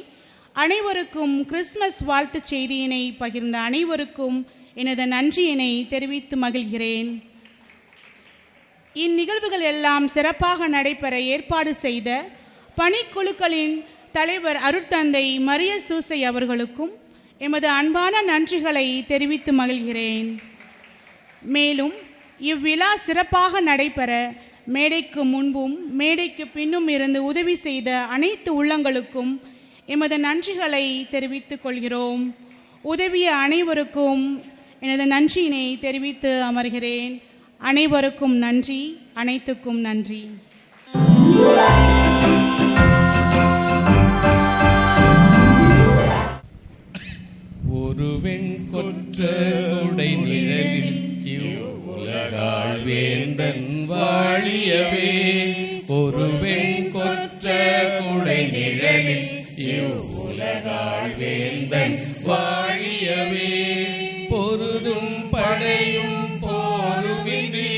அனைவருக்கும் கிறிஸ்மஸ் வாழ்த்து செய்தியினை பகிர்ந்த அனைவருக்கும் எனது நன்றியினை தெரிவித்து மகிழ்கிறேன். இந்நிகழ்வுகள் எல்லாம் சிறப்பாக நடைபெற ஏற்பாடு செய்த பணிக்குழுக்களின் தலைவர் அருட்தந்தை மரிய சூசை அவர்களுக்கும் எமது அன்பான நன்றிகளை தெரிவித்து மகிழ்கிறேன். மேலும் இவ்விழா சிறப்பாக நடைபெற மேடைக்கு முன்பும் மேடைக்கு பின்னும் இருந்து உதவி செய்த அனைத்து உள்ளங்களுக்கும் எமது நன்றிகளை தெரிவித்துக் கொள்கிறோம். உதவிய அனைவருக்கும் எனது நன்றியினை தெரிவித்து அமர்கிறேன். அனைவருக்கும் நன்றி, அனைத்துக்கும் நன்றி. ஒரு வெண்கொற்ற உடை நிழலில் உலகாள் வேந்தன் வாழியவே. ஒரு வெண்கொற்ற உடை நிழலில் உலகாள் வேந்தன் வாழியவே. பொருதும் படையும் போருமின்றி,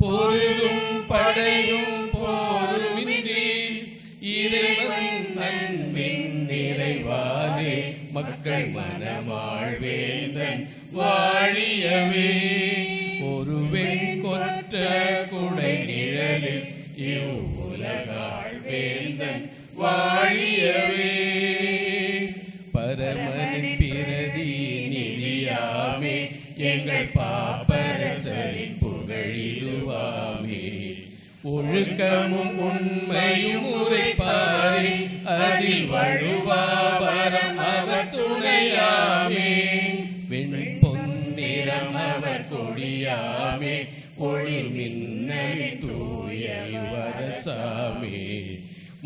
பொருதும் படையும் போருமின்றி இறைவன் அன்பின் நிறைவாலே மக்கள் மனமாள் வேந்தன் வாழியவே. ஒரு வெண்கொற்ற குடை நிழலில் இவ்வுலகாள் வேந்தன் வாழியவே. பரமனின் பிரதி நிதியாமே எங்கள் பாப்பரசரின் புகழிடுவாமே. ஒழுக்கமும் உண்மையும் உரைப்பாரே அதில் வழுவாபரம் அவர் துணையாமே. வெண்பொன்னிறம் அவர் கொடியாமே ஒளிர் மின்னலி தூய வரசாமே.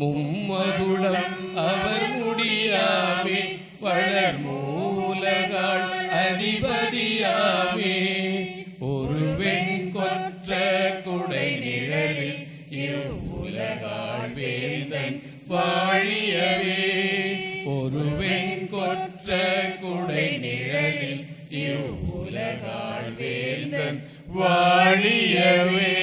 மும்மகுளம் அவர் முடியாமே வளர் மூலகாள் அதிபதியாமே. ஒரு வெண்கொற்ற குடை நிழலில் இவ்வுலகாள் வேந்தன் வாழியவே. ஒரு வெண்கொற்ற குடை நிழலில் இவ்வுலகாள் வேந்தன் வாழியவே.